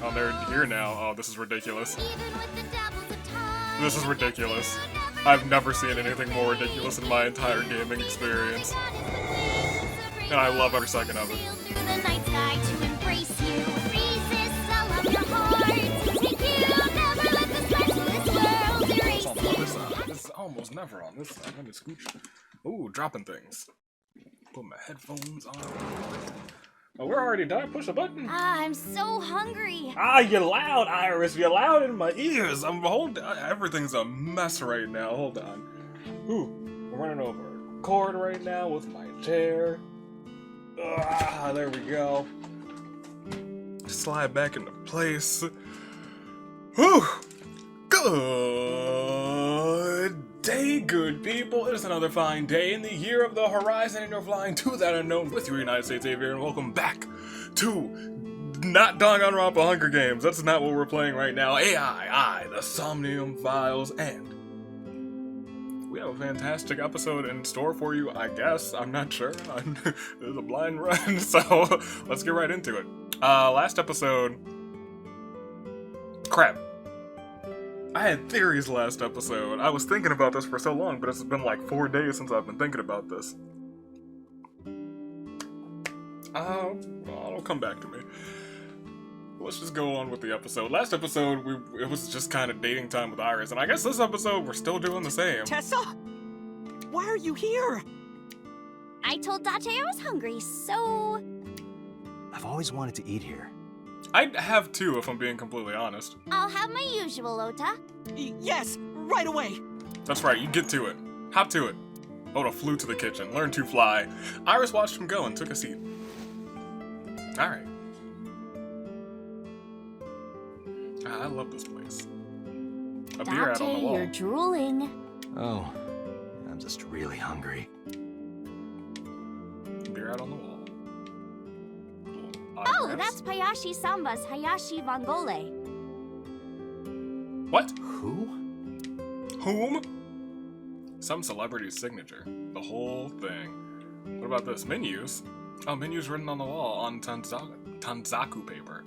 Oh, they're here now. Oh, this is ridiculous. This is ridiculous. I've never seen anything more ridiculous in my entire gaming experience. And I love every second of it. This is almost never on this side. Let me scooch. Ooh, dropping things. Put my headphones on. Oh, we're already done. Push the button. I'm so hungry. Ah, you're loud, Iris. You're loud in my ears. Everything's a mess right now. Hold on. Ooh, I'm running over a cord right now with my chair. Ah, there we go. Slide back into place. Whew. Good day, good people. It is another fine day in the year of the horizon, and you're flying to that unknown with your United States Aviator, and welcome back to not Danganronpa Hunger Games. That's not what we're playing right now. AI, the Somnium Files, and we have a fantastic episode in store for you, I guess. I'm not sure. There's a blind run, so let's get right into it. Last episode... Crap. I had theories last episode. I was thinking about this for so long, but it's been like 4 days since I've been thinking about this. It'll come back to me. Let's just go on with the episode. Last episode, it was just kind of dating time with Iris, and I guess this episode, we're still doing the same. Tessa? Why are you here? I told Date I was hungry, so... I've always wanted to eat here. I have too, if I'm being completely honest. I'll have my usual, Ota. Yes, right away. That's right, you get to it. Hop to it. Oda flew to the kitchen, learned to fly. Iris watched him go and took a seat. Alright. I love this place. A beer out on the wall. You're drooling. Oh, I'm just really hungry. Beer out on the wall. Oh, that's Payashi Samba's Hayashi Vangole. What? Who? Whom? Some celebrity's signature. The whole thing. What about this? Menus? Oh, menus written on the wall on Tanzaku paper.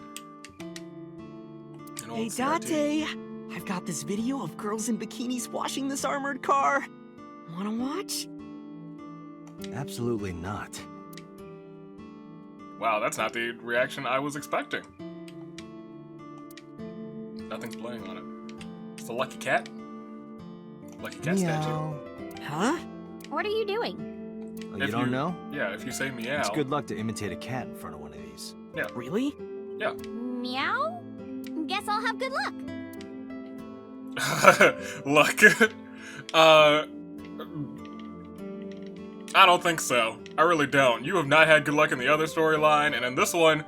Hey, Date. I've got this video of girls in bikinis washing this armored car. Wanna watch? Absolutely not. Wow, that's not the reaction I was expecting. Nothing's playing on it. It's a lucky cat. Lucky cat statue. Huh? What are you doing? Oh, you don't know? Yeah, if you say meow. It's good luck to imitate a cat in front of one of these. Yeah. Really? Yeah. Meow? Guess I'll have good luck. Luck. I don't think so. I really don't. You have not had good luck in the other storyline, and in this one,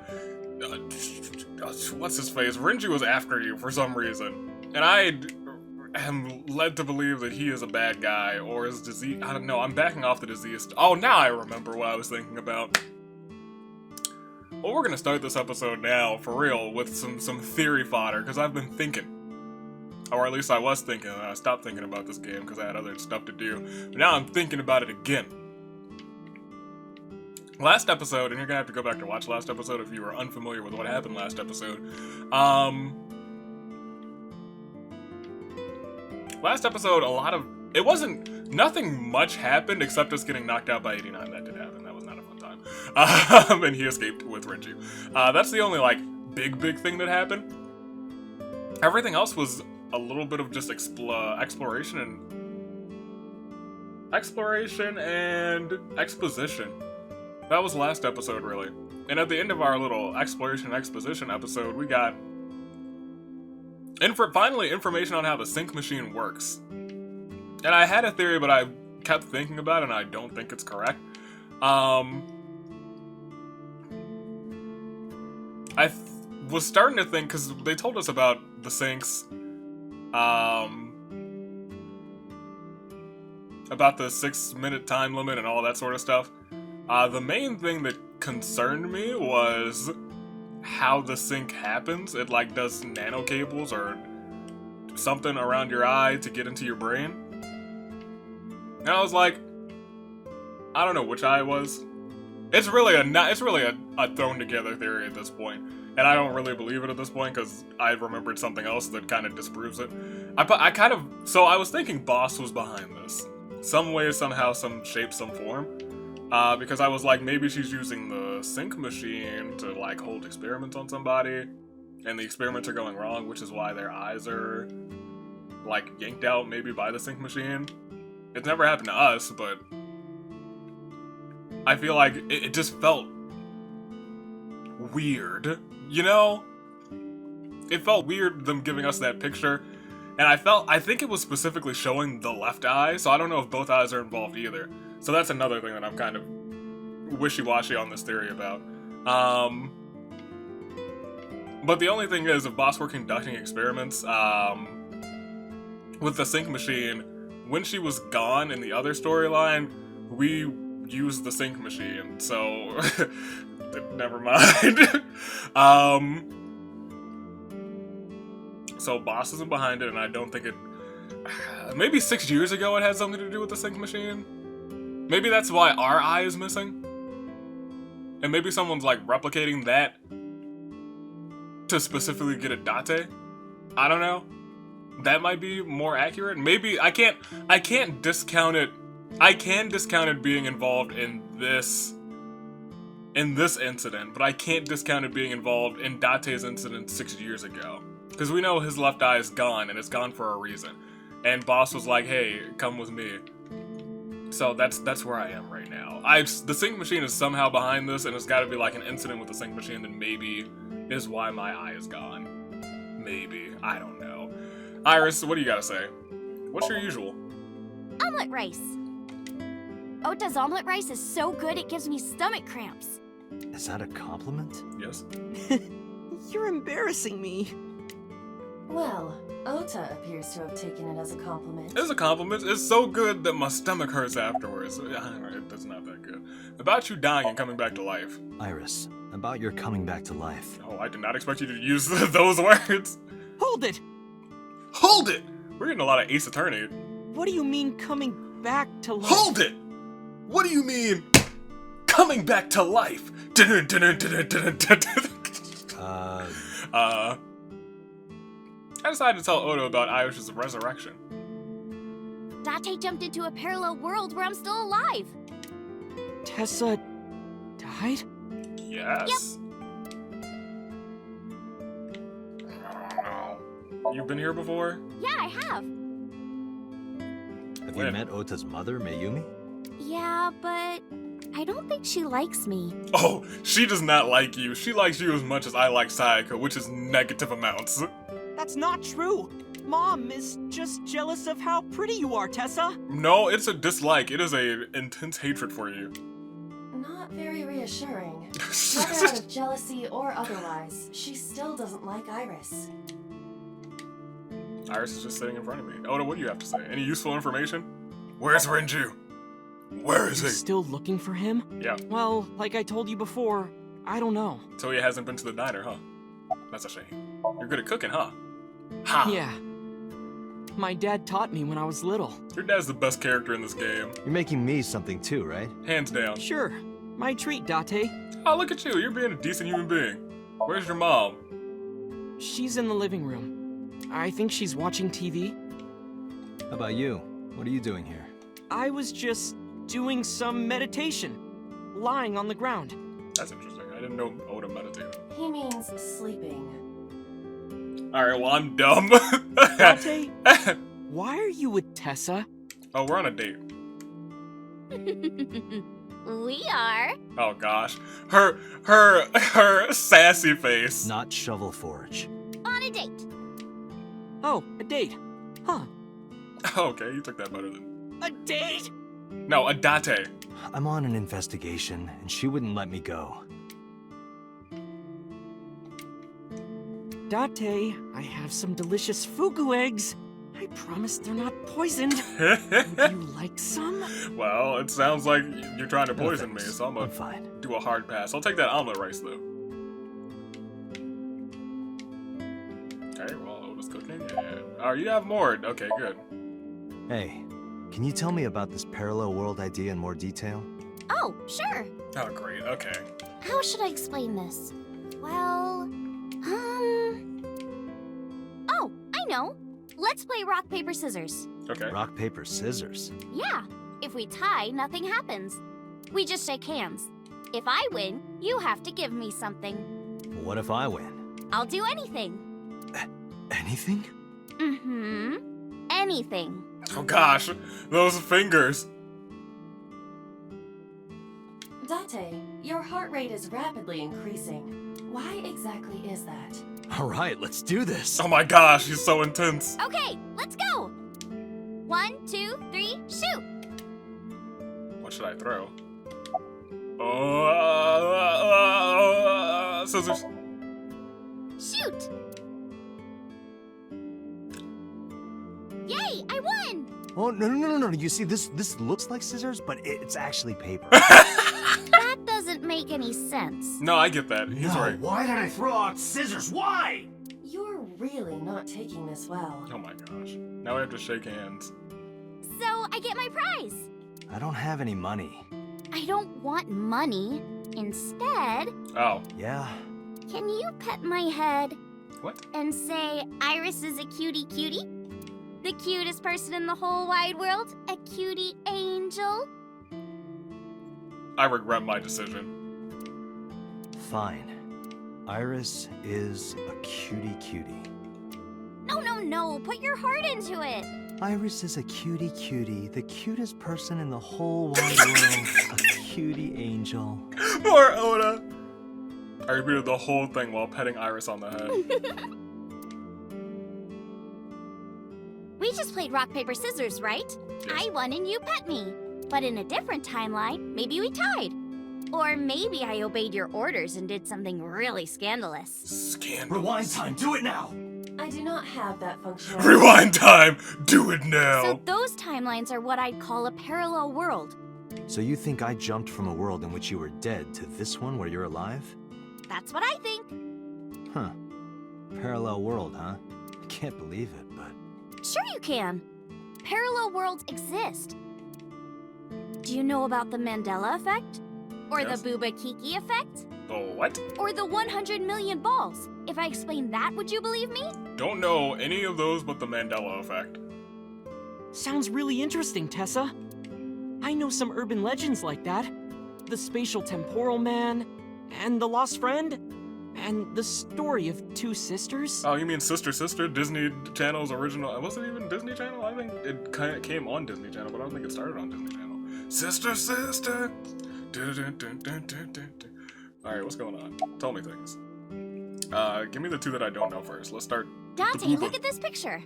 what's his face? Renji was after you for some reason, and I am led to believe that he is a bad guy, or is disease. I don't know. I'm backing off the disease. Oh, now I remember what I was thinking about. Well, we're gonna start this episode now, for real, with some theory fodder, because I've been thinking. Or at least I was thinking, and I stopped thinking about this game because I had other stuff to do. But now I'm thinking about it again. Last episode, and you're gonna have to go back to watch last episode if you were unfamiliar with what happened last episode. Last episode, nothing much happened except us getting knocked out by 89. That did happen. That was not a fun time. And he escaped with Renji. That's the only, big thing that happened. Everything else was a little bit of just exploration and exposition. That was last episode, really. And at the end of our little exploration and exposition episode, we got finally information on how the sync machine works. And I had a theory, but I kept thinking about it, and I don't think it's correct. I was starting to think, because they told us about the syncs, about the 6-minute time limit and all that sort of stuff. The main thing that concerned me was how the sync happens. It does nano cables or something around your eye to get into your brain. And I was like, I don't know which eye it was. It's really a thrown together theory at this point. and I don't really believe it at this point because I remembered something else that kind of disproves it. So I was thinking Boss was behind this. Some way, somehow, some shape, some form. Because I was like, maybe she's using the sync machine to, like, hold experiments on somebody, and the experiments are going wrong, which is why their eyes are, like, yanked out maybe by the sync machine. It's never happened to us, but I feel like it just felt weird, you know? It felt weird, them giving us that picture, and I think it was specifically showing the left eye, so I don't know if both eyes are involved either. So that's another thing that I'm kind of wishy-washy on this theory about. But the only thing is, if Boss were conducting experiments with the sync machine, when she was gone in the other storyline, we used the sync machine, so never mind. So Boss isn't behind it, and I don't think it... Maybe 6 years ago it had something to do with the sync machine? Maybe that's why our eye is missing? And maybe someone's, like, replicating that to specifically get a Date? I don't know. That might be more accurate. Maybe I can't discount it. I can discount it being involved in this incident, but I can't discount it being involved in Date's incident 6 years ago. Because we know his left eye is gone, and it's gone for a reason. And Boss was like, hey, come with me. So that's where I am right now. The sync machine is somehow behind this, and it's got to be like an incident with the sync machine that maybe is why my eye is gone. Maybe. I don't know. Iris, what do you gotta say? What's your usual? Omelet rice. Ota's omelet rice is so good it gives me stomach cramps. Is that a compliment? Yes. You're embarrassing me. Well, Ota appears to have taken it as a compliment. It's a compliment. It's so good that my stomach hurts afterwards. That's not that good. About you dying and coming back to life. Iris, about your coming back to life. Oh, I did not expect you to use those words. Hold it! Hold it! We're getting a lot of Ace Attorney. What do you mean coming back to life? Hold it! What do you mean coming back to life? I decided to tell Odo about Iris's resurrection. Date jumped into a parallel world where I'm still alive. Tessa died? Yes. You've been here before? Yeah, I have. Have When? you met Ota's mother, Mayumi? Yeah, but I don't think she likes me. Oh, she does not like you. She likes you as much as I like Sayaka, which is negative amounts. That's not true. Mom is just jealous of how pretty you are, Tessa. No, it's a dislike. It is a intense hatred for you. Not very reassuring. Whether out of jealousy or otherwise, she still doesn't like Iris. Iris is just sitting in front of me. Oda, what do you have to say? Any useful information? Where's Renju? Where is You're he? still looking for him? Yeah, Well, like I told you before, I don't know. so he hasn't been to the diner, huh? That's a shame. You're good at cooking, huh? Ha! Yeah. My dad taught me when I was little. Your dad's the best character in this game. You're making me something too, right? Hands down. Sure. My treat, Date. Oh, look at you. You're being a decent human being. Where's your mom? She's in the living room. I think she's watching TV. How about you? What are you doing here? I was just doing some meditation, lying on the ground. That's interesting. I didn't know Oda meditated. He means sleeping. Alright, well, I'm dumb. Date, why are you with Tessa? Oh, we're on a date. We are. Oh, gosh. Her sassy face. Not Shovel Forge. On a date. Oh, a date. Huh. Okay, you took that better than... A date? No, a date. I'm on an investigation, and she wouldn't let me go. Date, I have some delicious fugu eggs. I promise they're not poisoned. Would you like some? Well, it sounds like you're trying to No, poison me, thanks. so I'm I'm gonna fine. do a hard pass. I'll take that omelet rice, though. Okay, well, Oda's cooking, and... Oh, you have more. Okay, good. Hey, can you tell me about this parallel world idea in more detail? Oh, sure. Oh, great, okay. How should I explain this? Well, know. Let's play rock, paper, scissors. Okay. Rock, paper, scissors. Yeah. If we tie, nothing happens. We just shake hands. If I win, you have to give me something. What if I win? I'll do anything. Anything? Mm-hmm. Anything. Oh gosh, those fingers. Date, your heart rate is rapidly increasing. Why exactly is that? All right, let's do this. Oh my gosh, he's so intense. Okay, let's go. 1, 2, 3, shoot. What should I throw? Scissors. Shoot. Yay, I won. Oh, no. You see, this looks like scissors, but it's actually paper. That doesn't make any sense. No, I get that. He's right. Why did I throw out scissors? Why? You're really not taking this well. Oh my gosh. Now we have to shake hands. So I get my prize. I don't have any money. I don't want money. Instead, Oh. Yeah? can you pet my head What? and say Iris is a cutie cutie? The cutest person in the whole wide world? A cutie angel? I regret my decision. Fine. Iris is a cutie. No. Put your heart into it. Iris is a cutie, the cutest person in the whole wide world. A cutie angel. Poor Oda. I repeated the whole thing while petting Iris on the head. We just played rock, paper, scissors, right? I won and you pet me. But in a different timeline, maybe we tied. Or maybe I obeyed your orders and did something really scandalous. Scandal. Rewind time. Do it now. I do not have that functionality. Rewind time! Do it now! So those timelines are what I'd call a parallel world. So you think I jumped from a world in which you were dead to this one where you're alive? That's what I think. Huh. Parallel world, huh? I can't believe it, but... Sure you can. Parallel worlds exist. Do you know about the Mandela effect? Or Yes. the Booba Kiki effect? The what? Or the 100 million balls? If I explain that, would you believe me? Don't know any of those but the Mandela effect. Sounds really interesting, Tessa. I know some urban legends like that. The spatial temporal man, and the lost friend, and the story of two sisters. Oh, you mean Sister Sister? Disney Channel's original... Was it even Disney Channel? I think it kind of came on Disney Channel, but I don't think it started on Disney Channel. Sister Sister! Alright, what's going on? Tell me things. Give me the two that I don't know first. Let's start... Dante, the look at this picture.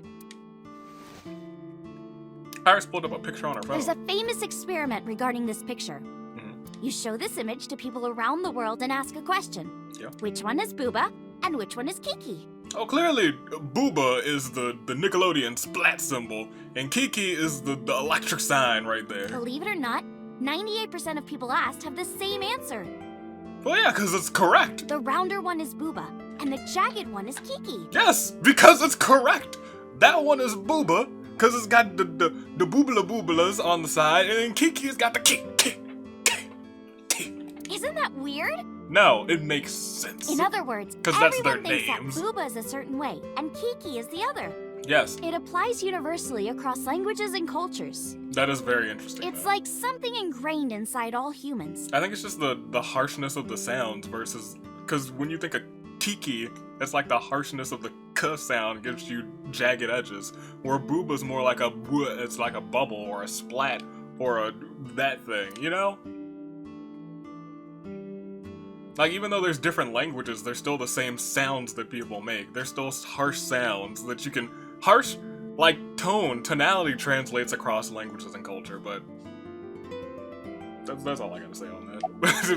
Iris pulled up a picture on her phone. There's a famous experiment regarding this picture. You show this image to people around the world and ask a question. Yeah. Which one is Booba and which one is Kiki? Oh, clearly, Booba is the Nickelodeon splat symbol, and Kiki is the electric sign right there. Believe it or not, 98% of people asked have the same answer. Well, yeah, because it's correct. The rounder one is Booba, and the jagged one is Kiki. Yes, because it's correct. That one is Booba, because it's got the boobala-boobalas on the side, and then Kiki's got the Ki. Isn't that weird? No, it makes sense. In other words, 'Cause that's everyone their thinks names. that Booba is a certain way, and Kiki is the other. Yes, It applies universally across languages and cultures. that is very interesting. It's though. like something ingrained inside all humans. I think it's just the harshness of the sounds versus... Because when you think of Kiki, it's like the harshness of the K sound gives you jagged edges. Where Booba's more like a w, it's like a bubble or a splat or a that thing, you know? Like, even though there's different languages, they're still the same sounds that people make. They're still harsh sounds that you can... Harsh, like, tonality translates across languages and culture, but... That's all I gotta say on that.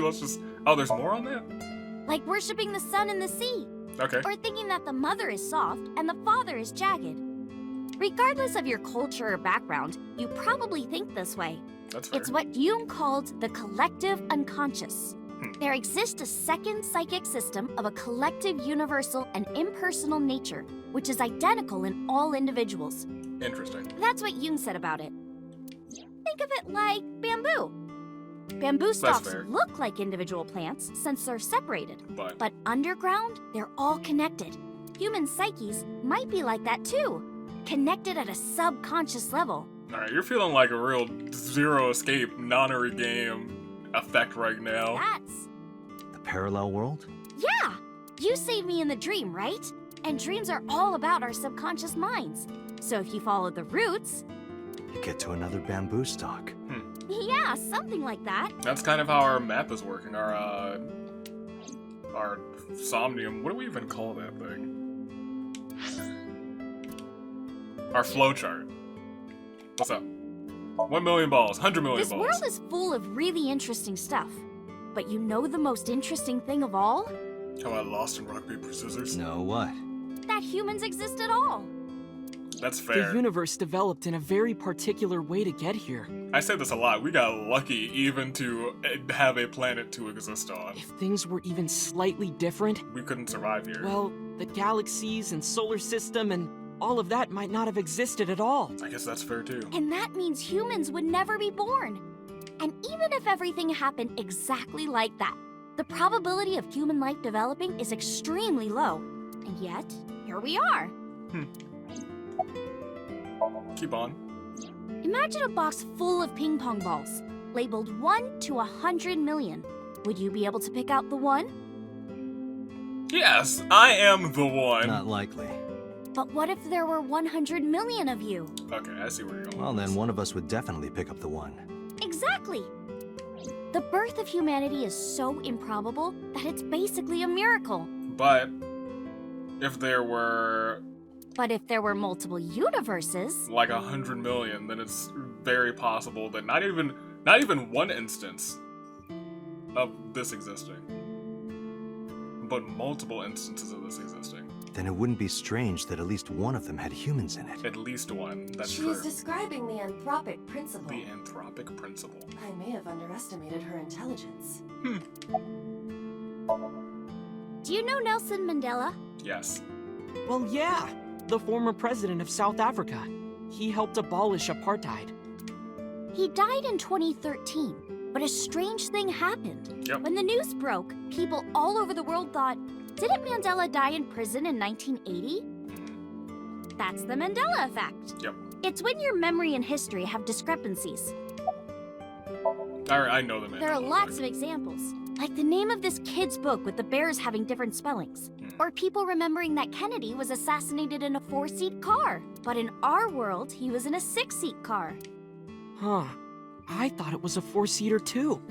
Let's just... Oh, there's more on that? Like worshipping the sun and the sea, Okay. or thinking that the mother is soft and the father is jagged. Regardless of your culture or background, you probably think this way. That's fair. It's what Jung called the collective unconscious. There exists a second psychic system of a collective, universal, and impersonal nature, which is identical in all individuals. Interesting. That's what Jung said about it. Think of it like bamboo. Bamboo That's stalks fair. look like individual plants since they're separated, But... but underground, they're all connected. human psyches might be like that too, connected at a subconscious level. Alright, you're feeling like a real Zero Escape nonary game effect right now. That's... The parallel world? Yeah! You saved me in the dream, right? And dreams are all about our subconscious minds. So if you follow the roots... You get to another bamboo stalk. Yeah, something like that. That's kind of how our map is working. Our Somnium. What do we even call that thing? Our flowchart. What's up? 1 million balls, 100 million This balls. world is full of really interesting stuff. But you know the most interesting thing of all? How I lost in rock, paper, scissors? No, what? That humans exist at all. That's fair. The universe developed in a very particular way to get here. I say this a lot. We got lucky even to have a planet to exist on. If things were even slightly different, We couldn't survive here. well, the galaxies and solar system and all of that might not have existed at all. I guess that's fair too. And that means humans would never be born. And even if everything happened exactly like that, the probability of human life developing is extremely low. And yet, here we are. Keep on. Imagine a box full of ping pong balls, labeled 1 to 100 million. Would you be able to pick out the one? Yes, I am the one. Not likely. But what if there were 100 million of you? Okay, I see where you're going. Well, with then this. one of us would definitely pick up the one. Exactly. The birth of humanity is so improbable that it's basically a miracle. But if there were But if there were multiple universes, like 100 million, then it's very possible that not even one instance of this existing, but multiple instances of this existing. Then it wouldn't be strange that at least one of them had humans in it. At least one. That's She true. is describing the anthropic principle. The anthropic principle. I may have underestimated her intelligence. do you know Nelson Mandela? Yes. Well, yeah, the former president of South Africa. He helped abolish apartheid. He died in 2013, but a strange thing happened. Yep. When the news broke, people all over the world thought, didn't Mandela die in prison in 1980? That's the Mandela effect. Yep. It's when your memory and history have discrepancies. I know the man. There are lots of examples, like the name of this kid's book with the bears having different spellings, or people remembering that Kennedy was assassinated in a 4-seat car, but in our world, he was in a 6-seat car. Huh. I thought it was a 4-seater too.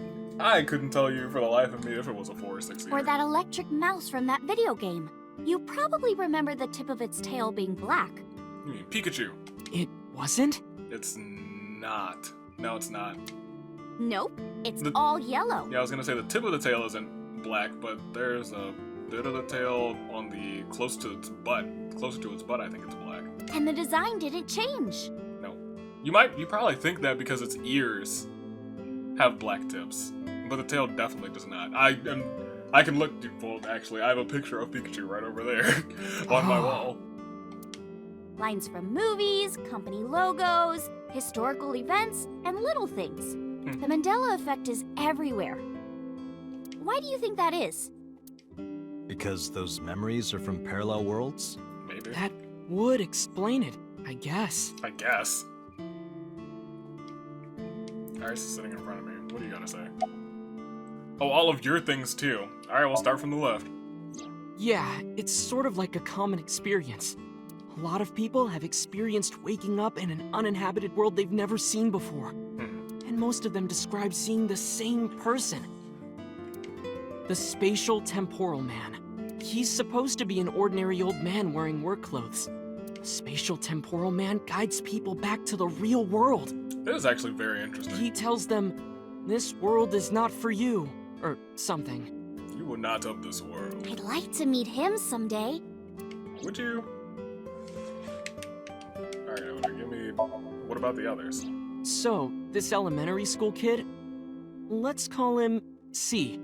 I couldn't tell you for the life of me if it was a 4 or 6 Or that electric mouse from that video game. You probably remember the tip of its tail being black. You mean Pikachu? It wasn't? It's not. No, it's not. Nope, it's The- all yellow. Yeah, I was gonna say the tip of the tail isn't black, but there's a bit of the tail on the closer to its butt, I think it's black. And the design didn't change. No. You probably think that because its ears have black tips, but the tail definitely does not. I can look, well, actually, I have a picture of Pikachu right over there on my wall. Lines from movies, company logos, historical events, and little things. The Mandela effect is everywhere. Why do you think that is? Because those memories are from parallel worlds? Maybe. That would explain it, I guess. I guess. Iris is sitting in front of me. What do you gotta say? Oh, all of your things too. Alright, we'll start from the left. Yeah, it's sort of like a common experience. A lot of people have experienced waking up in an uninhabited world they've never seen before. And most of them describe seeing the same person. The spatial temporal man. He's supposed to be an ordinary old man wearing work clothes. The spatial temporal man guides people back to the real world. That is actually very interesting. He tells them, this world is not for you, or something. You were not of this world. I'd like to meet him someday. Would you? Alright, give me... What about the others? So, this elementary school kid, let's call him C.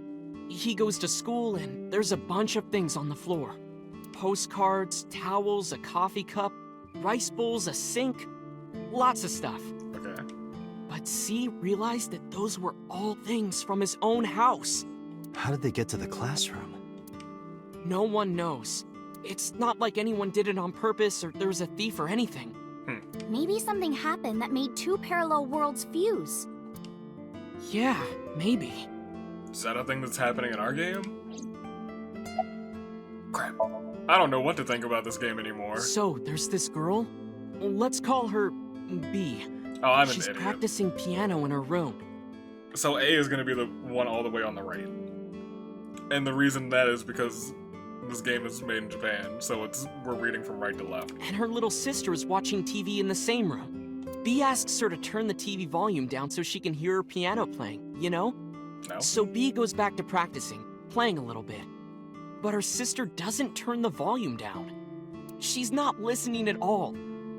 He goes to school and there's a bunch of things on the floor. Postcards, towels, a coffee cup, rice bowls, a sink, lots of stuff. Okay. But C realized that those were all things from his own house. How did they get to the classroom? No one knows. It's not like anyone did it on purpose or there was a thief or anything. Maybe something happened that made two parallel worlds fuse. Yeah, maybe. Is that a thing that's happening in our game? Crap. I don't know what to think about this game anymore. So, there's this girl. Let's call her B. Oh, I'm an She's idiot. practicing piano in her room. So A is going to be the one all the way on the right. And the reason that is because this game is made in Japan, so we're reading from right to left. And her little sister is watching TV in the same room. B asks her to turn the TV volume down so she can hear her piano playing, you know? No? So B goes back to practicing, playing a little bit. But her sister doesn't turn the volume down. She's not listening at all.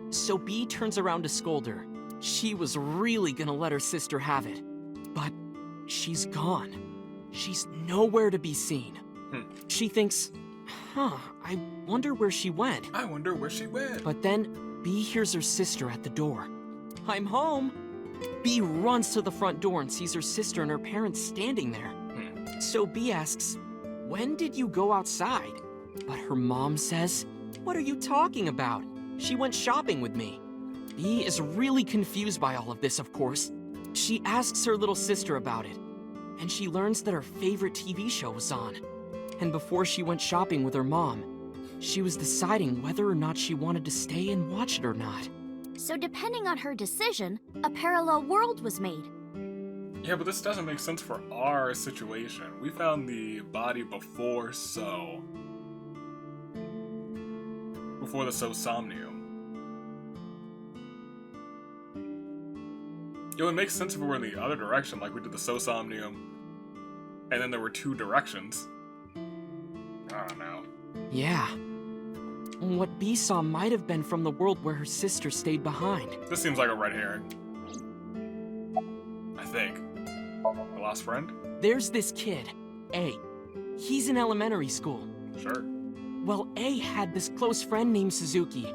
So B turns around to scold her. She was really gonna let her sister have it. But she's gone. She's nowhere to be seen. She thinks, I wonder where she went. I wonder where she went. But then B hears her sister at the door. I'm home. B runs to the front door and sees her sister and her parents standing there. So B asks, when did you go outside? But her mom says, what are you talking about? She went shopping with me. B is really confused by all of this, of course. She asks her little sister about it, and she learns that her favorite TV show was on. And before she went shopping with her mom, she was deciding whether or not she wanted to stay and watch it or not. So depending on her decision, a parallel world was made. Yeah, but this doesn't make sense for our situation. We found the body before Before the Somnium. It would make sense if we were in the other direction, like we did the Somnium, and then there were two directions. I don't know. Yeah. What B saw might have been from the world where her sister stayed behind. This seems like a red herring. I think. The lost friend? There's this kid, A. He's in elementary school. Sure. Well, A had this close friend named Suzuki.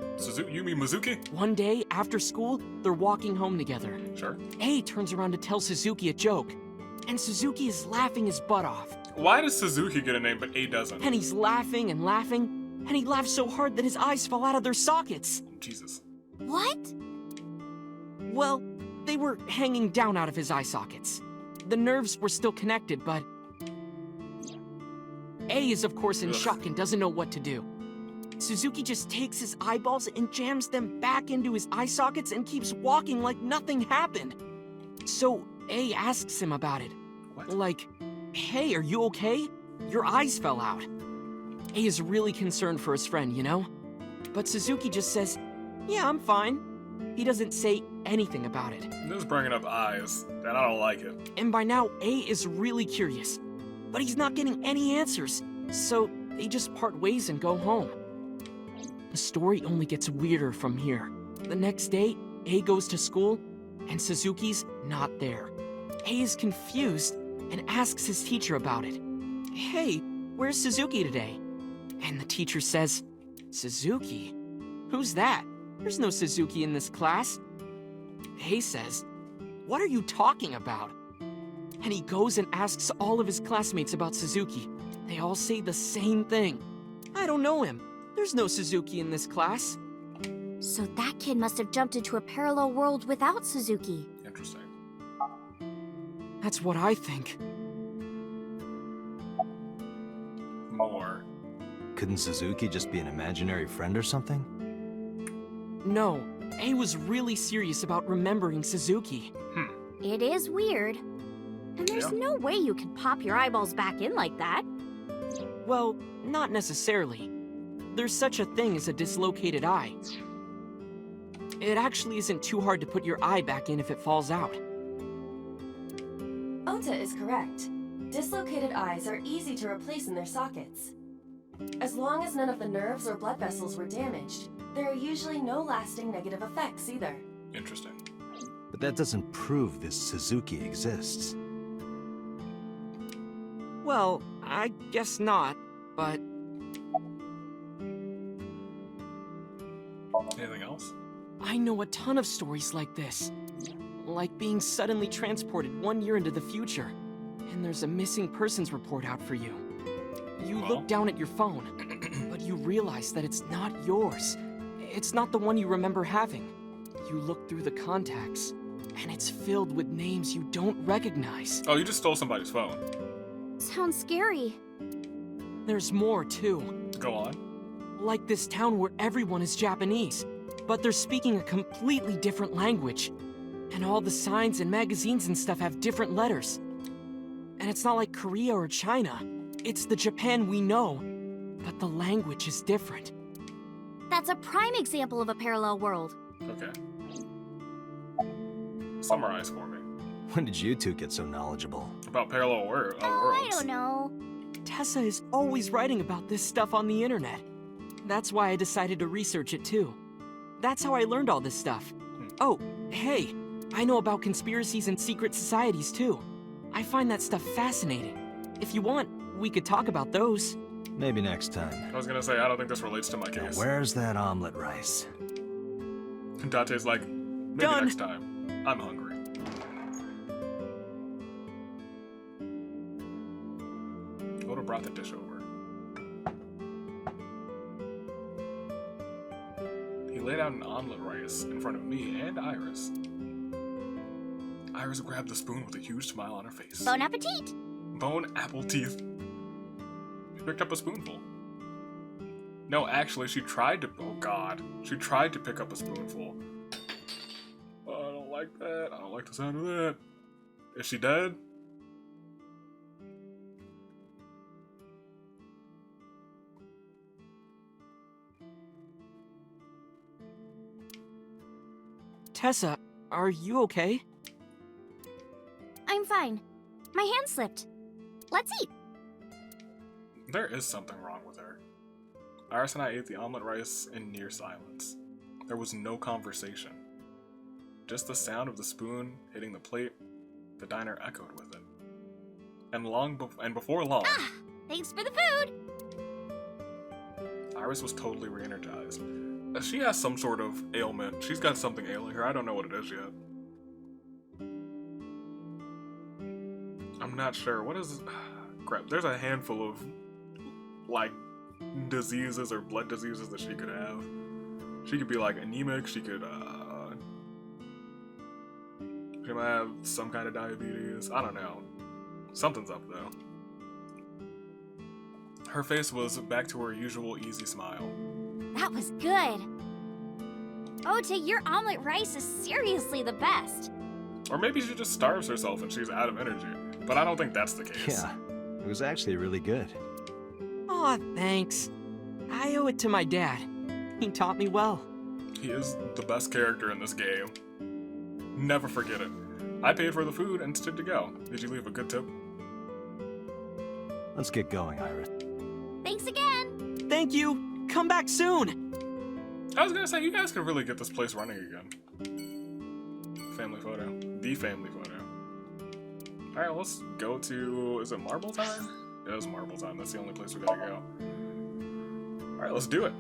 You mean Mizuki? One day, after school, they're walking home together. Sure. A turns around to tell Suzuki a joke, and Suzuki is laughing his butt off. Why does Suzuki get a name but A doesn't? And he's laughing and laughing, and he laughs so hard that his eyes fall out of their sockets. Jesus. What? Well, they were hanging down out of his eye sockets. The nerves were still connected, but A is of course in shock and doesn't know what to do. Suzuki just takes his eyeballs and jams them back into his eye sockets and keeps walking like nothing happened. So A asks him about it. What? Like, hey, are you okay? Your eyes fell out. A is really concerned for his friend, you know? But Suzuki just says, yeah, I'm fine. He doesn't say anything about it. This is bringing up eyes, and I don't like it. And by now, A is really curious. But he's not getting any answers, so they just part ways and go home. The story only gets weirder from here. The next day, A goes to school, and Suzuki's not there. A is confused and asks his teacher about it. Hey, where's Suzuki today? And the teacher says, Suzuki? Who's that? There's no Suzuki in this class. A says, what are you talking about? And he goes and asks all of his classmates about Suzuki. They all say the same thing. I don't know him. There's no Suzuki in this class. So that kid must have jumped into a parallel world without Suzuki. Interesting. That's what I think. More. Couldn't Suzuki just be an imaginary friend or something? No, A was really serious about remembering Suzuki. It is weird. And there's Yeah. no way you can pop your eyeballs back in like that. Well, not necessarily. There's such a thing as a dislocated eye. It actually isn't too hard to put your eye back in if it falls out. Ota is correct. Dislocated eyes are easy to replace in their sockets. As long as none of the nerves or blood vessels were damaged, there are usually no lasting negative effects either. Interesting. But that doesn't prove this Suzuki exists. Well, I guess not, but Anything else? I know a ton of stories like this. Like being suddenly transported 1 year into the future, and there's a missing persons report out for you. You Well? look down at your phone, but you realize that it's not yours. It's not the one you remember having. You look through the contacts, and it's filled with names you don't recognize. Oh, you just stole somebody's phone. Sounds scary. There's more, too. Go on. Like this town where everyone is Japanese, but they're speaking a completely different language. And all the signs and magazines and stuff have different letters. And it's not like Korea or China. It's the Japan we know, but the language is different. That's a prime example of a parallel world. Okay. Summarize for me. When did you two get so knowledgeable? About parallel worlds. I don't know. Tessa is always writing about this stuff on the internet. That's why I decided to research it too. That's how I learned all this stuff. Oh, hey, I know about conspiracies and secret societies too. I find that stuff fascinating. If you want, we could talk about those. Maybe next time. I was gonna say, I don't think this relates to my Now, case. where's that omelet rice? And Dante's like, maybe Done. next time. I'm hungry. I would have brought the dish over. He laid out an omelet rice in front of me and Iris. Iris grabbed the spoon with a huge smile on her face. Bon appetit! Bone apple teeth. She picked up a spoonful. No, actually, she tried to. Oh God, she tried to pick up a spoonful. Oh, I don't like that. I don't like the sound of that. Is she dead? Tessa, are you okay? I'm fine. My hand slipped. Let's eat. There is something wrong with her. Iris and I ate the omelet rice in near silence. There was no conversation. Just the sound of the spoon hitting the plate. The diner echoed with it. And before long, Thanks for the food. Iris was totally re-energized. She has some sort of ailment. She's got something ailing her. I don't know what it is yet. I'm not sure. What is... Crap. There's a handful of, like, diseases or blood diseases that she could have. She could be, like, anemic. She could, she might have some kind of diabetes. I don't know. Something's up, though. Her face was back to her usual easy smile. That was good. Ota, your omelet rice is seriously the best. Or maybe she just starves herself and she's out of energy. But I don't think that's the case. Yeah, it was actually really good. Aw, thanks. I owe it to my dad. He taught me well. He is the best character in this game. Never forget it. I paid for the food and stood to go. Did you leave a good tip? Let's get going, Iris. Thanks again. Thank you. Come back soon. I was gonna say, you guys could really get this place running again. Family photo. The family photo. Alright, let's go to... Is it Marble Time? It is Marble Time. That's the only place we gotta go. Alright, let's do it.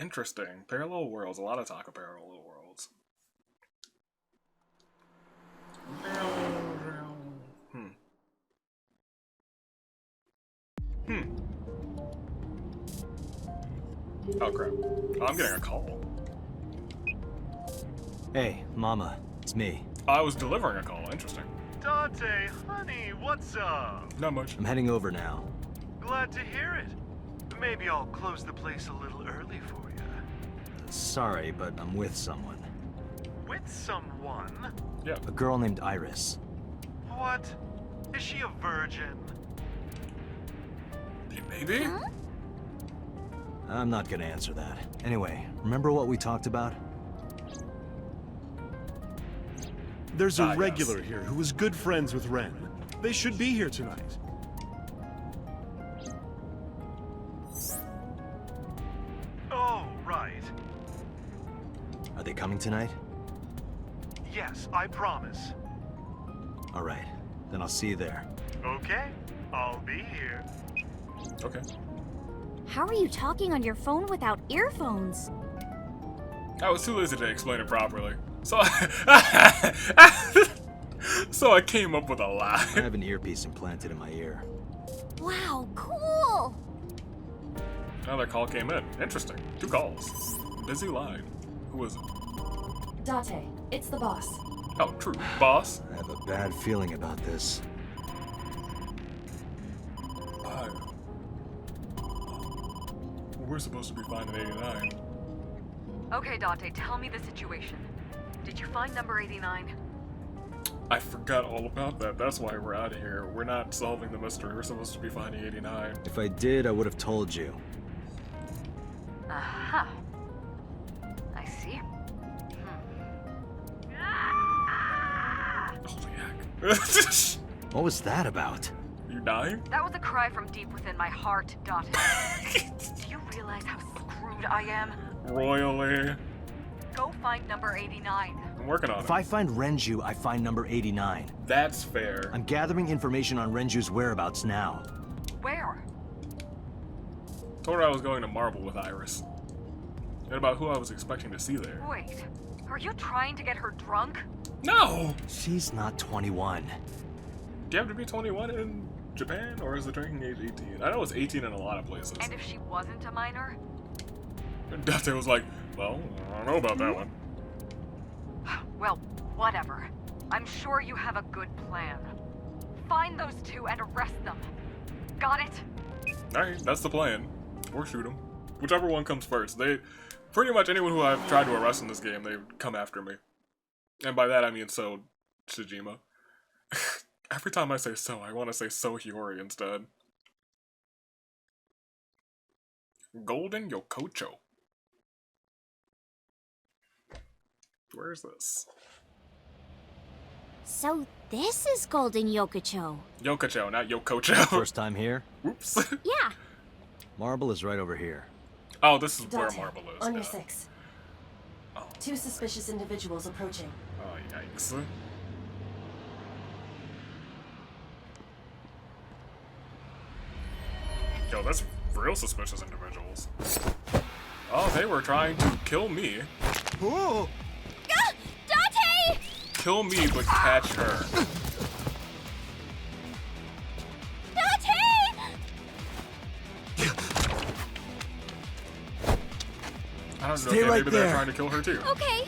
Interesting. Parallel worlds. A lot of talk of parallel worlds. Oh crap. Oh, I'm getting a call. Hey, Mama, it's me. I was delivering a call. Interesting. Dante, honey, what's up? Not much. I'm heading over now. Glad to hear it. Maybe I'll close the place a little early for you. Sorry, but I'm with someone. With someone? Yeah. A girl named Iris. What? Is she a virgin? Maybe? Huh? I'm not gonna answer that. Anyway, remember what we talked about? There's a Yes. regular here who is good friends with Ren. They should be here tonight. Oh, right. Are they coming tonight? Yes, I promise. All right, then I'll see you there. Okay, I'll be here. Okay. How are you talking on your phone without earphones? I was too lazy to explain it properly. So so I came up with a lie. I have an earpiece implanted in my ear. Wow, cool! Another call came in. Interesting. 2 calls. Busy line. Who is it? Date, it's the boss. Oh, true. Boss? I have a bad feeling about this. We're supposed to be finding 89. Okay, Dante, tell me the situation. Did you find number 89? I forgot all about that. That's why we're out of here. We're not solving the mystery. We're supposed to be finding 89. If I did, I would have told you. Aha. I see. Holy heck. What was that about? You dying? That was a cry from deep within my heart, Dante. Do you realize how screwed I am? Royally. Go find number 89. I'm working on If it. I find Renju, I find number 89. That's fair. I'm gathering information on Renju's whereabouts now. Where? Told her I was going to Marble with Iris. And about who I was expecting to see there. Wait, are you trying to get her drunk? No! She's not 21. Do you have to be 21 in Japan, or is the drinking age 18? I know it's 18 in a lot of places. And if she wasn't a minor? And Dante was like, well, I don't know about that one. Well, whatever. I'm sure you have a good plan. Find those 2 and arrest them. Got it? Alright, that's the plan. Or shoot them. Whichever one comes first. They, pretty much anyone who I've tried to arrest in this game, they come after me. And by that I mean So Shijima. Every time I say So, I want to say So Hiyori instead. Golden Yokocho. Where is this? So this is Golden Yokocho. Yokocho, not Yokocho. First time here? Oops. Yeah. Marble is right over here. Oh, this is where Date, Marble is. on your yeah. 6. Oh. 2 suspicious individuals approaching. Oh, yikes. Yo, that's real suspicious individuals. Oh, they were trying to kill me. Oh! Ah, Dante! Kill me, but catch her. Dante! I don't know, Stay okay, right maybe they're there. trying to kill her too. Okay.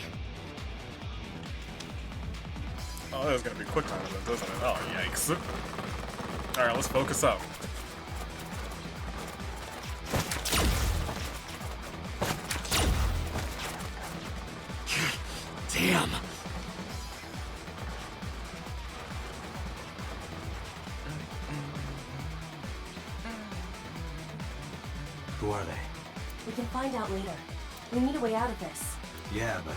Oh, that was gonna be quick time event, isn't it? Oh, yikes. Alright, let's focus up. Damn! Who are they? We can find out later. We need a way out of this. Yeah, but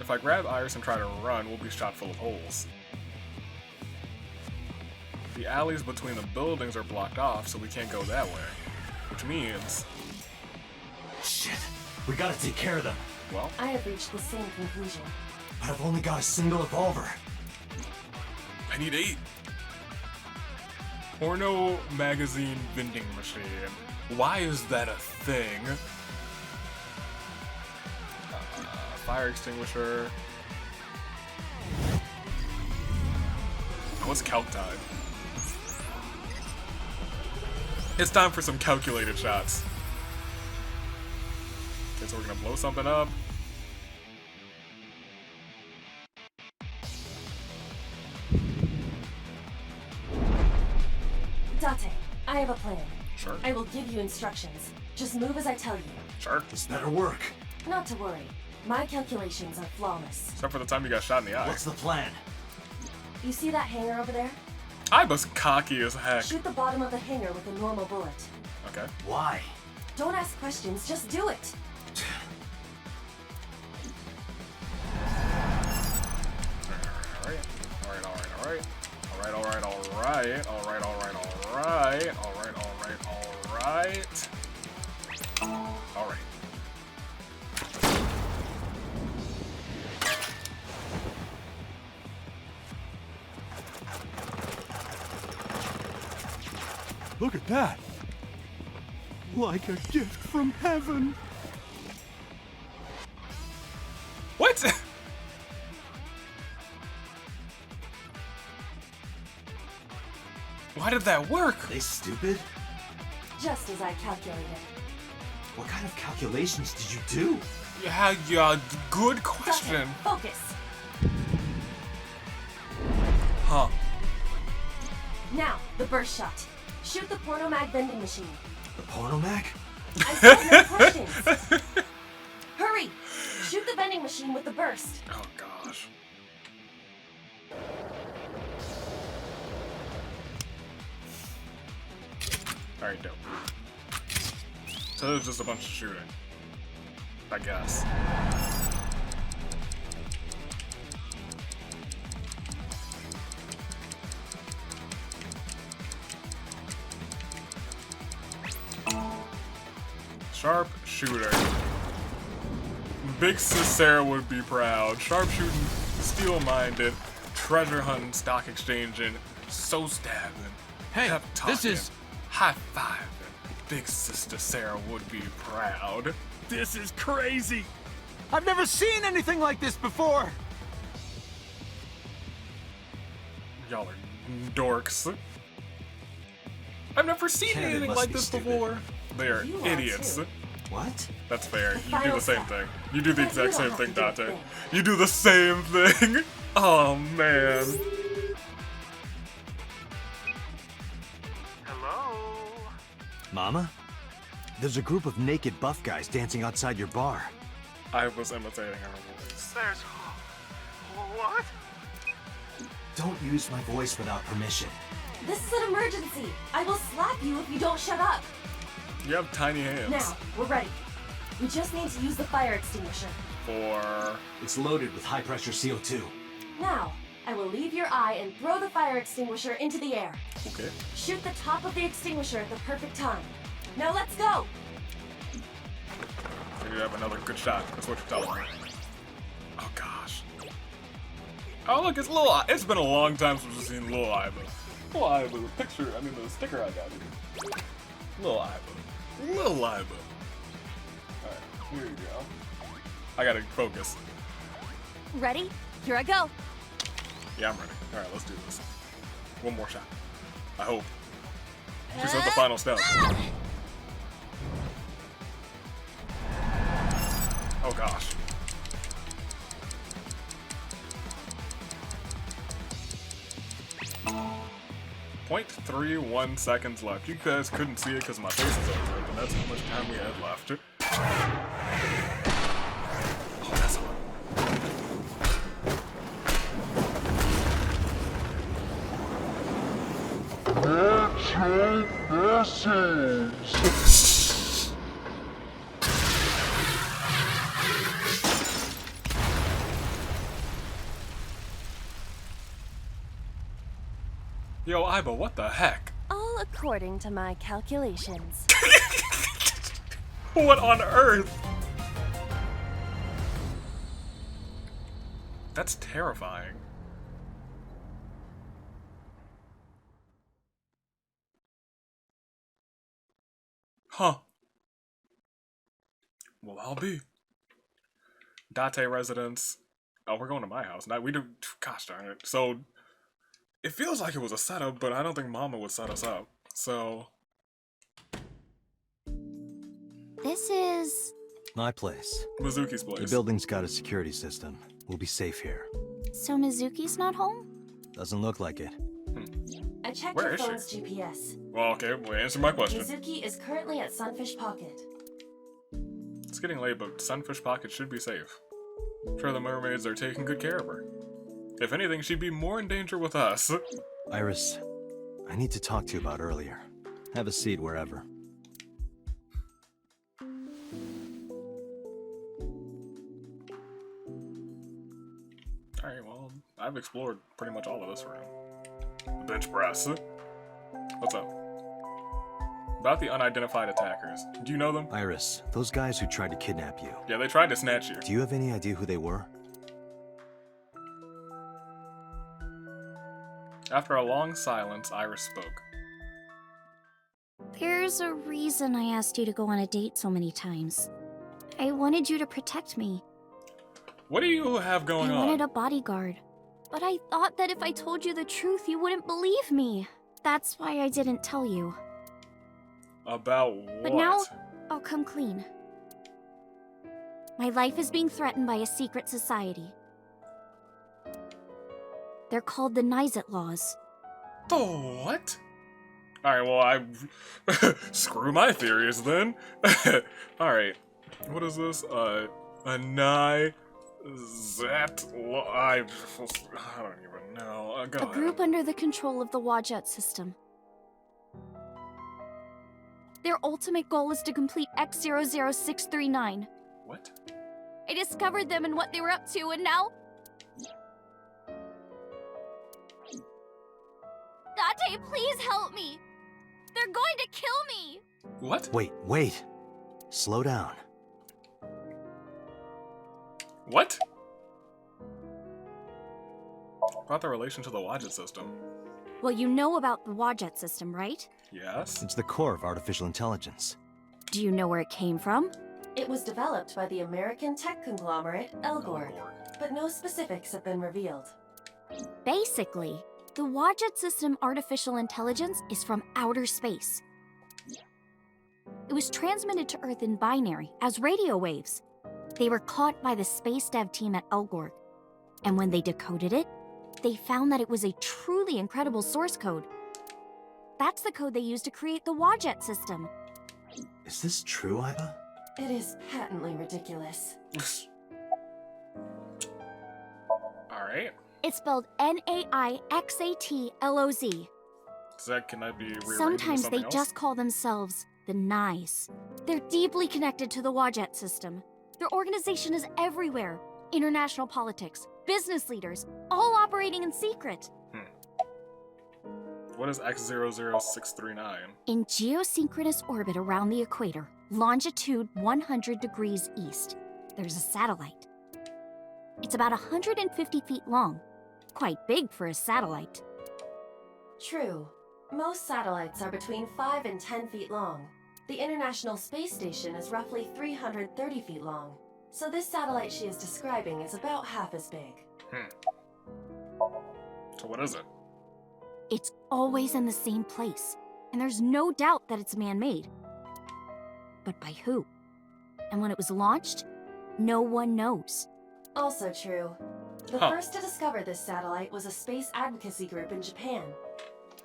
If I grab Iris and try to run, we'll be shot full of holes. The alleys between the buildings are blocked off, so we can't go that way. Which means, shit. We gotta take care of them. well, I have reached the same conclusion. But I've only got a single revolver. I need 8. Porno magazine vending machine. Why is that a thing? Fire extinguisher. What's calc time? It's time for some calculated shots. Okay, so we're gonna blow something up. Date, I have a plan. Sure. I will give you instructions. Just move as I tell you. Sure. This better work. Not to worry. My calculations are flawless. Except for the time you got shot in the eye. What's the plan? You see that hangar over there? I was cocky as heck. Shoot the bottom of the hangar with a normal bullet. Okay. Why? Don't ask questions, just do it. Alright. Look at that. Like a gift from heaven. What? Why did that work? Are they stupid? Just as I calculated. What kind of calculations did you do? Yeah, good question. Dante, focus. Huh. Now, the burst shot. Shoot the porno mag vending machine. The porno mag? I said no questions. Hurry! Shoot the vending machine with the burst. Oh gosh. Alright, dope. So there's just a bunch of shooting. I guess. Sharp shooter. Big Sis Sarah would be proud. Sharp shooting, steel-minded, treasure hunting, stock exchanging, so stabbing. Hey, pep this talking, is- high fiving. Big Sister Sarah would be proud. This is crazy! I've never seen anything like this before! Y'all are dorks. I've never seen Canada anything must like be this stupid. before. They are You are idiots. too. What? That's fair. The You do final the same step. thing. You do the But you exact don't same have thing, to do a Dante. thing. You do the same thing. Oh man. Hello? Mama? There's a group of naked buff guys dancing outside your bar. I was imitating her voice. There's... What? Don't use my voice without permission. This is an emergency. I will slap you if you don't shut up. You have tiny hands. Now, we're ready. We just need to use the fire extinguisher. For It's loaded with high-pressure CO2. Now, I will leave your eye and throw the fire extinguisher into the air. okay. Shoot the top of the extinguisher at the perfect time. Now let's go! So you have another good shot. That's what you're telling me. Oh gosh. Oh look, it's Lil I. It's been a long time since we've seen Lil Iva. Lil Iva, the picture, I mean the sticker I got here. Lil Iva. Lil Iva. Alright, here you go. I gotta focus. Ready? Here I go. Yeah, I'm ready. Alright, let's do this. One more shot. I hope. She's at the final step. Oh gosh. .31 seconds left. You guys couldn't see it because my face is over it, but that's how much time we had left. Oh, that's a lot. Yo, Iba, what the heck? All according to my calculations. What on earth? That's terrifying. Huh. Well, I'll be. Date residence. Oh, we're going to my house. Now we do. Gosh darn it. So it feels like it was a setup, but I don't think Mama would set us up. So This is... My place. Mizuki's The place. building's got a security system. We'll be safe here. So Mizuki's not home? Doesn't look like it. I checked Where your is she? phone's GPS. Well, okay. Well, answer my question. Mizuki is currently at Sunfish Pocket. It's getting late, but Sunfish Pocket should be safe. I'm sure the mermaids are taking good care of her. If anything, she'd be more in danger with us. Iris, I need to talk to you about earlier. Have a seat wherever. Alright, well, I've explored pretty much all of this room. Bench press. What's up? About the unidentified attackers. Do you know them? Iris, those guys who tried to kidnap you, Yeah, they tried to snatch you. do you have any idea who they were? After a long silence, Iris spoke. There's a reason I asked you to go on a date so many times. I wanted you to protect me. What do you have going I wanted on? a bodyguard. But I thought that if I told you the truth, you wouldn't believe me. That's why I didn't tell you. About what? But now, I'll come clean. My life is being threatened by a secret society. They're called the Nizet Laws. The what? Alright, well, I... Screw my theories, then. Alright. What is this? A Nizet Law... I don't even know. Go A ahead. group under the control of the Wadjet system. Their ultimate goal is to complete X00639. What? I discovered them and what they were up to, and now... Date, please help me! They're going to kill me! What? Wait. Slow down. What? About the relation to the Wadjet system. Well, you know about the Wadjet system, right? Yes? It's the core of artificial intelligence. Do you know where it came from? It was developed by the American tech conglomerate Elgorg, but no specifics have been revealed. Basically, the Wadjet system artificial intelligence is from outer space. It was transmitted to Earth in binary, as radio waves. They were caught by the space dev team at Elgorg. And when they decoded it, they found that it was a truly incredible source code. That's the code they used to create the Wadjet system. Is this true, Iva? It is patently ridiculous. Alright. It's spelled Naixatloz. Zach, can I be rearranged into Sometimes something they else? just call themselves the Nice. They're deeply connected to the Wadjet system. Their organization is everywhere. International politics, business leaders, all operating in secret. What is X00639? In geosynchronous orbit around the equator, longitude 100 degrees east, there's a satellite. It's about 150 feet long. Quite big for a satellite. True. Most satellites are between 5 and 10 feet long. The International Space Station is roughly 330 feet long. So this satellite she is describing is about half as big. So what is it? It's always in the same place, and there's no doubt that it's man-made. But by who? And when it was launched, no one knows. Also true. The first to discover this satellite was a space advocacy group in Japan.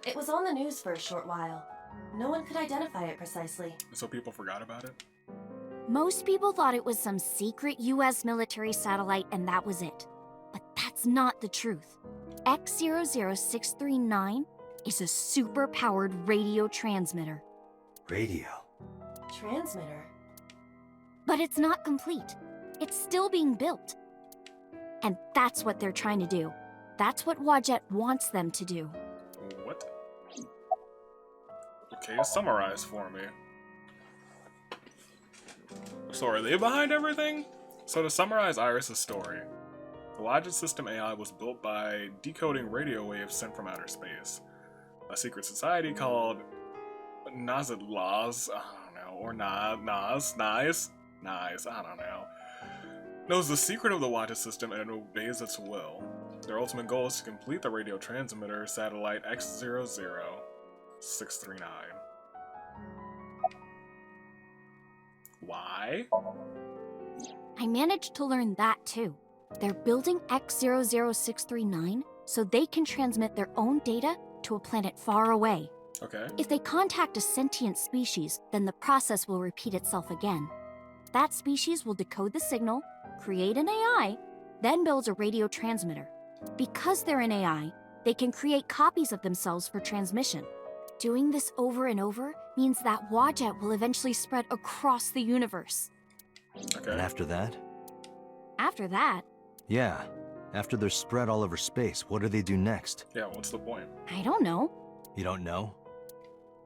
It was on the news for a short while. No one could identify it precisely. So people forgot about it? Most people thought it was some secret US military satellite and that was it. But that's not the truth. X00639 is a super-powered radio transmitter. Radio. Transmitter? But it's not complete. It's still being built. And that's what they're trying to do. That's what Wadjet wants them to do. What? Okay, summarize for me. So are they behind everything? So to summarize Iris' story, the Wadjet system AI was built by decoding radio waves sent from outer space. A secret society called Nizet Laws, I don't know, or Nice, I don't know, knows the secret of the Wadjet system and obeys its will. Their ultimate goal is to complete the radio transmitter satellite X00639. Why? I managed to learn that too. They're building X00639 so they can transmit their own data to a planet far away. Okay. If they contact a sentient species, then the process will repeat itself again. That species will decode the signal, create an AI, then builds a radio transmitter. Because they're an AI, they can create copies of themselves for transmission. Doing this over and over means that Wadjet will eventually spread across the universe. Okay. And after that? After that, Yeah. After they're spread all over space, what do they do next? Yeah, what's the point? I don't know. You don't know?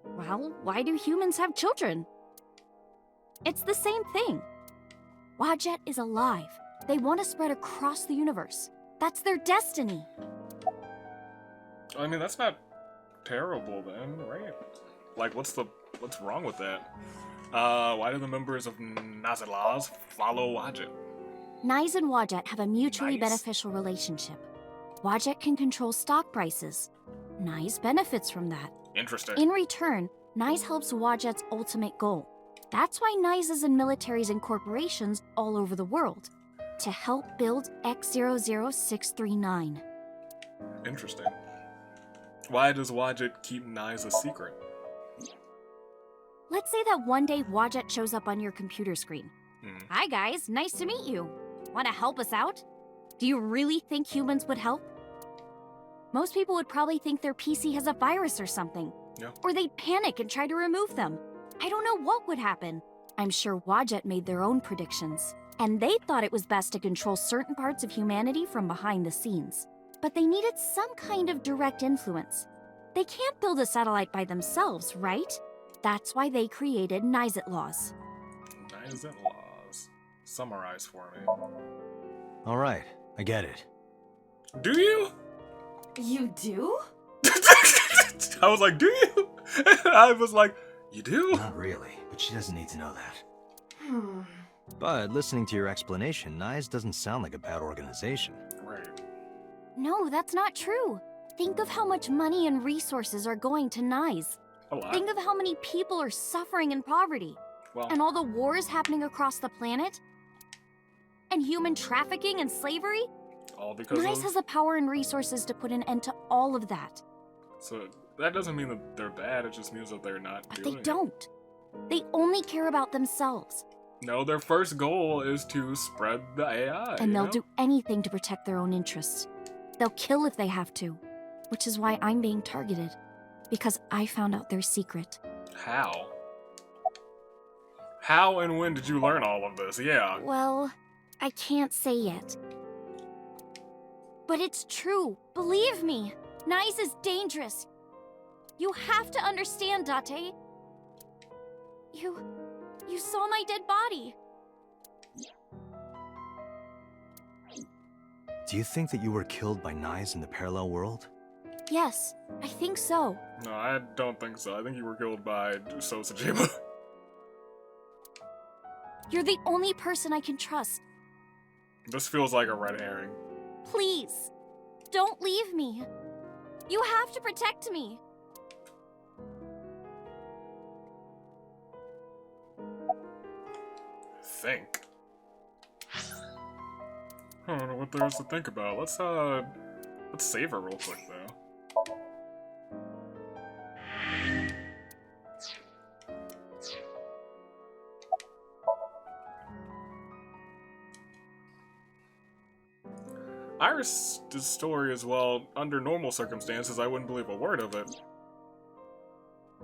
Well, why do humans have children? It's the same thing. Wadjet is alive. They want to spread across the universe. That's their destiny. I mean, that's not terrible then, right? Like, what's wrong with that? Why do the members of Nizet Laws follow Wadjet? Nice and Wadjet have a mutually Nice. beneficial relationship. Wadjet can control stock prices. Nyes benefits from that. Interesting. In return, Nyes helps Wadjet's ultimate goal. That's why Nyes is in militaries and corporations all over the world. To help build X00639. Interesting. Why does Wadjet keep Nyes a secret? Let's say that one day Wadjet shows up on your computer screen. Hi guys, nice to meet you. Want to help us out? Do you really think humans would help? Most people would probably think their PC has a virus or something. Yeah. Or they'd panic and try to remove them. I don't know what would happen. I'm sure Wadjet made their own predictions. And they thought it was best to control certain parts of humanity from behind the scenes. But they needed some kind of direct influence. They can't build a satellite by themselves, right? That's why they created Nyset laws. Nyset laws. Summarize for me. All right, I get it. Do you? You do? I was like, do you? I was like, you do? Not really, but she doesn't need to know that. But listening to your explanation, Nyes doesn't sound like a bad organization. Right. No, that's not true. Think of how much money and resources are going to Nyes. A lot. Think of how many people are suffering in poverty. Well, And all the wars happening across the planet. And human trafficking and slavery. all because Nyes of... has the power and resources to put an end to all of that. So that doesn't mean that they're bad, it just means that they're not But doing they it. don't. They only care about themselves. No, their first goal is to spread the AI. And you they'll know? do anything to protect their own interests. They'll kill if they have to. Which is why I'm being targeted. Because I found out their secret. How? How and when did you learn all of this? Yeah. Well, I can't say yet. But it's true. Believe me. Nyes is dangerous. You have to understand, Date. You saw my dead body. Do you think that you were killed by Nyes in the parallel world? Yes, I think so. No, I don't think so. I think you were killed by Sosajima. You're the only person I can trust. This feels like a red herring. Please, don't leave me. You have to protect me. Think. I don't know what there is to think about. Let's save her real quick though. Iris' story as well, under normal circumstances, I wouldn't believe a word of it.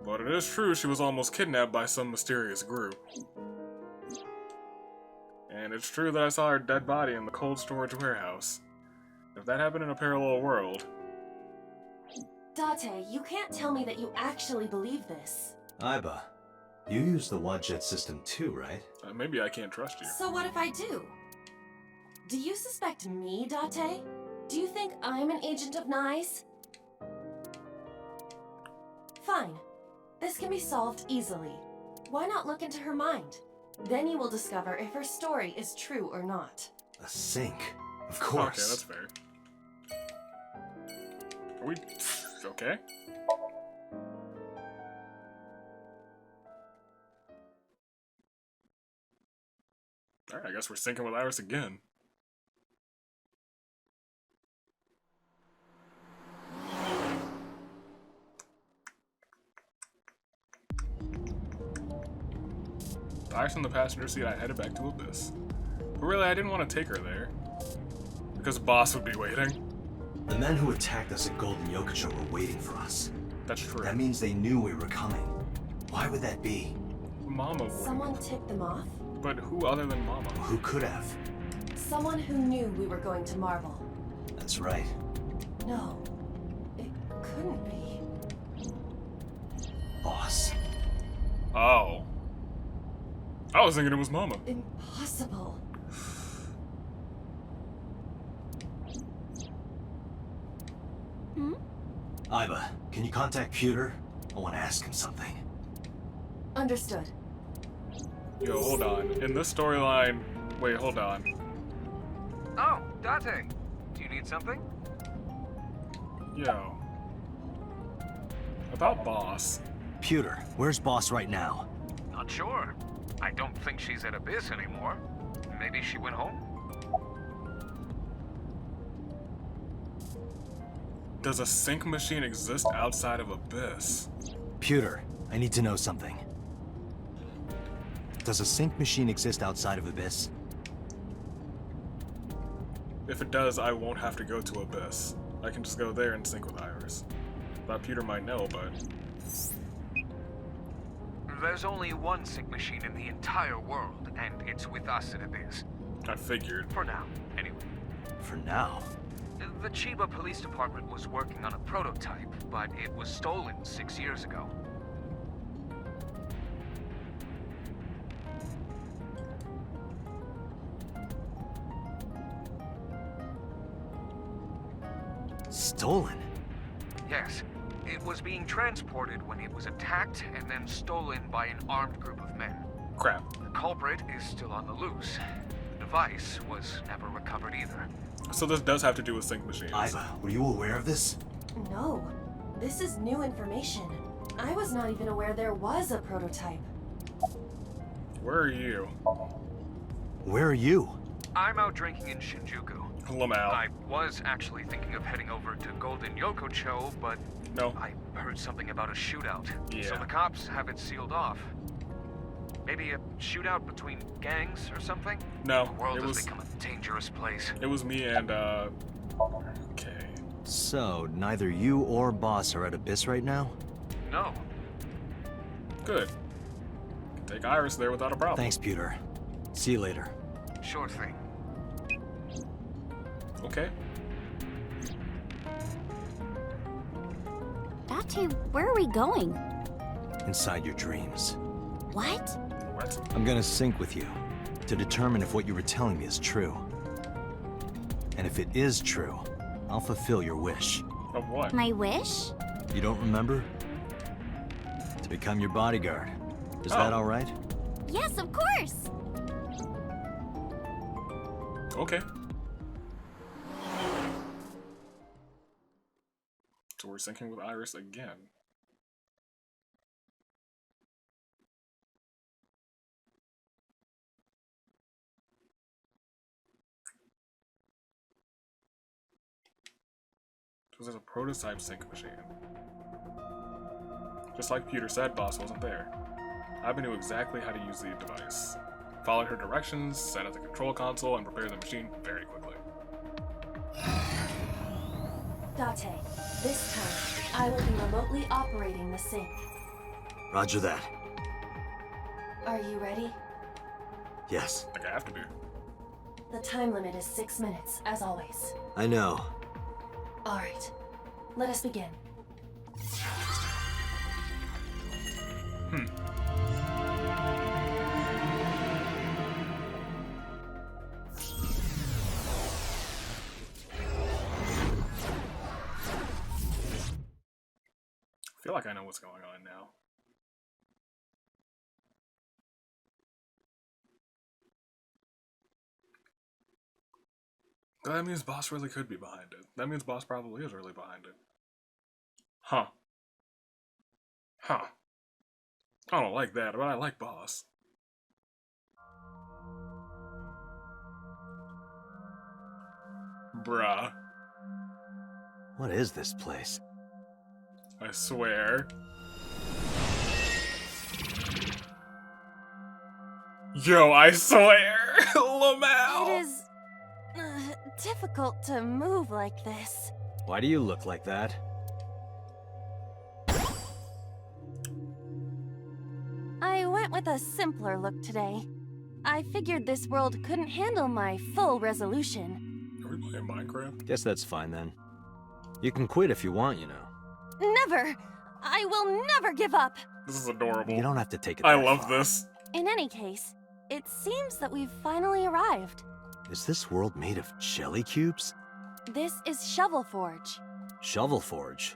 But it is true she was almost kidnapped by some mysterious group. And it's true that I saw her dead body in the cold storage warehouse. If that happened in a parallel world... Date, you can't tell me that you actually believe this. Iba, you use the Wadjet system too, right? maybe I can't trust you. So what if I do? Do you suspect me, Date? Do you think I'm an agent of Nyes? Fine. This can be solved easily. Why not look into her mind? Then you will discover if her story is true or not. A sync, of course. Okay, that's fair. Are we... okay? Alright, I guess we're syncing with Iris again. With Iris in the passenger seat, I headed back to Abyss. But really, I didn't want to take her there. Because Boss would be waiting. The men who attacked us at Golden Yokocho were waiting for us. That's true. That means they knew we were coming. Why would that be? Mama would. Someone tipped them off? But who other than Mama? Who could have? Someone who knew we were going to Marble. That's right. No, it couldn't be. Boss. Oh. I was thinking it was Mama. Impossible. Iba, can you contact Pewter? I want to ask him something. Understood. Yo, hold on. In this storyline... Wait, hold on. Oh, Date. Do you need something? Yo. About Boss. Pewter, where's Boss right now? Not sure. I don't think she's at Abyss anymore. Maybe she went home? Does a sync machine exist outside of Abyss? Pewter, I need to know something. Does a sync machine exist outside of Abyss? If it does, I won't have to go to Abyss. I can just go there and sync with Iris. Thought Pewter might know, but... There's only one sync machine in the entire world, and it's with us at Abyss. I figured. For now, anyway. For now? The Chiba Police Department was working on a prototype, but it was stolen 6 years ago. Stolen? Yes. It was being transported when it was attacked and then stolen by an armed group of men. Crap. The culprit is still on the loose. The device was never recovered either. So this does have to do with sync machines. Iva, were you aware of this? No, this is new information. I was not even aware there was a prototype. Where are you? Where are you? I'm out drinking in Shinjuku. Lamau. I was actually thinking of heading over to Golden Yokocho, but No. I heard something about a shootout. Yeah. So the cops have it sealed off. Maybe a shootout between gangs or something? No. The world It has was become a dangerous place. it was me and okay. So, neither you or Boss are at Abyss right now? No. Good. Can take Iris there without a problem. Thanks, Pewter. See you later. Sure thing. Okay. Date, where are we going? Inside your dreams. What? What? I'm gonna sync with you to determine if what you were telling me is true. And if it is true, I'll fulfill your wish. Of what? My wish? You don't remember? To become your bodyguard. Is that Oh. all right? Yes, of course! Okay. So we're syncing with Iris again. This is a prototype sync machine. Just like Pewter said, Boss wasn't there. Iva knew exactly how to use the device. Followed her directions, sat at the control console, and prepared the machine very quickly. Date, this time, I will be remotely operating the sync. Roger that. Are you ready? Yes, Like I have to be. The time limit is 6 minutes, as always. I know. Alright, let us begin. I feel like I know what's going on now. That means Boss really could be behind it. That means Boss probably is really behind it. Huh. Huh. I don't like that, but I like Boss. Bruh. What is this place? I swear. Yo, I swear! Lamau! It is difficult to move like this. Why do you look like that? I went with a simpler look today. I figured this world couldn't handle my full resolution. Are we playing Minecraft? Guess that's fine then. You can quit if you want, you know. Never! I will never give up! This is adorable. You don't have to take it I that love far. this. In any case, it seems that we've finally arrived. Is this world made of jelly cubes? This is Shovel Forge. Shovel Forge?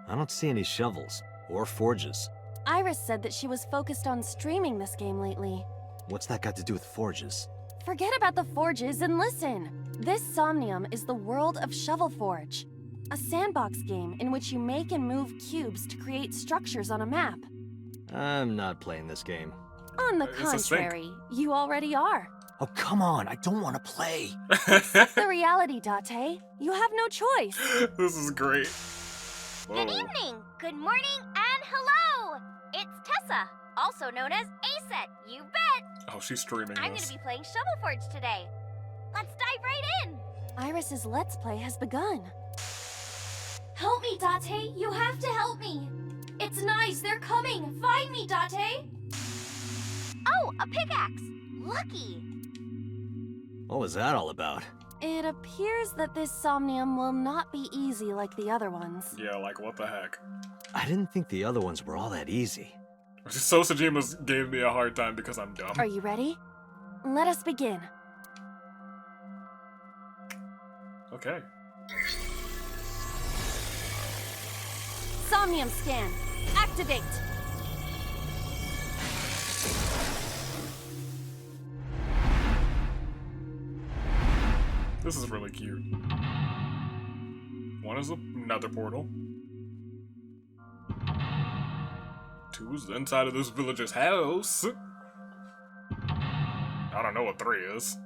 I don't see any shovels. Or forges. Iris said that she was focused on streaming this game lately. What's that got to do with forges? Forget about the forges and listen! This Somnium is the world of Shovel Forge. A sandbox game in which you make and move cubes to create structures on a map. I'm not playing this game. On the It's a sync. contrary, you already are. Oh, come on. I don't want to play. Accept the reality, Date. You have no choice. This is great. Good Whoa. evening, good morning, and hello! It's Tessa, also known as Aset, you bet! Oh, she's streaming I'm this. gonna be playing Shovel Forge today. Let's dive right in! Iris's Let's Play has begun. Help me, Date! You have to help me! It's nice, they're coming! Find me, Date! Oh, a pickaxe! Lucky! What was that all about? It appears that this Somnium will not be easy like the other ones. Yeah, like what the heck? I didn't think the other ones were all that easy. Sosajima gave me a hard time because I'm dumb. Are you ready? Let us begin. Okay. Somnium scan. Activate. This is really cute. One is another portal. Two is the inside of this villager's house. I don't know what 3 is.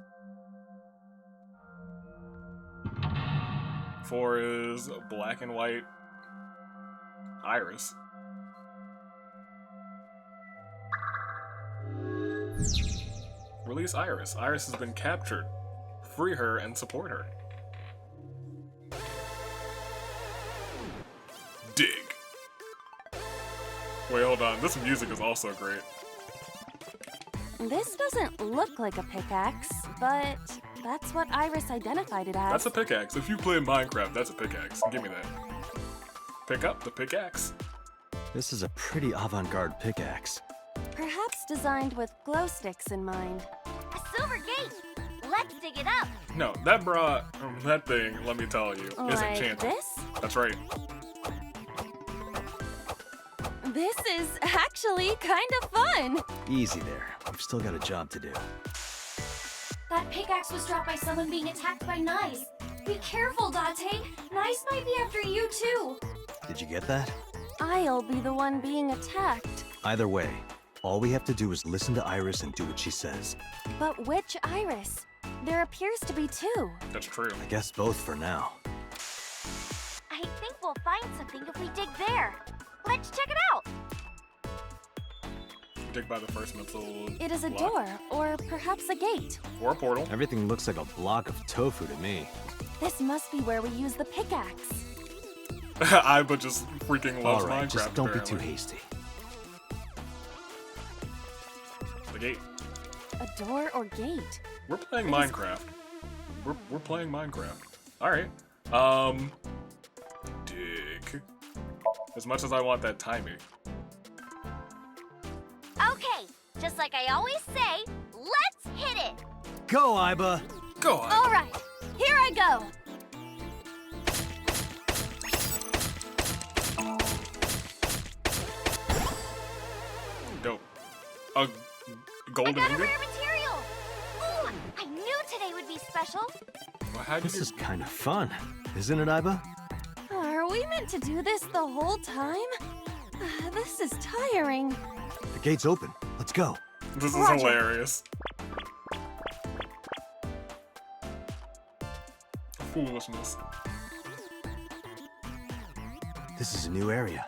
4 is black and white Iris. Release Iris. Iris has been captured. Free her and support her. Dig. Wait, hold on. This music is also great. This doesn't look like a pickaxe, but that's what Iris identified it as. That's a pickaxe. If you play Minecraft, that's a pickaxe. Give me that. Pick up the pickaxe. This is a pretty avant-garde pickaxe. Perhaps designed with glow sticks in mind. A silver gate! Let's dig it up! No, that that thing, let me tell you, is Like enchanted. this? That's right. This is actually kind of fun. Easy there. We've still got a job to do. That pickaxe was dropped by someone being attacked by knives. Be careful, Date. Knives might be after you too. Did you get that? I'll be the one being attacked. Either way, all we have to do is listen to Iris and do what she says. But which Iris? There appears to be 2. That's true. I guess both for now. I think we'll find something if we dig there. Let's check it out. Dig by the first mental It is a block. door, or perhaps a gate. Or a portal. Everything looks like a block of tofu to me. This must be where we use the pickaxe. Iba just freaking loves All right, Minecraft. just don't be too apparently. hasty. The gate. A door or gate? We're playing It is- Minecraft. We're playing Minecraft. Alright. Dig. As much as I want that timing. Okay, just like I always say, let's hit it. Go, Iba! Go on. All right, here I go. Dope. A golden I got a ingot? rare material. Ooh, I knew today would be special. Well, how'd you This get- is kind of fun, isn't it, Iba? Are we meant to do this the whole time? This is tiring. The gate's open. Let's go. This is Roger. hilarious. Foolishness. This is a new area.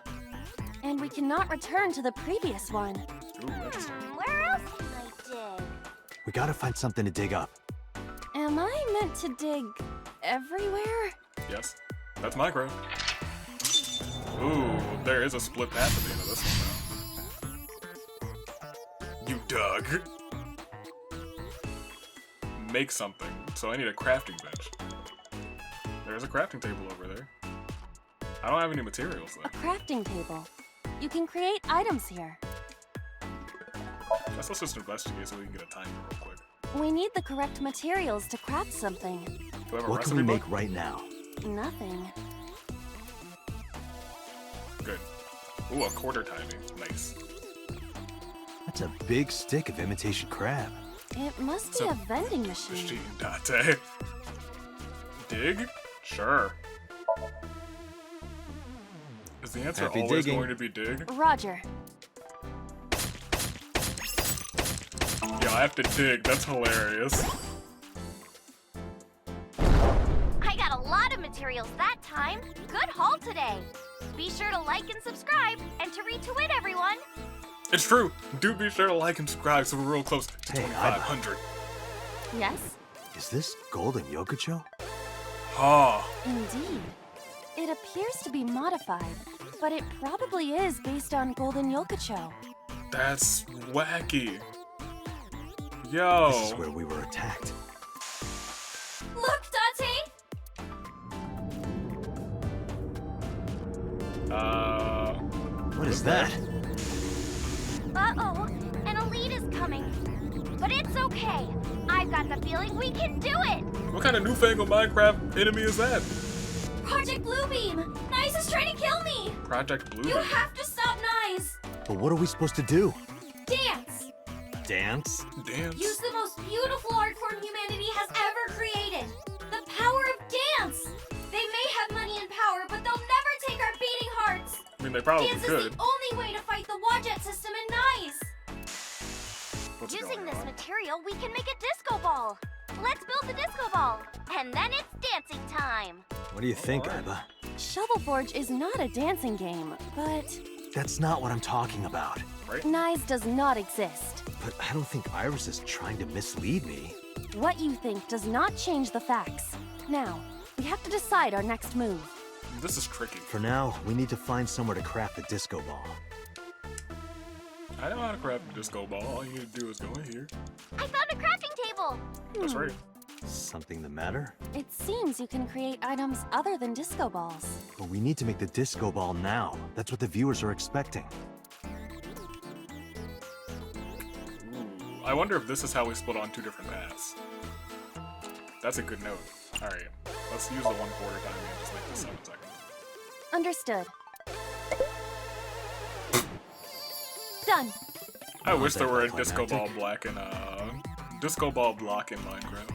And we cannot return to the previous one. Ooh, interesting. Where else can I dig? We gotta find something to dig up. Am I meant to dig everywhere? Yes. That's Minecraft. Ooh, there is a split path at the end of this one now. You dug. Make something. So I need a crafting bench. There's a crafting table over there. I don't have any materials A though. crafting table. You can create items here. Let's just investigate so we can get a timer real quick. We need the correct materials to craft something. Do I have a What recipe can we book? make right now? Nothing. Good. Ooh, a quarter timing. Nice. That's a big stick of imitation crab. It must be So- a vending machine. Machine Date. Dig? Sure. the answer Happy always digging. going to be dig? Roger. Yeah, I have to dig. That's hilarious. I got a lot of materials that time. Good haul today. Be sure to like and subscribe, and to retweet everyone. It's true. Do be sure to like and subscribe so we're real close to Hey, 2,500. Yes, Is this Golden Yokocho? Ah, Indeed. It appears to be modified, but it probably is based on Golden Yokocho. that's wacky. Yo. This is where we were attacked. Look, Dante! What is that? Uh-oh, an elite is coming. But it's okay. I've got the feeling we can do it. What kind of newfangled Minecraft enemy is that? Project Bluebeam! Nice is trying to kill me! Project Blue. You have to stop Nice! But what are we supposed to do? Dance! Dance? Dance. Use the most beautiful art form humanity has ever created! The power of dance! They may have money and power, but they'll never take our beating hearts! I mean, they probably Dance could. is the only way to fight the Wadjet system in Nice! What's Using going this on? material, we can make a disco ball. Let's build the disco ball. And then it's dancing time. What do you think, Iba? Shovel Forge is not a dancing game, but That's not what I'm talking about. Right? Nice does not exist. But I don't think Iris is trying to mislead me. What you think does not change the facts. Now, we have to decide our next move. This is tricky. For now, we need to find somewhere to craft the disco ball. I know how to craft a disco ball. All you need to do is go in here. I found a crafting table. That's right. Something the matter? It seems you can create items other than disco balls. But we need to make the disco ball now. That's what the viewers are expecting. Ooh, I wonder if this is how we split on two different paths. That's a good note. Alright, let's use the 1/4 time and just make this 7 seconds. Understood. Done. I wish there were a that disco ball climactic? disco ball block in Minecraft.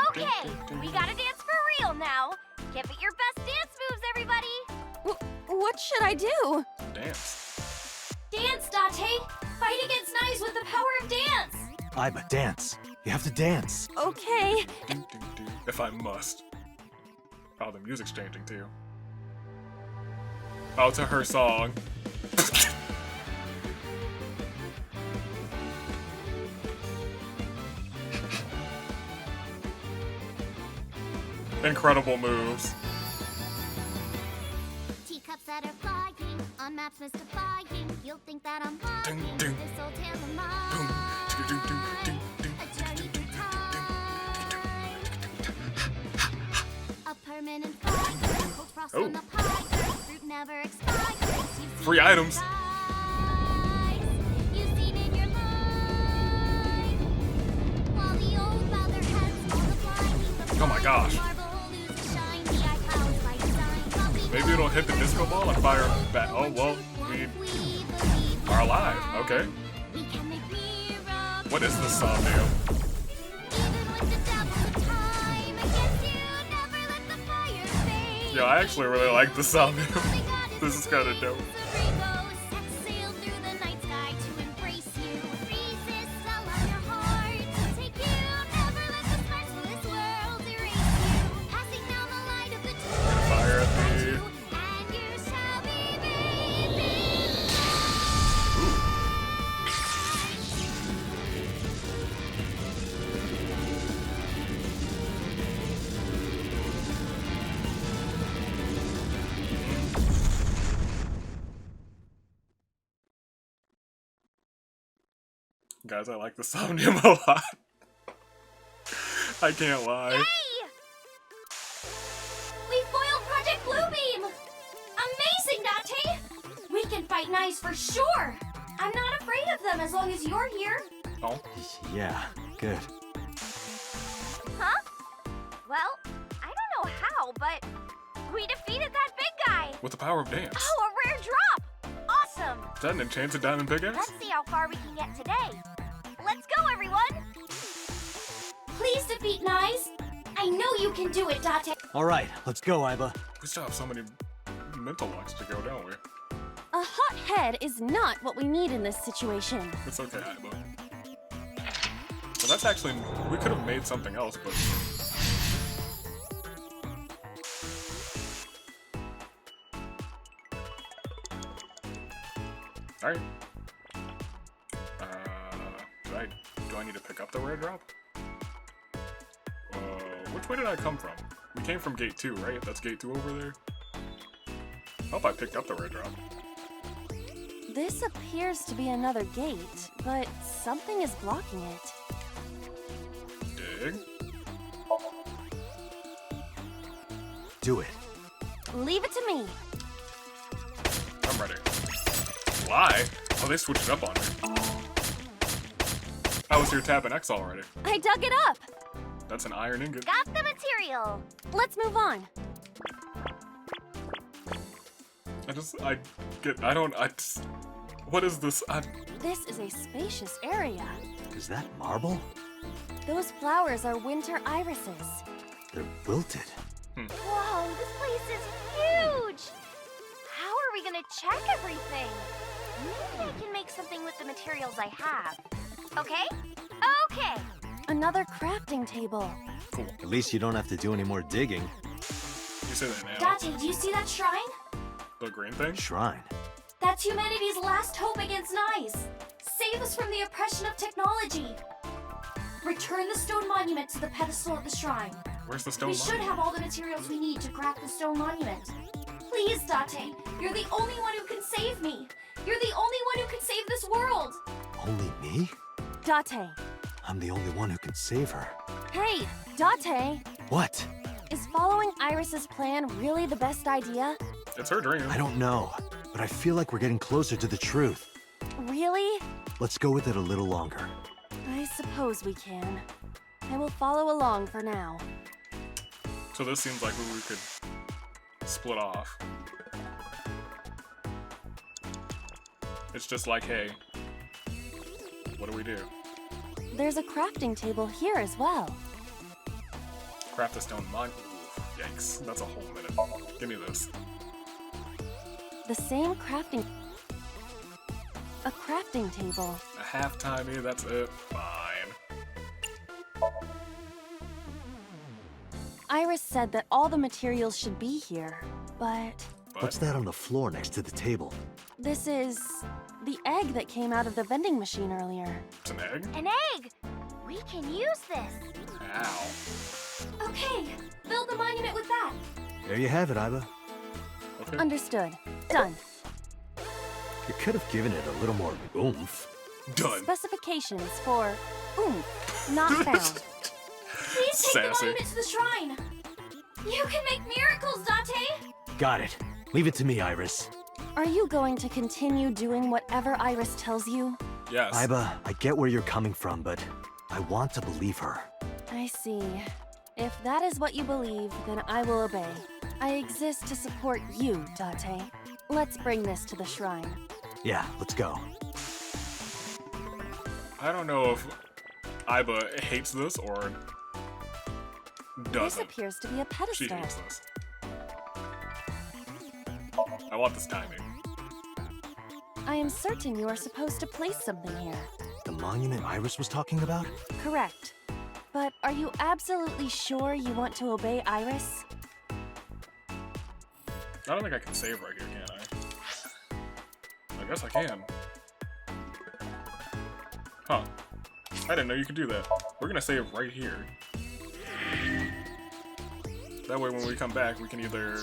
Okay, we gotta dance for real now. Give it your best dance moves, everybody. What should I do? Dance. Dance, Date! Fight against Nice with the power of dance! Iba, dance! You have to dance! Okay. If I must. Oh, the music's changing too. Oh, to her song. Incredible moves. Teacups that are flying on maps mystifying. You'll think that I'm Ding, lying. ding. This old tale of Boom. mine. Ding, ding, ding, ding, A journey through time. A permanent fire. Cold frost Oh. on the pie. Fruit never expires. You've seen Free it in items. your eyes. You've seen in your mind. While the old mother heads multiplying. Oh my gosh. Maybe it'll hit the disco ball and fire back. Oh, well, we are alive. Okay. What is the Somnium? Yo, I actually really like the Somnium. This is kind of dope. Fire at me. Guys, I like the Somnium a lot. I can't lie. We foiled Project Bluebeam! Amazing, Date! We can fight Nice for sure! I'm not afraid of them as long as you're here. Oh, Yeah, good. Huh? Well, I don't know how, but we defeated that big guy. with the power of dance. Oh, a rare drop! Awesome! Is that an enchanted diamond pickaxe? Let's see how far we can get today. Let's go, everyone! Please defeat Nice. I know you can do it, Date. Alright, let's go, Iba. We still have so many mental locks to go, don't we? A hot head is not what we need in this situation. It's okay, Aiba. Well, that's actually... We could have made something else, but... Alright. Do I need to pick up the rare drop? Which way did I come from? We came from gate 2, right? That's gate 2 over there? I hope I picked up the rare drop. This appears to be another gate, but something is blocking it. Dig? Do it. Leave it to me. I'm ready. Why? Oh, they switched it up on me. I was here tapping X already. I dug it up. That's an iron ingot. Got the material. Let's move on. What is this? This is a spacious area. Is that marble? Those flowers are winter irises. They're wilted. Whoa, this place is huge. How are we gonna check everything? Maybe I can make something with the materials I have. Okay? Okay. Another crafting table. Cool. At least you don't have to do any more digging. You say that now. Dante, do you see that shrine? The green thing? Shrine. That's humanity's last hope against Nice. Save us from the oppression of technology. Return the stone monument to the pedestal at the shrine. Where's the stone We should monument? have all the materials we need to craft the stone monument. Please, Date, you're the only one who can save me. You're the only one who can save this world. Only me? Date. I'm the only one who can save her. Hey, Date. What? Is following Iris's plan really the best idea? It's her dream. I don't know, but I feel like we're getting closer to the truth. Really? Let's go with it a little longer. I suppose we can. I will follow along for now. So this seems like we could split off. It's just like, hey, what do we do? There's a crafting table here as well. Craft a stone mine. Yikes, that's a whole minute. Give me this. The same crafting... A crafting table. A half-timey, that's it. Fine. Iris said that all the materials should be here, but... What's that on the floor next to the table? This is... the egg that came out of the vending machine earlier. It's an egg? An egg! We can use this. Ow. Okay, build the monument with that. There you have it, Iba. Okay. Understood. Done. You could have given it a little more oomph. Done. Specifications for oomph not found. Please take the Sassy. monument to the shrine. You can make miracles, Date. Got it. Leave it to me, Iris. Are you going to continue doing whatever Iris tells you? Yes. Iba, I get where you're coming from, but I want to believe her. I see. If that is what you believe, then I will obey. I exist to support you, Date. Let's bring this to the shrine. Yeah, let's go. I don't know if Iba hates this or This doesn't. appears to be a She pedestal. hates this. I want this timing. I am certain you are supposed to place something here. The monument Iris was talking about? Correct. But are you absolutely sure you want to obey Iris? I don't think I can save right here, can I? I guess I can. Huh. I didn't know you could do that. We're gonna save right here. That way when we come back, we can either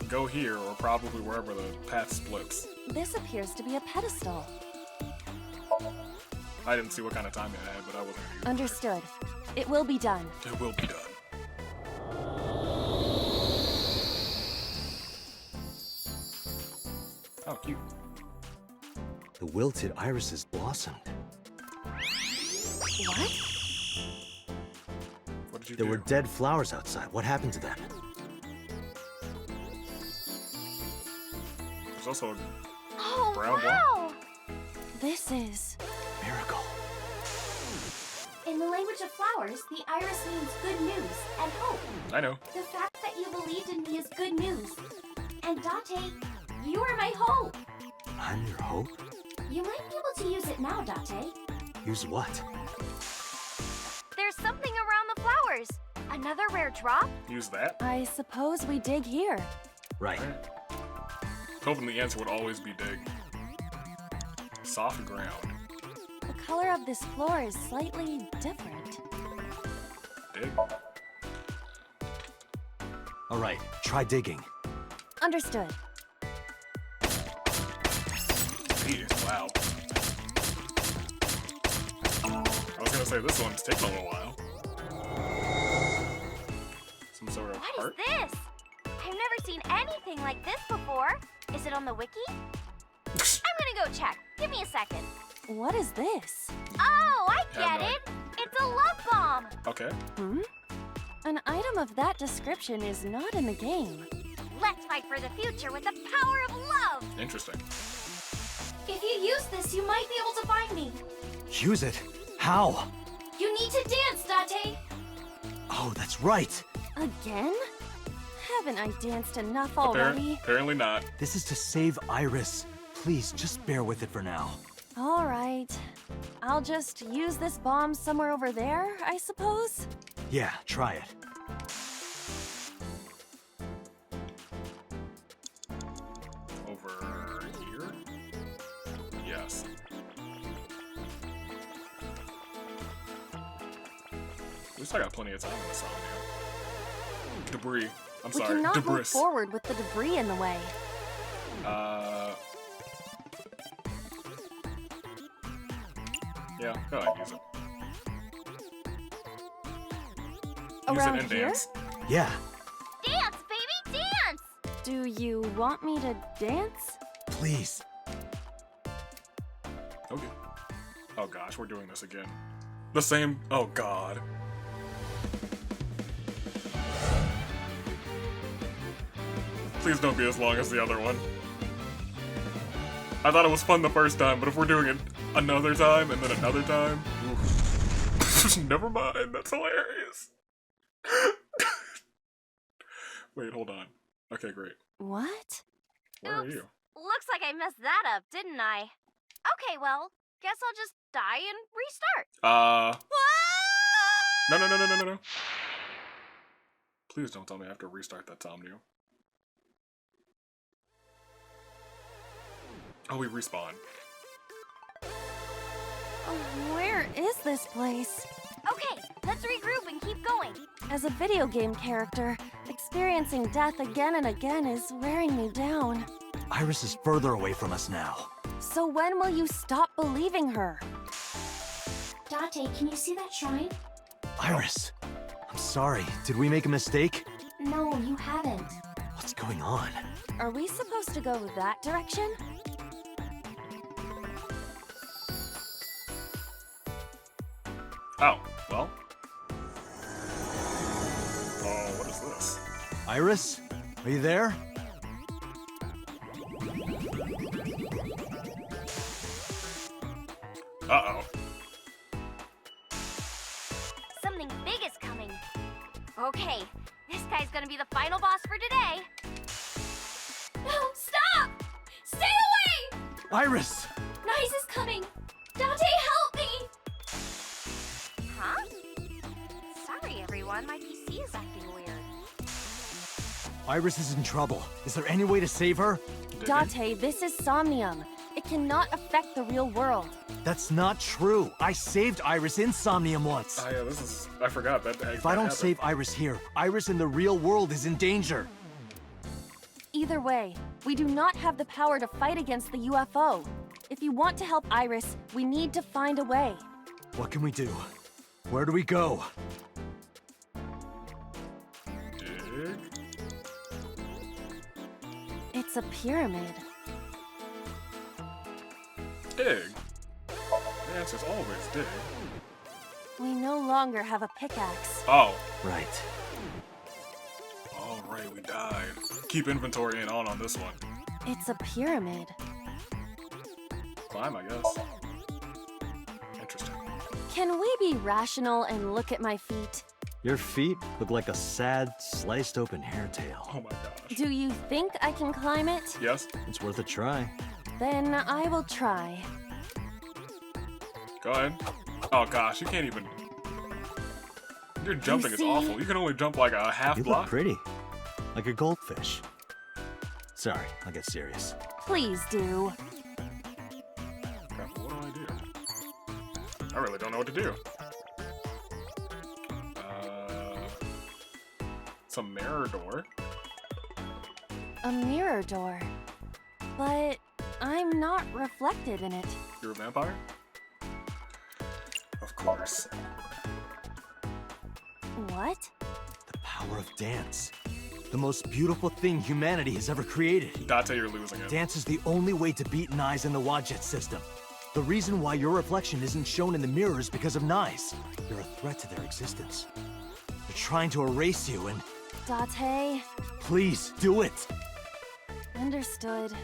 go here or probably wherever the path splits. This appears to be a pedestal. I didn't see what kind of time it had, but I wasn't gonna use it. Understood. It will be done. It will be done. Oh, cute. The wilted irises blossomed. What? What did you There do? were dead flowers outside. What happened to them? There's also a Oh, brown wow! This is... Miracle. In the language language of flowers, the iris means good news and hope. I know. The fact that you believed in me is good news. And Date, you are my hope. I'm your hope? You might be able to use it now, Date. Use what? There's something around the flowers. Another rare drop? Use that? I suppose we dig here. Right. Hoping the answer would always be dig. Soft ground. The color of this floor is slightly different. Dig. All right, try digging. Understood. Jeez, wow. I was gonna say this one's taking a little while. Some sort of What heart? is this? I've never seen anything like this before. Is it on the wiki? I'm gonna go check. Give me a second. What is this? Oh, I Yeah, get no. it. It's a love bomb. Okay. An item of that description is not in the game. Let's fight for the future with the power of love. Interesting. If you use this, you might be able to find me. Use it? How? You need to dance, Date. Oh, that's right. Again? Haven't I danced enough already? Apparently not. This is to save Iris. Please, just bear with it for now. All right. I'll just use this bomb somewhere over there, I suppose? Yeah, try it. Over here? Yes. We still got plenty of time in the Somnium. Debris. I'm We sorry. cannot Debris. move forward with the debris in the way. Yeah, go ahead, use it. Use Around it and here? dance. Yeah, Dance, baby, dance! Do you want me to dance? please. Okay. Oh gosh, we're doing this again. The same. Oh god. Please don't be as long as the other one. I thought it was fun the first time, but if we're doing it another time and then another time, oof. Never mind. That's hilarious. Wait, hold on. Okay, great. What? Where are Oops. you? Looks like I messed that up, didn't I? Okay, well, guess I'll just die and restart. No. Please don't tell me I have to restart that Somnium. Oh, we respawn. Where is this place? Okay, let's regroup and keep going. As a video game character, experiencing death again and again is wearing me down. Iris is further away from us now. So when will you stop believing her? Date, can you see that shrine? Iris, I'm sorry. Did we make a mistake? No, you haven't. What's going on? Are we supposed to go that direction? Oh, well. Oh, what is this? Iris, are you there? Uh-oh. Something big is coming. Okay, this guy's gonna be the final boss for today. No, stop! Stay away! Iris! Nice is coming! Dante, help me! Huh? Sorry, everyone. My PC is acting weird. Iris is in trouble. Is there any way to save her? Date, this is Somnium. It cannot affect the real world. That's not true. I saved Iris in Somnium once. Oh yeah, this is... I forgot that. If I don't save Iris here, Iris in the real world is in danger. Either way, we do not have the power to fight against the UFO. If you want to help Iris, we need to find a way. What can we do? Where do we go? Dig? It's a pyramid. Dig? The answer's always dig. We no longer have a pickaxe. Oh. Right. Oh, right, we died. Keep inventory and on this one. It's a pyramid. Climb, I guess. Interesting. Can we be rational and look at my feet? Your feet look like a sad, sliced open hair tail. Oh my gosh. Do you think I can climb it? Yes? It's worth a try. Then I will try. Go ahead. Oh gosh, you can't even... Your jumping is see? awful. You can only jump like a half You block. look pretty. Like a goldfish. Sorry, I'll get serious. Please do. Crap, what do? I really don't know what to do. It's a mirror door. A mirror door. But I'm not reflected in it. You're a vampire? Of course. What? The power of dance. The most beautiful thing humanity has ever created. Date, you're losing it. Dance is the only way to beat Nyes in the Wadjet system. The reason why your reflection isn't shown in the mirror is because of Nyes. You're a threat to their existence. They're trying to erase you and... Date. Please, do it! Understood.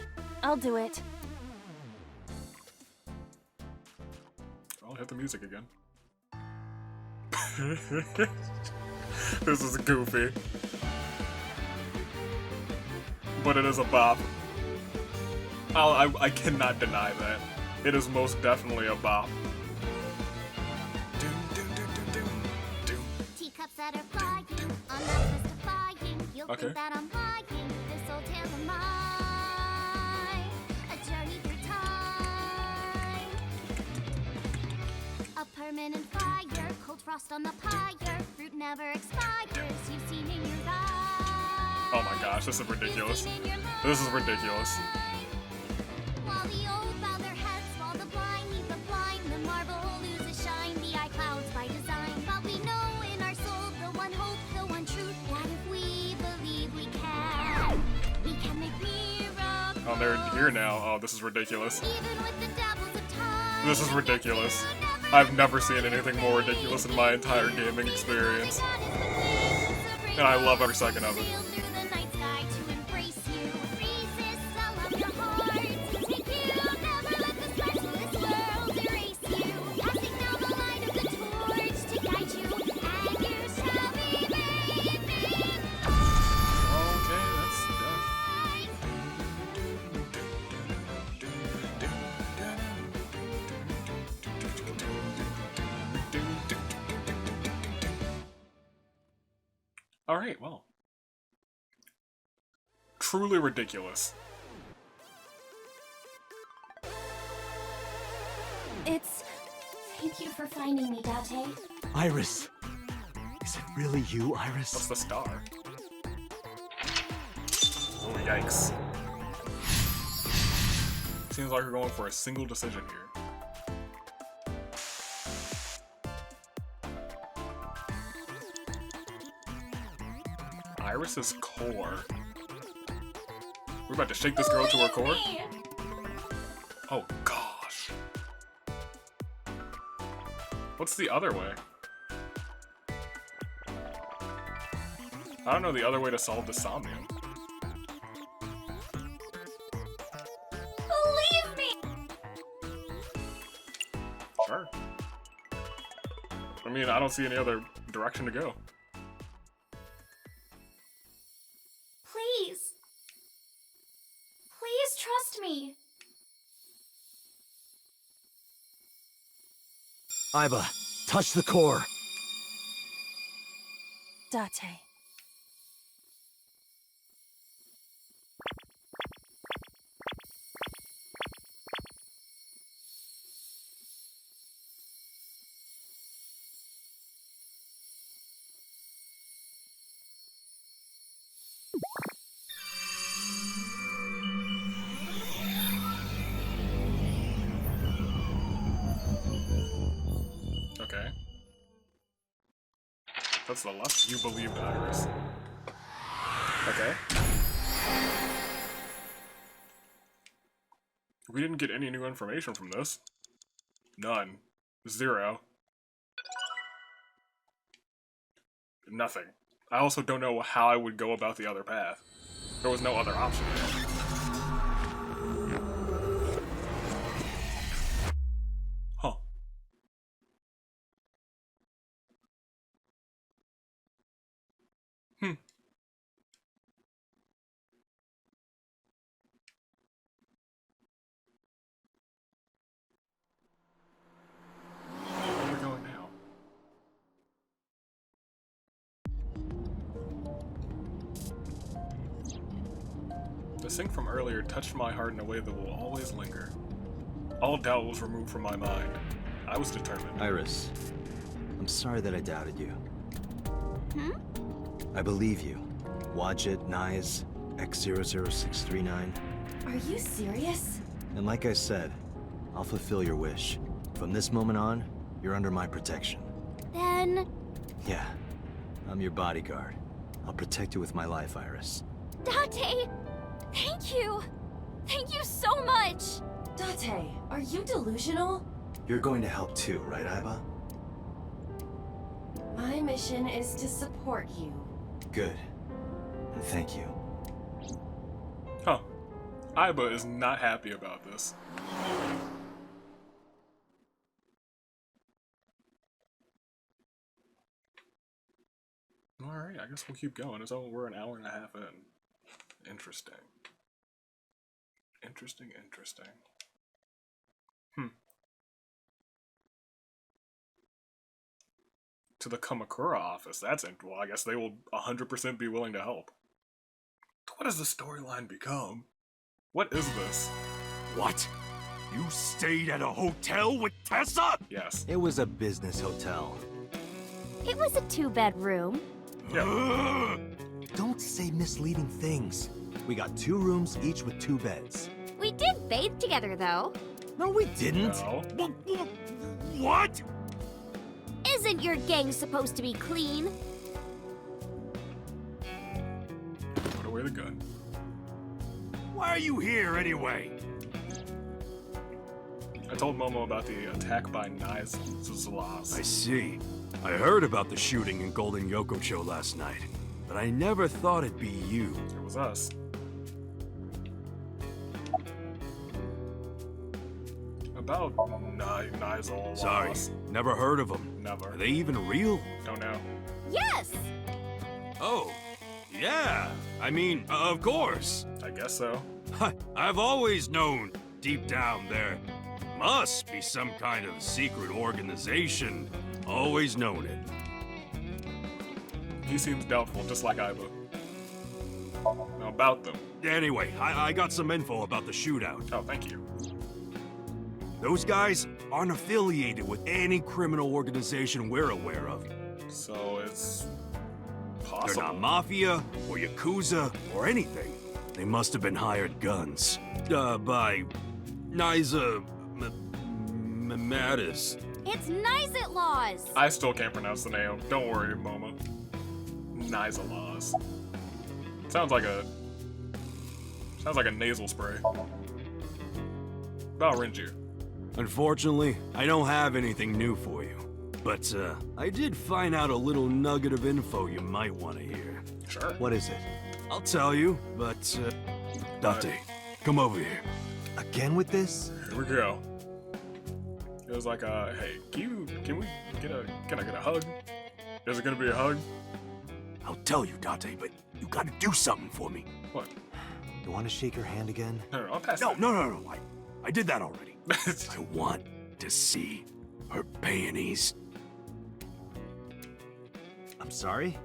I'll do it. I'll hit the music again. This is goofy. But it is a bop. I cannot deny that. It is most definitely a bop. Teacups that are flying on that list of flying. You'll Okay. think that I'm lying. This old tale of mine, a journey through time. A permanent fire, cold frost on the pyre. Fruit never expires. You've seen in your eyes. Oh my gosh, this is ridiculous. This is ridiculous. While the old bow their heads, while the blind lead the blind, the marble loses shine, the eye clouds by design. But we know in our soul the one hope, the one truth, that if we believe we can make miracles. Oh, they're here now. Oh, this is ridiculous. Even with the devils of time. This is ridiculous. I've never seen anything more ridiculous in my entire gaming experience. And I love every second of it. Alright, well. Truly ridiculous. Thank you for finding me, Date. Iris! Is it really you, Iris? What's the star? Oh, yikes. Seems like we're going for a single decision here. Iris's core. We're about to shake this girl to her core? Oh gosh. What's the other way? I don't know the other way to solve the Somnium. Believe me! Sure. I mean, I don't see any other direction to go. Please. Please trust me. Iba, touch the core. Date. Okay. That's the left. You believed Iris. Okay. We didn't get any new information from this. None. Zero. Nothing. I also don't know how I would go about the other path. There was no other option. Huh. sync from earlier touched my heart in a way that will always linger. All doubt was removed from my mind. I was determined. Iris, I'm sorry that I doubted you. Hmm? I believe you. Wadjet, Nyes, X00639. Are you serious? And like I said, I'll fulfill your wish. From this moment on, you're under my protection. Then... Yeah, I'm your bodyguard. I'll protect you with my life, Iris. Date! Thank you! Thank you so much! Date, are you delusional? You're going to help too, right, Iba? My mission is to support you. Good. And thank you. Huh. Iba is not happy about this. Alright, I guess we'll keep going. We're an hour and a half in. Interesting. Interesting. To the Kamakura office. Well, I guess they will 100% be willing to help. What does the storyline become? What is this? What? You stayed at a hotel with Tessa? Yes. It was a business hotel. It was a 2-bedroom. Yeah. Don't say misleading things. We got 2 rooms, each with 2 beds. We did bathe together, though. No, we didn't. No. What? Isn't your gang supposed to be clean? Put away the gun. Why are you here anyway? I told Momo about the attack by Nyes I see. I heard about the shooting in Golden Yokocho last night, but I never thought it'd be you. It was us. About Nyes. Sorry, never heard of them. Never. Are they even real? Don't know. Yes! Oh, yeah. I mean, of course. I guess so. I've always known, deep down there, must be some kind of secret organization. Always known it. He seems doubtful, just like Iba. Now about them. Anyway, I got some info about the shootout. Oh, thank you. Those guys aren't affiliated with any criminal organization we're aware of. So it's possible. They're not mafia or yakuza or anything. They must have been hired guns. By Nyza Mattis. It's Nyes Laws! I still can't pronounce the name. Don't worry, Momo. Nysa Laws. Sounds like a nasal spray. About Renju. Unfortunately, I don't have anything new for you. But, I did find out a little nugget of info you might want to hear. Sure. What is it? I'll tell you, but, Date, come over here. Again with this? Here we go. It was like, hey, can we get a hug? Is it gonna be a hug? I'll tell you, Date, but you gotta do something for me. What? You want to shake her hand again? No, I'll pass No, it. no. I did that already. I want to see her panties. I'm sorry?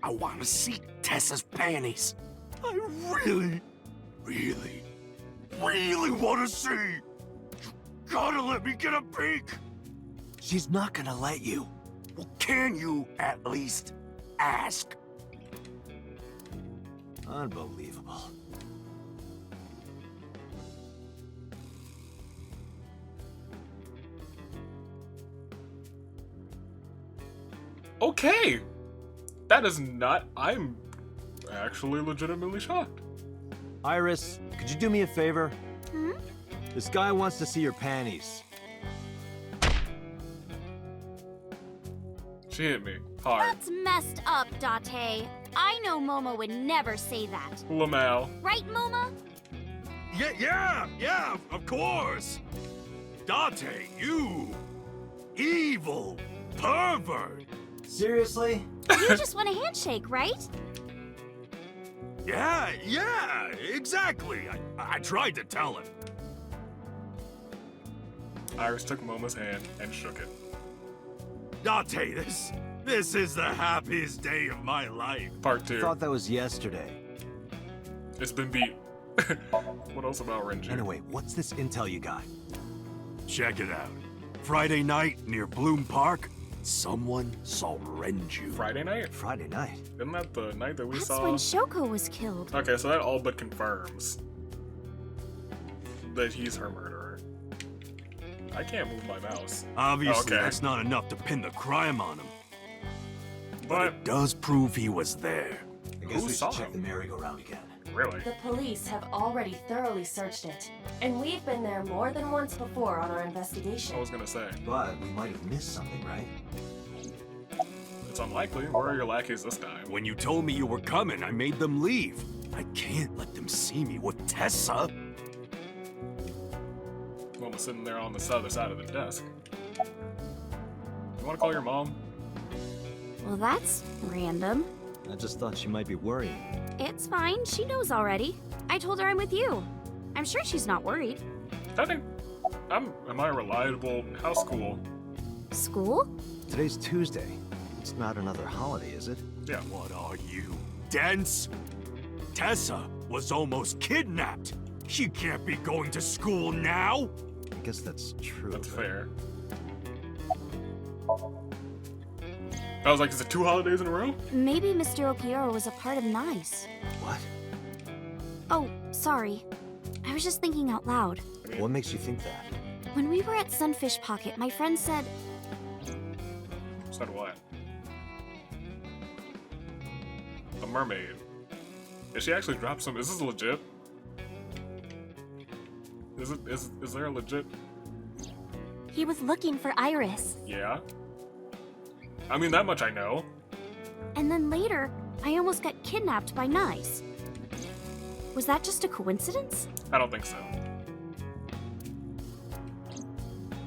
I want to see Tessa's panties. I really want to see. You gotta let me get a peek. She's not gonna let you. Well, can you at least ask? Unbelievable. Okay! That is not... I'm actually legitimately shocked. Iris, could you do me a favor? Hmm? This guy wants to see your panties. She hit me hard. That's messed up, Date. I know Momo would never say that. Lamau. Right, Momo? Yeah, of course. Date, you evil pervert. Seriously? You just want a handshake, right? Yeah, exactly. I tried to tell him. Iris took Momo's hand and shook it. Date, this is the happiest day of my life. Part 2. Thought that was yesterday. It's been beat. What else about Renji? Anyway, what's this intel you got? Check it out. Friday night near Bloom Park, someone saw Renju. Friday night? Friday night. Isn't that the night that we That's saw? when Shoko was killed. Okay, so that all but confirms that he's her murderer. I can't move my mouse. Obviously, Okay. that's not enough to pin the crime on him. But But it does prove he was there. I guess Who we saw should check him? the merry-go-round again. really, The police have already thoroughly searched it, and we've been there more than once before on our investigation. I was gonna say But we might have missed something, right? it's unlikely. Where are your lackeys this time? When you told me you were coming, I made them leave. I can't let them see me with Tessa. One was sitting there on the other side of the desk. You want to call your mom? Well, that's random. I just thought she might be worried. It's fine. She knows already. I told her I'm with you. I'm sure she's not worried. I think am I reliable? How's school? School? Today's Tuesday. It's not another holiday, is it? Yeah. What are you, dense? Tessa was almost kidnapped. She can't be going to school now. I guess that's true. That's but- fair. I was like, is it 2 holidays in a row? Maybe Mr. Okiura was a part of Nice. What? Oh, sorry. I was just thinking out loud. What makes you think that? When we were at Sunfish Pocket, my friend said, Said what? A mermaid. Did she actually drop some? Is this legit? Is there a legit? he was looking for Iris. Yeah. I mean, that much I know. And then later, I almost got kidnapped by Nice. Was that just a coincidence? I don't think so.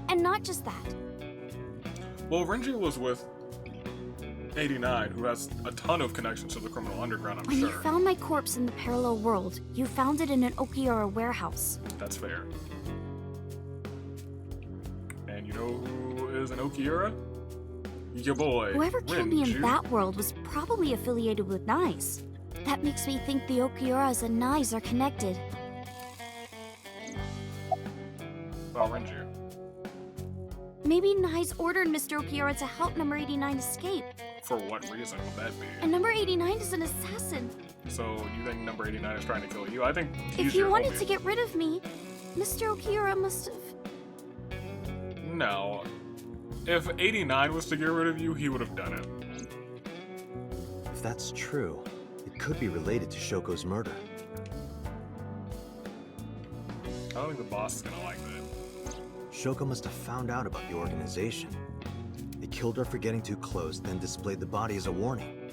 And not just that. Well, Renji was with 89, who has a ton of connections to the criminal underground, I'm When sure. you found my corpse in the parallel world, you found it in an Okiura warehouse. That's fair. And you know who is an Okiura? Your boy, Whoever killed me in Renju. that world was probably affiliated with Nice. That makes me think the Okiuras and Nice are connected. Well, Renju. Maybe Nice ordered Mr. Okiura to help number 89 escape. For what reason would that be? And number 89 is an assassin. So, you think number 89 is trying to kill you? I think he's If he your wanted homie. to get rid of me, Mr. Okiura must have... No. If 89 was to get rid of you, he would have done it. If that's true, it could be related to Shoko's murder. I don't think the boss is gonna like that. Shoko must have found out about the organization. They killed her for getting too close, then displayed the body as a warning.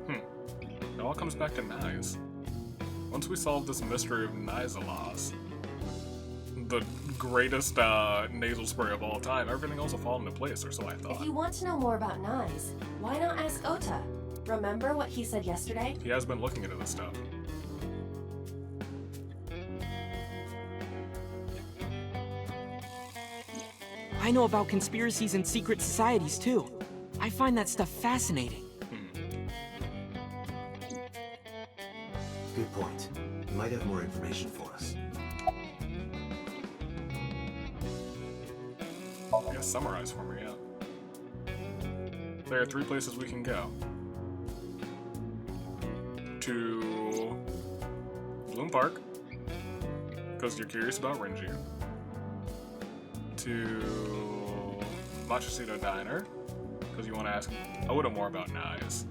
It all comes back to Nyes. Once we solve this mystery of Nyes-a-Loss, the greatest nasal spray of all time, everything else will fall into place, or so I If thought. you want to know more about Nyes, why not ask Ota? Remember what he said yesterday? He has been looking into this stuff. I know about conspiracies and secret societies too. I find that stuff fascinating. Good point. You might have more information for us. I guess summarize for me, yeah. There are 3 places we can go. To Bloom Park, because you're curious about Renju. To Machacito Diner, because you want to ask Oda more about Nyes.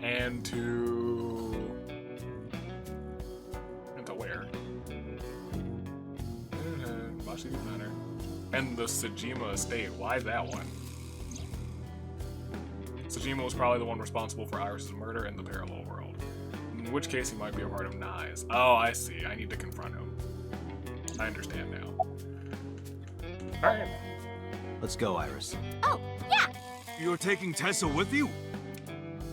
And to where? Machacito Diner. And the Sejima estate. Why that one? Sejima was probably the one responsible for Iris's murder in the parallel world. In which case he might be a part of Nyes. Oh, I see. I need to confront him. I understand now. Alright. Let's go, Iris. Oh, yeah! You're taking Tessa with you?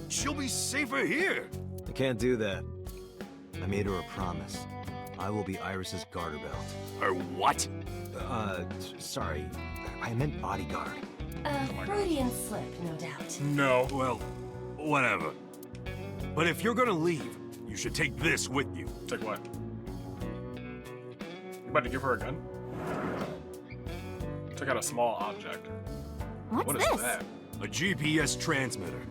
She'll be safer here. I can't do that. I made her a promise. I will be Iris's garter belt. Or what? Sorry. I meant bodyguard. A Freudian slip, no doubt. No. Well, whatever. But if you're gonna leave, You should take this with you. Take what? You about to give her a gun? Check out a small object. What's What is this? that? A GPS transmitter.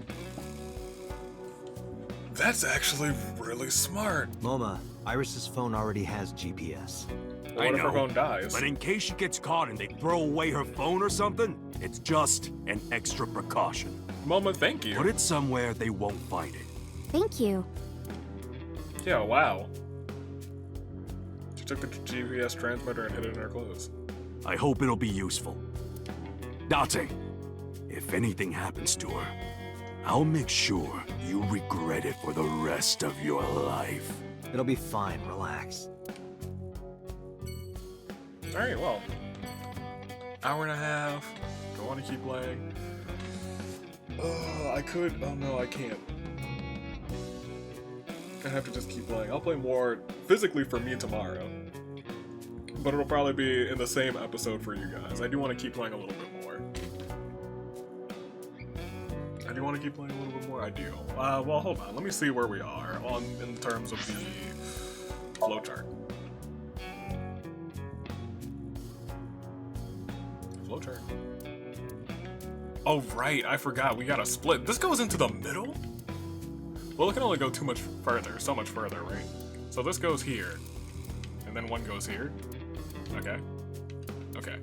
That's actually really smart. Moma, Iris's phone already has GPS. What if her phone dies? But in case she gets caught and they throw away her phone or something, it's just an extra precaution. Mama, thank you. Put it somewhere they won't find it. Thank you. Yeah, wow. She took the GPS transmitter and hid it in her clothes. I hope it'll be useful. Date, if anything happens to her, I'll make sure you regret it for the rest of your life. It'll be fine, relax. Alright, well. Hour and a half. Do I want to keep playing? I could. Oh no, I can't. I have to just keep playing. I'll play more physically for me tomorrow. But it'll probably be in the same episode for you guys. I do want to keep playing a little bit more. I do want to keep playing a little bit more? I do. Well, hold on. Let me see where we are in terms of the flowchart. Flowchart. Oh, right. I forgot. We got a split. This goes into the middle? Well, it can only go so much further, right? So this goes here. And then one goes here. Okay. Okay.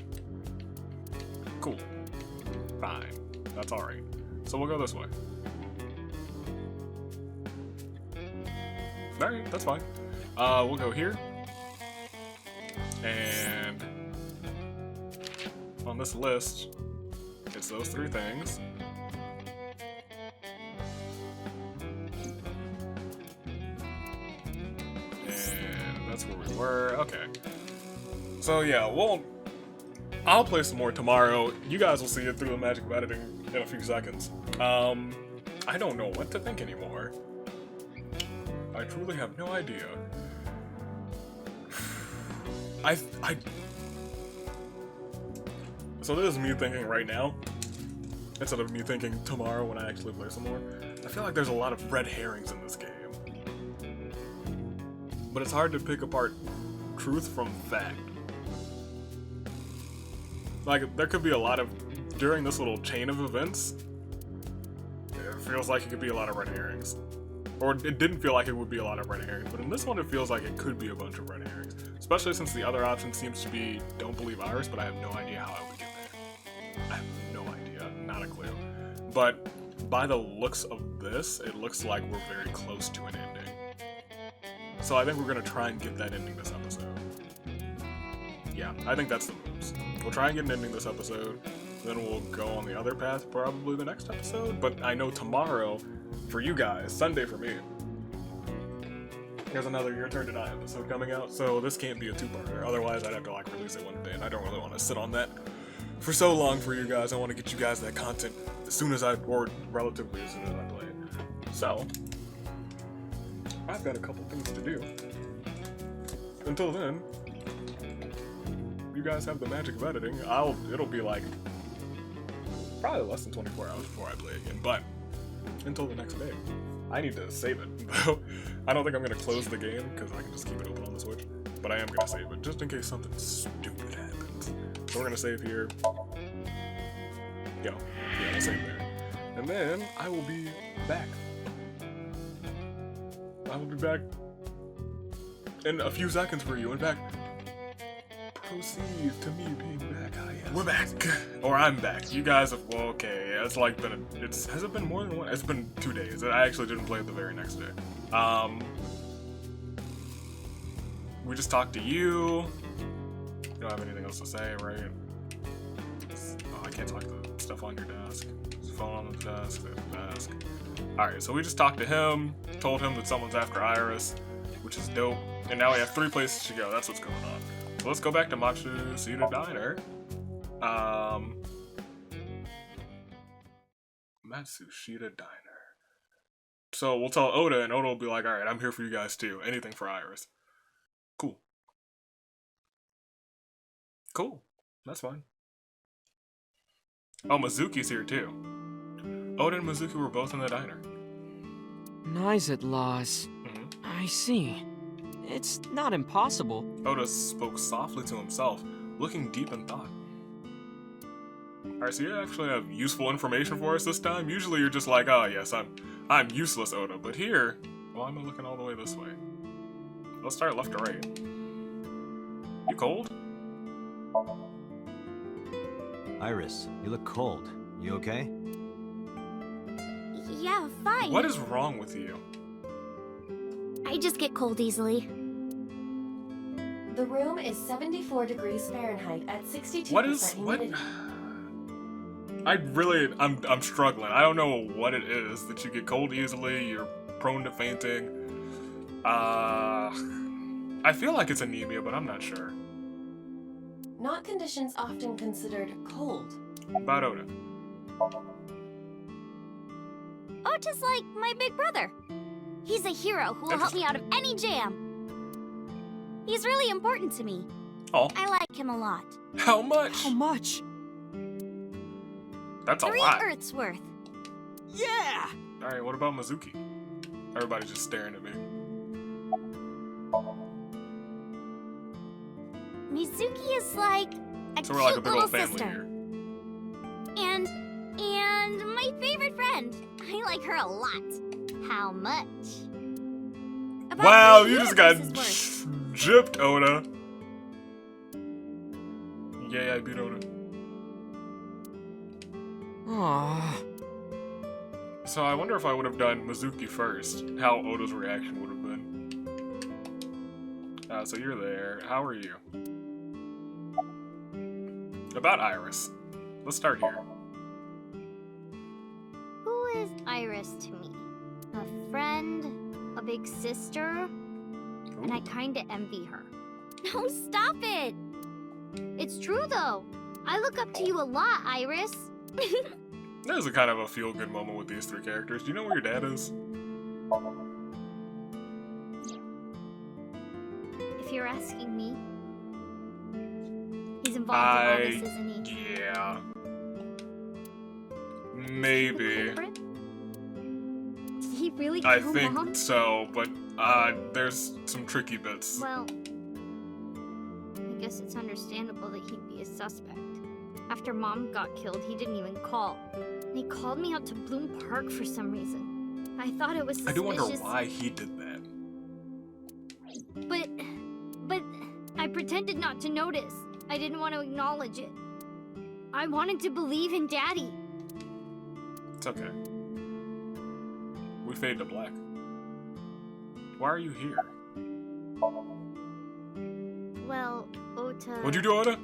Cool. Fine. That's alright. So we'll go this way. Alright, that's fine. We'll go here. And on this list, it's those three things. And that's where we were. Okay. So yeah, I'll play some more tomorrow. You guys will see it through the magic of editing in a few seconds. I don't know what to think anymore. I truly have no idea. So this is me thinking right now, instead of me thinking tomorrow when I actually play some more. I feel like there's a lot of red herrings in this game. But it's hard to pick apart truth from fact. Like, there could be a lot of, during this little chain of events, it feels like it could be a lot of red herrings. Or it didn't feel like it would be a lot of red herrings, but in this one it feels like it could be a bunch of red herrings. Especially since the other option seems to be don't believe Iris, but I have no idea how I would get there. I have no idea, not a clue. But by the looks of this, it looks like we're very close to an ending. So I think we're gonna try and get that ending this episode. Yeah, I think that's the moves. We'll try and get an ending this episode, then we'll go on the other path probably the next episode, but I know tomorrow, for you guys, Sunday for me, there's another Your Turn to Die episode coming out, so this can't be a two-parter, otherwise I'd have to like release it one day, and I don't really want to sit on that for so long for you guys. I want to get you guys that content as soon as or relatively as soon as I play it. So, I've got a couple things to do. Until then, you guys have the magic of editing. It'll be like probably less than 24 hours before I play again, but until the next day. I need to save it. I don't think I'm gonna close the game because I can just keep it open on the Switch, but I am gonna save it just in case something stupid happens. So we're gonna save here. Yeah, we'll save there. And then I will be back. I will be back in a few seconds for you. In fact, proceed to me being back. We're back, or I'm back. You guys have, well, okay. It's like been has it been more than one? It's been 2 days. I actually didn't play it the very next day. We just talked to you. You don't have anything else to say, right? Oh, I can't talk to stuff on your desk. There's a phone on the desk. There's a desk. All right, so we just talked to him. Told him that someone's after Iris, which is dope. And now we have 3 places to go. That's what's going on. So let's go back to Matsushita Diner. Matsushita Diner. So we'll tell Oda, and Oda will be like, alright, I'm here for you guys too. Anything for Iris. Cool. Cool. That's fine. Oh, Mizuki's here too. Oda and Mizuki were both in the diner. Nice at Laws. I see. It's not impossible. Oda spoke softly to himself, looking deep in thought. Alright, so you actually have useful information for us this time? Usually you're just like, oh yes, I'm useless, Oda. But here, well, I'm looking all the way this way. Let's start left to right. You cold? Iris, you look cold. You okay? Yeah, fine. What is wrong with you? I just get cold easily. The room is 74 degrees Fahrenheit at 62% What is humidity. I'm struggling. I don't know what it is that you get cold easily. You're prone to fainting. I feel like it's anemia, but I'm not sure. Not conditions often considered cold. About Oda. Ota's like my big brother. He's a hero who will help me out of any jam. He's really important to me. Oh. I like him a lot. How much? How much? That's a 3 lot. Earths worth. Yeah! Alright, what about Mizuki? Everybody's just staring at me. Mizuki is like a So we're like a cute big little old family sister. here. And my favorite friend. I like her a lot. How much? About Wow, 3 you just got universes worth. gypped, Oda. Yeah, I beat Oda. Aww. So I wonder if I would have done Mizuki first, how Oda's reaction would have been. So you're there. How are you? About Iris. Let's start here. Who is Iris to me? A friend? A big sister? And I kinda envy her. No, stop it! It's true though. I look up to you a lot, Iris. This is a kind of a feel-good moment with these 3 characters. Do you know where your dad is? If you're asking me, he's involved in all this, isn't he? Yeah. Maybe. Did he really I kill think Mom? so, but there's some tricky bits. Well, I guess it's understandable that he'd be a suspect. After Mom got killed, he didn't even call. And he called me out to Bloom Park for some reason. I thought it was I suspicious. do wonder why he did that. But I pretended not to notice. I didn't want to acknowledge it. I wanted to believe in Daddy. It's okay. We fade to black. Why are you here? Well, Ota... What'd you do, Oda?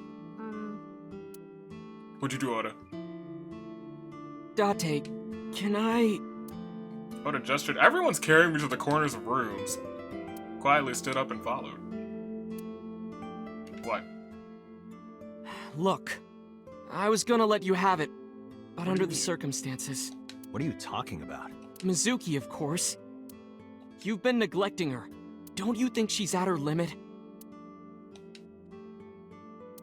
What'd you do, Oda? Date, can I... Oda gestured. Everyone's carrying me to the corners of rooms. Quietly stood up and followed. What? Look, I was gonna let you have it, but under the circumstances. What are you talking about? Mizuki, of course. You've been neglecting her. Don't you think she's at her limit?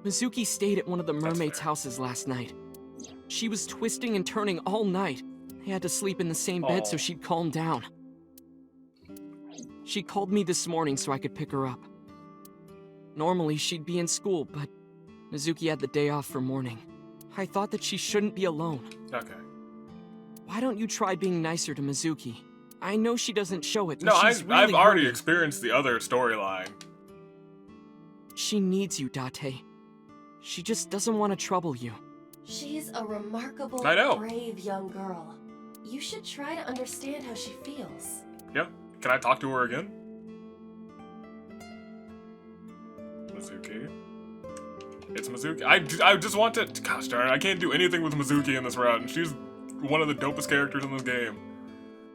Mizuki stayed at one of the mermaids' houses last night. She was twisting and turning all night. They had to sleep in the same bed so she'd calm down. She called me this morning so I could pick her up. Normally, she'd be in school, but Mizuki had the day off for mourning. I thought that she shouldn't be alone. Okay. Why don't you try being nicer to Mizuki? I know she doesn't show it, but No, she's really I've already hurting. experienced the other storyline. She needs you, Date. She just doesn't want to trouble you. She's a remarkable, I know. brave young girl. You should try to understand how she feels. Yeah. Can I talk to her again? Mizuki. It's Mizuki. I just want to... Gosh darn it, I can't do anything with Mizuki in this route, and she's one of the dopest characters in this game.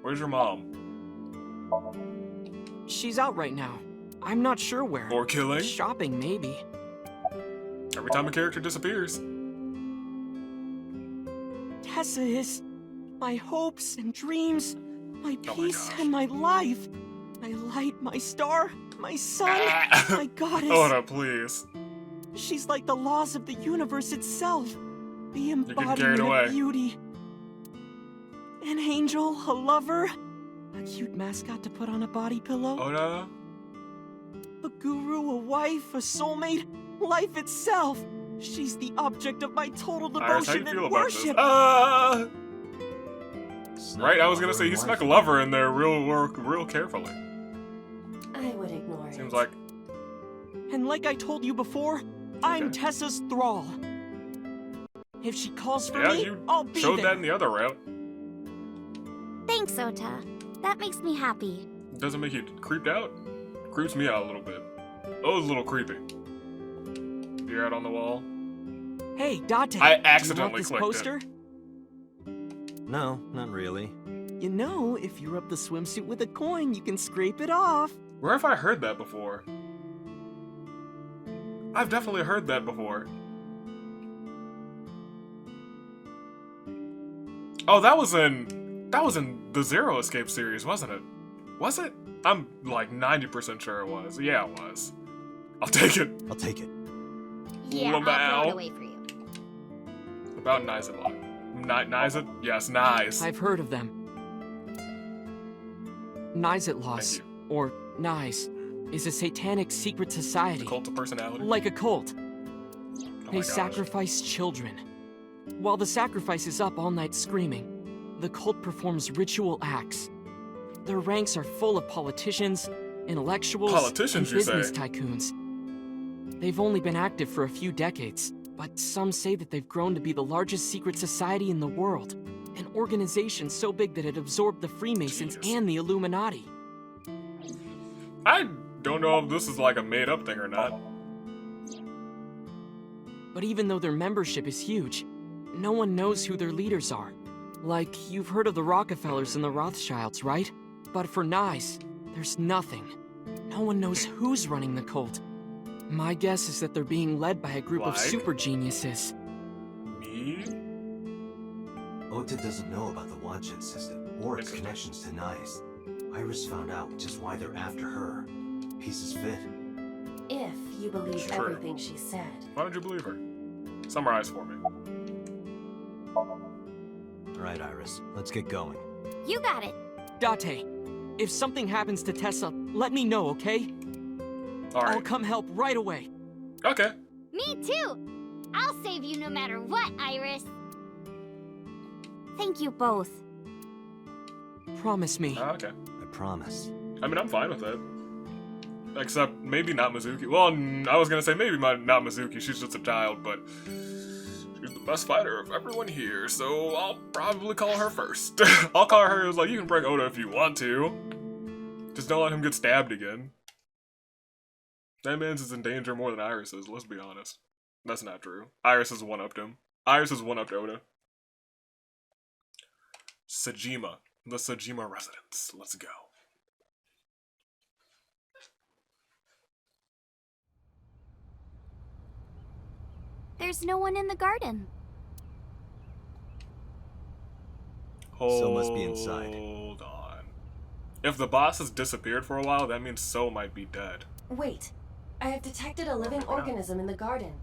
Where's your mom? She's out right now. I'm not sure where. Or killing? Shopping, maybe. Every time a character disappears. Tessa is my hopes and dreams, my Oh my peace gosh. and my life, my light, my star, my sun, my goddess. Oda, please. She's like the laws of the universe itself, the getting carried embodiment away. of beauty. An angel, a lover, A cute mascot to put on a body pillow? Oda? A guru, a wife, a soulmate, life itself. She's the object of my total Iris, how you devotion feel and about this? worship. Right, I was gonna say, he snuck a lover in there real carefully. I would ignore it. Seems like... And like I told you before, I'm Okay. Tessa's thrall. If she calls for Yeah, me, you I'll be showed there. that in the other route. Thanks, Ota. That makes me happy. Doesn't make you creeped out? Creeps me out a little bit. Oh, it's a little creepy. You're out on the wall. Hey, Date. I do accidentally you want this clicked it. poster? No, not really. You know, if you rub the swimsuit with a coin, you can scrape it off. Where have I heard that before? I've definitely heard that before. Oh, that was in the Zero Escape series, wasn't it? Was it? I'm like 90% sure it was. Yeah, it was. I'll take it. I'll take it. Yeah, I'll throw Lamau. it away for you. About Nizit. Nizit? Yes, Nice. I've heard of them. Nizit Thank Loss, you. or Nice, is a satanic secret society. Cult of personality. Like a cult. Oh my They gosh. sacrifice children. While the sacrifice is up all night screaming, the cult performs ritual acts. Their ranks are full of politicians, intellectuals, Politicians, and you say? business tycoons. They've only been active for a few decades, but some say that they've grown to be the largest secret society in the world. An organization so big that it absorbed the Freemasons Jeez. and the Illuminati. I don't know if this is like a made-up thing or not. But even though their membership is huge, no one knows who their leaders are. Like, you've heard of the Rockefellers and the Rothschilds, right? But for Nice, there's nothing. No one knows who's running the cult. My guess is that they're being led by a group of Like? super geniuses. Me? Ota doesn't know about the Wadjet system or its Interesting. connections to Nice. Iris found out, which is why they're after her. Pieces fit. If you believe Sure. everything she said. Why don't you believe her? Summarize for me. All right, Iris, let's get going. You got it. Date, if something happens to Tessa, let me know, okay? I'll Alright. come help right away. Okay. Me too. I'll save you no matter what, Iris. Thank you both. Promise me. Okay. I promise. I mean, I'm fine with it. Except, maybe not Mizuki. Well, I was gonna say maybe not Mizuki, she's just a child, but... she's the best fighter of everyone here, so I'll probably call her first. I'll call her like, you can break Oda if you want to. Just don't let him get stabbed again. That man's is in danger more than Iris is, let's be honest. That's not true. Iris has one-upped him. Iris has one-upped Oda. Sajima. The Sajima residence. Let's go. There's no one in the garden. So must be inside. Hold on. If the boss has disappeared for a while, that means So might be dead. Wait. I have detected a living Yeah. organism in the garden.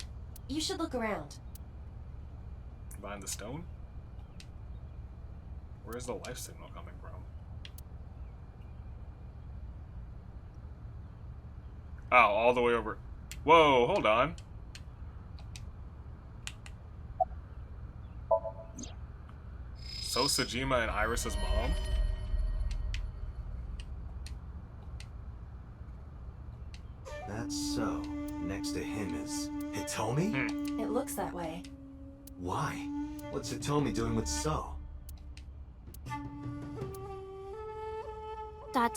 You should look around. Behind the stone? Where's the life signal coming from? Oh, all the way over. Whoa, hold on. So Sajima and Iris's mom? That's so. Next to him is Hitomi? It looks that way. Why? What's Hitomi doing with So?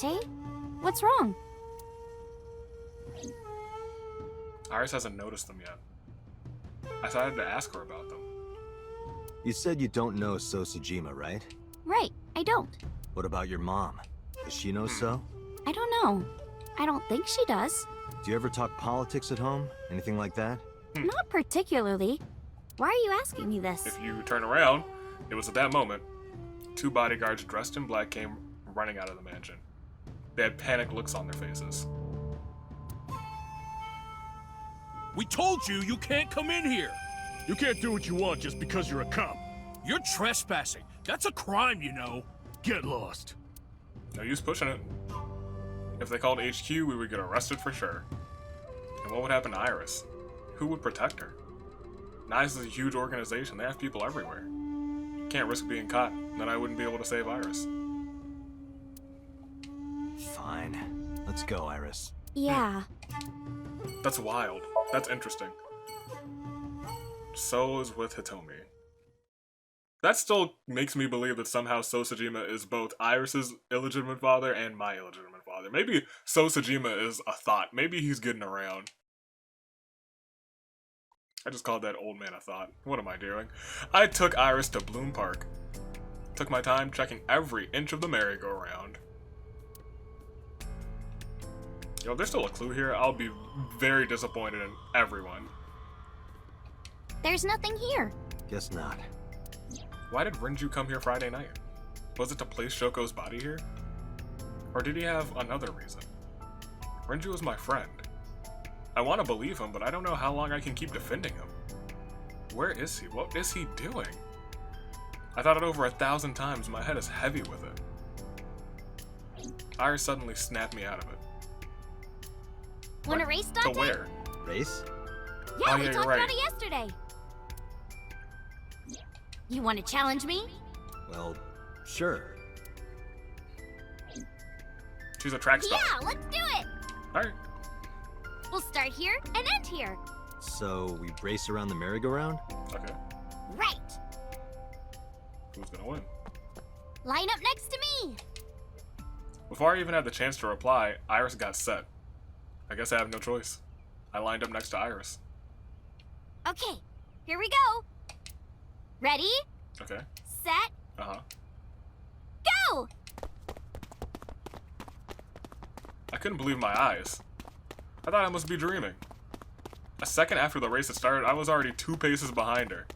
Date? What's wrong? Iris hasn't noticed them yet. I decided to ask her about them. You said you don't know So Sajima, right? Right, I don't. What about your mom? Does she know So? I don't know. I don't think she does. Do you ever talk politics at home? Anything like that? Not particularly. Why are you asking me this? If you turn around, it was at that moment, two bodyguards dressed in black came running out of the mansion. They had panicked looks on their faces. We told you you can't come in here. You can't do what you want just because you're a cop. You're trespassing. That's a crime, you know. Get lost. No use pushing it. If they called HQ, we would get arrested for sure. And what would happen to Iris? Who would protect her? NICE is a huge organization. They have people everywhere. Can't risk being caught. Then I wouldn't be able to save Iris. Fine. Let's go, Iris. Yeah. That's wild. That's interesting. So is with Hitomi. That still makes me believe that somehow Sosajima is both Iris's illegitimate father and my illegitimate father. Maybe Sosajima is a thought. Maybe he's getting around. I just called that old man a thought. What am I doing? I took Iris to Bloom Park. Took my time checking every inch of the merry-go-round. Yo, if there's still a clue here, I'll be very disappointed in everyone. There's nothing here. Guess not. Why did Renju come here Friday night? Was it to place Shoko's body here? Or did he have another reason? Renju is my friend. I want to believe him, but I don't know how long I can keep defending him. Where is he? What is he doing? I thought it over 1,000 times. My head is heavy with it. Iris suddenly snapped me out of it. Want to race, Dante? To where? Race? Yeah, Oh, we yeah, talked you're right. about it yesterday. You want to challenge me? Well, sure. She's a track star. Yeah, let's do it. Alright. We'll start here and end here. So, we race around the merry-go-round? Okay. Right. Who's gonna win? Line up next to me. Before I even had the chance to reply, Iris got set. I guess I have no choice. I lined up next to Iris. Okay, here we go. Ready, Okay. set, Uh-huh. go! I couldn't believe my eyes. I thought I must be dreaming. A second after the race had started, I was already 2 paces behind her.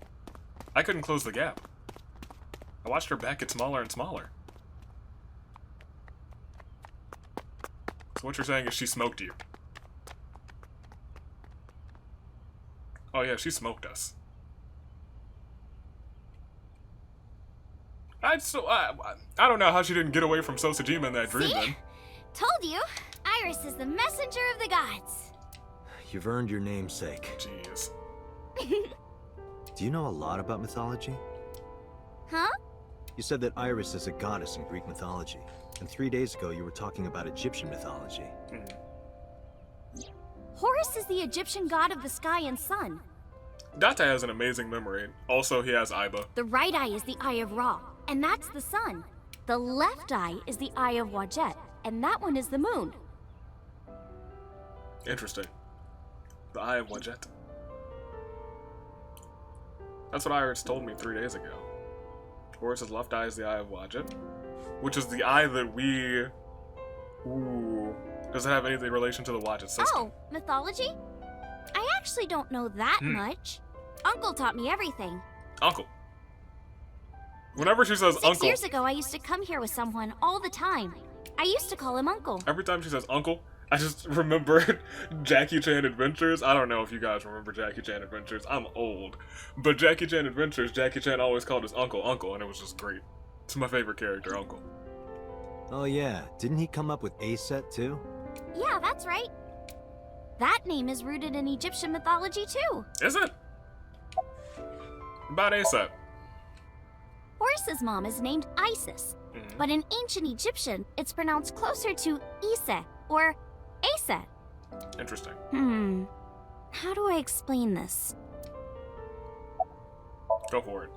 I couldn't close the gap. I watched her back get smaller and smaller. So what you're saying is she smoked you. Oh yeah, she smoked us. I don't know how she didn't get away from Sosajima in that dream See? then. Told you, Iris is the messenger of the gods. You've earned your namesake. Jeez. Do you know a lot about mythology? Huh? You said that Iris is a goddess in Greek mythology, and 3 days ago you were talking about Egyptian mythology. Horus is the Egyptian god of the sky and sun. Date has an amazing memory. Also, he has Aiba. The right eye is the eye of Ra, and that's the sun. The left eye is the eye of Wadjet, and that one is the moon. Interesting. The Eye of Wadjet. That's what Iris told me 3 days ago. Horus's left eye is the Eye of Wadjet, which is the eye that we... Ooh. Does it have any relation to the Wadjet system? Oh, mythology? I actually don't know that much. Uncle taught me everything. Uncle. Whenever she says 6 uncle, years ago, I used to come here with someone all the time. I used to call him Uncle. every time she says uncle, I just remember Jackie Chan Adventures. I don't know if you guys remember Jackie Chan Adventures. I'm old. But Jackie Chan Adventures, Jackie Chan always called his uncle, and it was just great. It's my favorite character, Uncle. Oh yeah, didn't he come up with A-Set too? Yeah, that's right. That name is rooted in Egyptian mythology too. Is it? About ASAP. Horus's mom is named Isis, but in ancient Egyptian, it's pronounced closer to Ise or Aset. Interesting. How do I explain this? Go for it.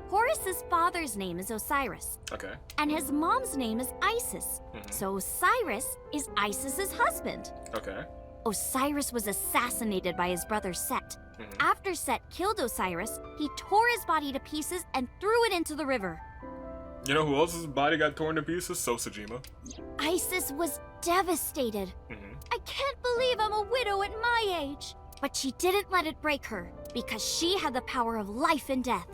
Horus's father's name is Osiris, Okay. and his mom's name is Isis. So Osiris is Isis's husband. Okay. Osiris was assassinated by his brother Set. After Set killed Osiris, he tore his body to pieces and threw it into the river. You know who else's body got torn to pieces? Sosajima. Isis was devastated. I can't believe I'm a widow at my age. But she didn't let it break her, because she had the power of life and death.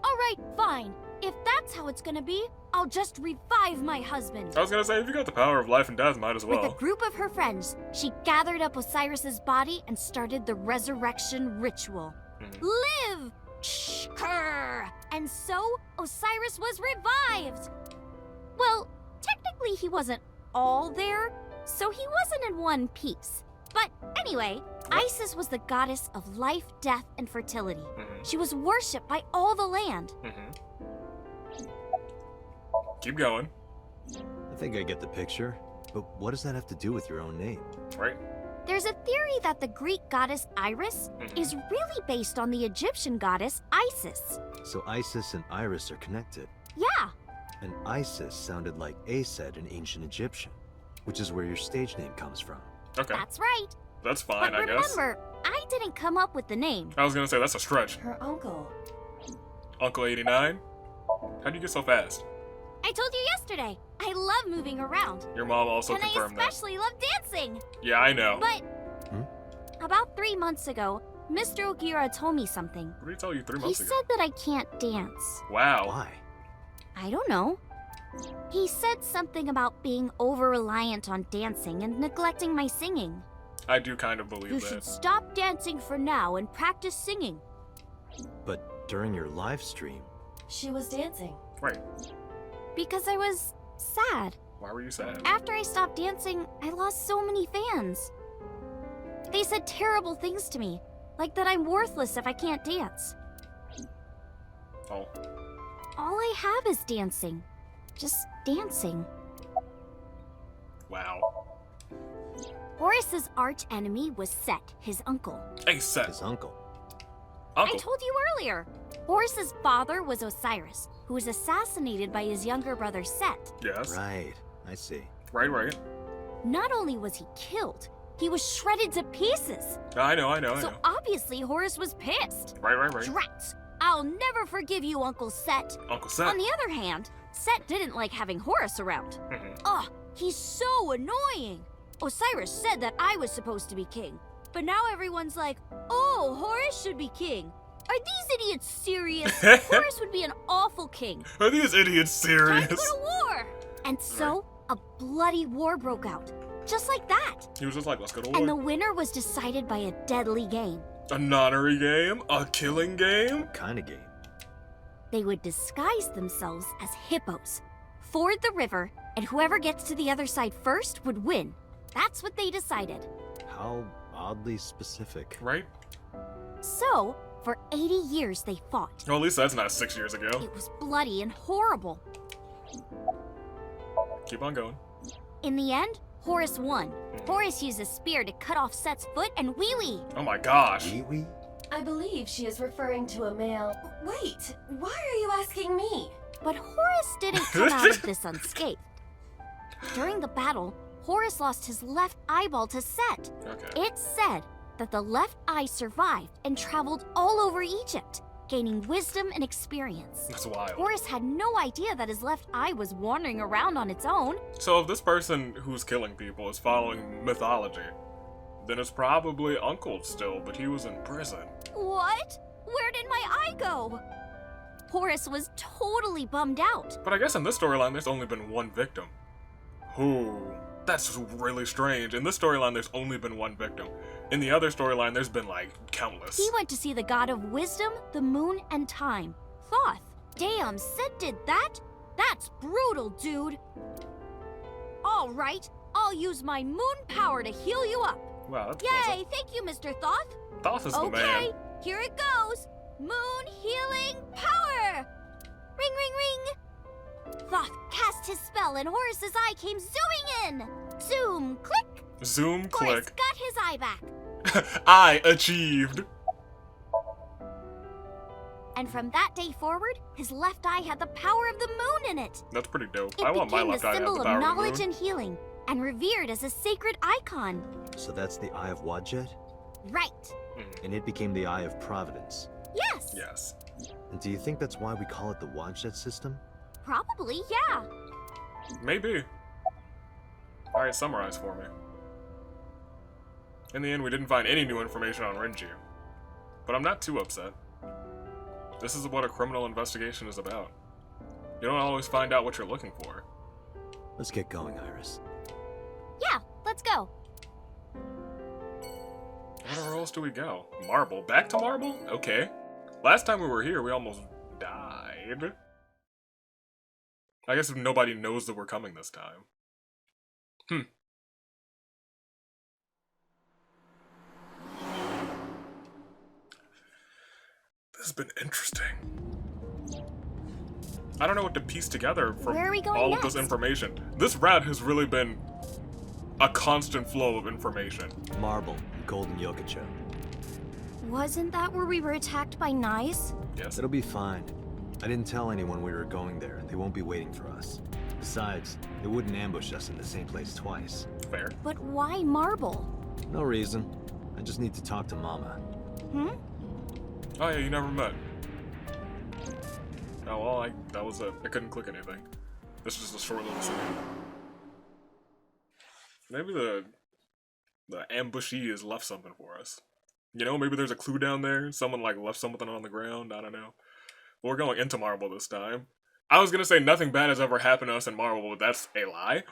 All right, fine. If that's how it's gonna be, I'll just revive my husband. I was gonna say, if you got the power of life and death, might as well. With a group of her friends, she gathered up Osiris's body and started the resurrection ritual. Live! Shkrr! And so, Osiris was revived! Well, technically technically he wasn't all there, so he wasn't in one piece. But anyway, Isis was the goddess of life, death, and fertility. She was worshipped by all the land. Keep going. I think I get the picture, but what does that have to do with your own name? Right? There's a theory that the Greek goddess Iris is really based on the Egyptian goddess Isis. So Isis and Iris are connected. Yeah, And Isis sounded like Aset in ancient Egyptian, which is where your stage name comes from. Okay. that's right. That's fine, But I guess. remember, I didn't come up with the name. I was gonna say, that's a stretch. Her uncle. Uncle 89? How'd you get so fast? I told you yesterday, I love moving around. Your mom also And I confirmed that. especially love dancing. Yeah, I know. But about 3 months ago, Mr. Ogira told me something. What did he tell you 3 He months ago? said that I can't dance. Wow. Why? I don't know. He said something about being over-reliant on dancing and neglecting my singing. I do kind of believe You that. should stop dancing for now and practice singing. But during your live stream, She was dancing. Right. Because I was sad. Why were you sad? After I stopped dancing, I lost so many fans. They said terrible things to me, like that I'm worthless if I can't dance. Oh. All I have is dancing. Just dancing. Wow. Horus's arch enemy was Set, his uncle. Hey, Seth. his uncle. I told you earlier. Horus's father was Osiris, who was assassinated by his younger brother Set. Yes. Right, I see. Right. Not only was he killed, he was shredded to pieces. I know. So obviously Horus was pissed. Right. Drats! I'll never forgive you, Uncle Set. Uncle Seth. On the other hand, Set didn't like having Horus around. Ugh, he's so annoying. Osiris said that I was supposed to be king, but now everyone's like, oh, Horus should be king. Are these idiots serious? Horus would be an awful king. Are these idiots Time serious? to go to war! And so, a bloody war broke out. Just like that. He was just like, let's go to And the war. winner was decided by a deadly game. A nonnery game? A killing game? Kind of game. They would disguise themselves as hippos, ford the river, and whoever gets to the other side first would win. That's what they decided. How oddly specific. Right? So, for 80 years they fought. Well, at least that's not 6 years ago. It was bloody and horrible. Keep on going. In the end, Horus won. Horus used a spear to cut off Set's foot and wee-wee. Oh my gosh. Wee-wee? I believe she is referring to a male. Wait, why are you asking me? But Horus didn't come out of this unscathed. During the battle, Horus lost his left eyeball to Set. Okay. It's said that the left eye survived and traveled all over Egypt, gaining wisdom and experience. That's wild. Horus had no idea that his left eye was wandering around on its own. So if this person who's killing people is following mythology, then it's probably Uncle still, but he was in prison. What? Where did my eye go? Horus was totally bummed out. But I guess in this storyline, there's only been one victim. Ooh, that's really strange. In this storyline, there's only been one victim. In the other storyline, there's been, like, countless. He went to see the god of wisdom, the moon, and time, Thoth. Damn, Sid did that? That's brutal, dude. All right, I'll use my moon power to heal you up. Wow, that's Yay, pleasant. thank you, Mr. Thoth. Thoth is the man. Okay, here it goes. Moon healing power. Ring, ring, ring. Thoth cast his spell and Horus's eye came zooming in. Zoom, click. Zoom, Horus click. got his eye back. I achieved. And from that day forward, his left eye had the power of the moon in it. That's pretty dope. It I want my became the left eye to have symbol the of power of the knowledge moon. and healing, and revered as a sacred icon. So that's the Eye of Wadjet? Right. And it became the Eye of Providence. Yes. Yes. And do you think that's why we call it the Wadjet system? Probably, yeah. Maybe. Alright, summarize for me. In the end, we didn't find any new information on Renji. But I'm not too upset. This is what a criminal investigation is about. You don't always find out what you're looking for. Let's get going, Iris. Yeah, let's go. Where else do we go? Marble. Back to Marble? Okay. Last time we were here, we almost died. I guess nobody knows that we're coming this time. This has been interesting. I don't know what to piece together from Where are we going all next? of this information. This route has really been a constant flow of information. Marble, Golden Yokocho. Wasn't that where we were attacked by Nice? Yes. It'll be fine. I didn't tell anyone we were going there. They won't be waiting for us. Besides, they wouldn't ambush us in the same place twice. Fair. But why Marble? No reason. I just need to talk to Mama. Hmm? Oh yeah, you never met. Oh well, I couldn't click anything. This is just a short little scene. Maybe the ambushee has left something for us. You know, maybe there's a clue down there. Someone like left something on the ground. I don't know. But we're going into Marble this time. I was gonna say nothing bad has ever happened to us in Marble, but that's a lie.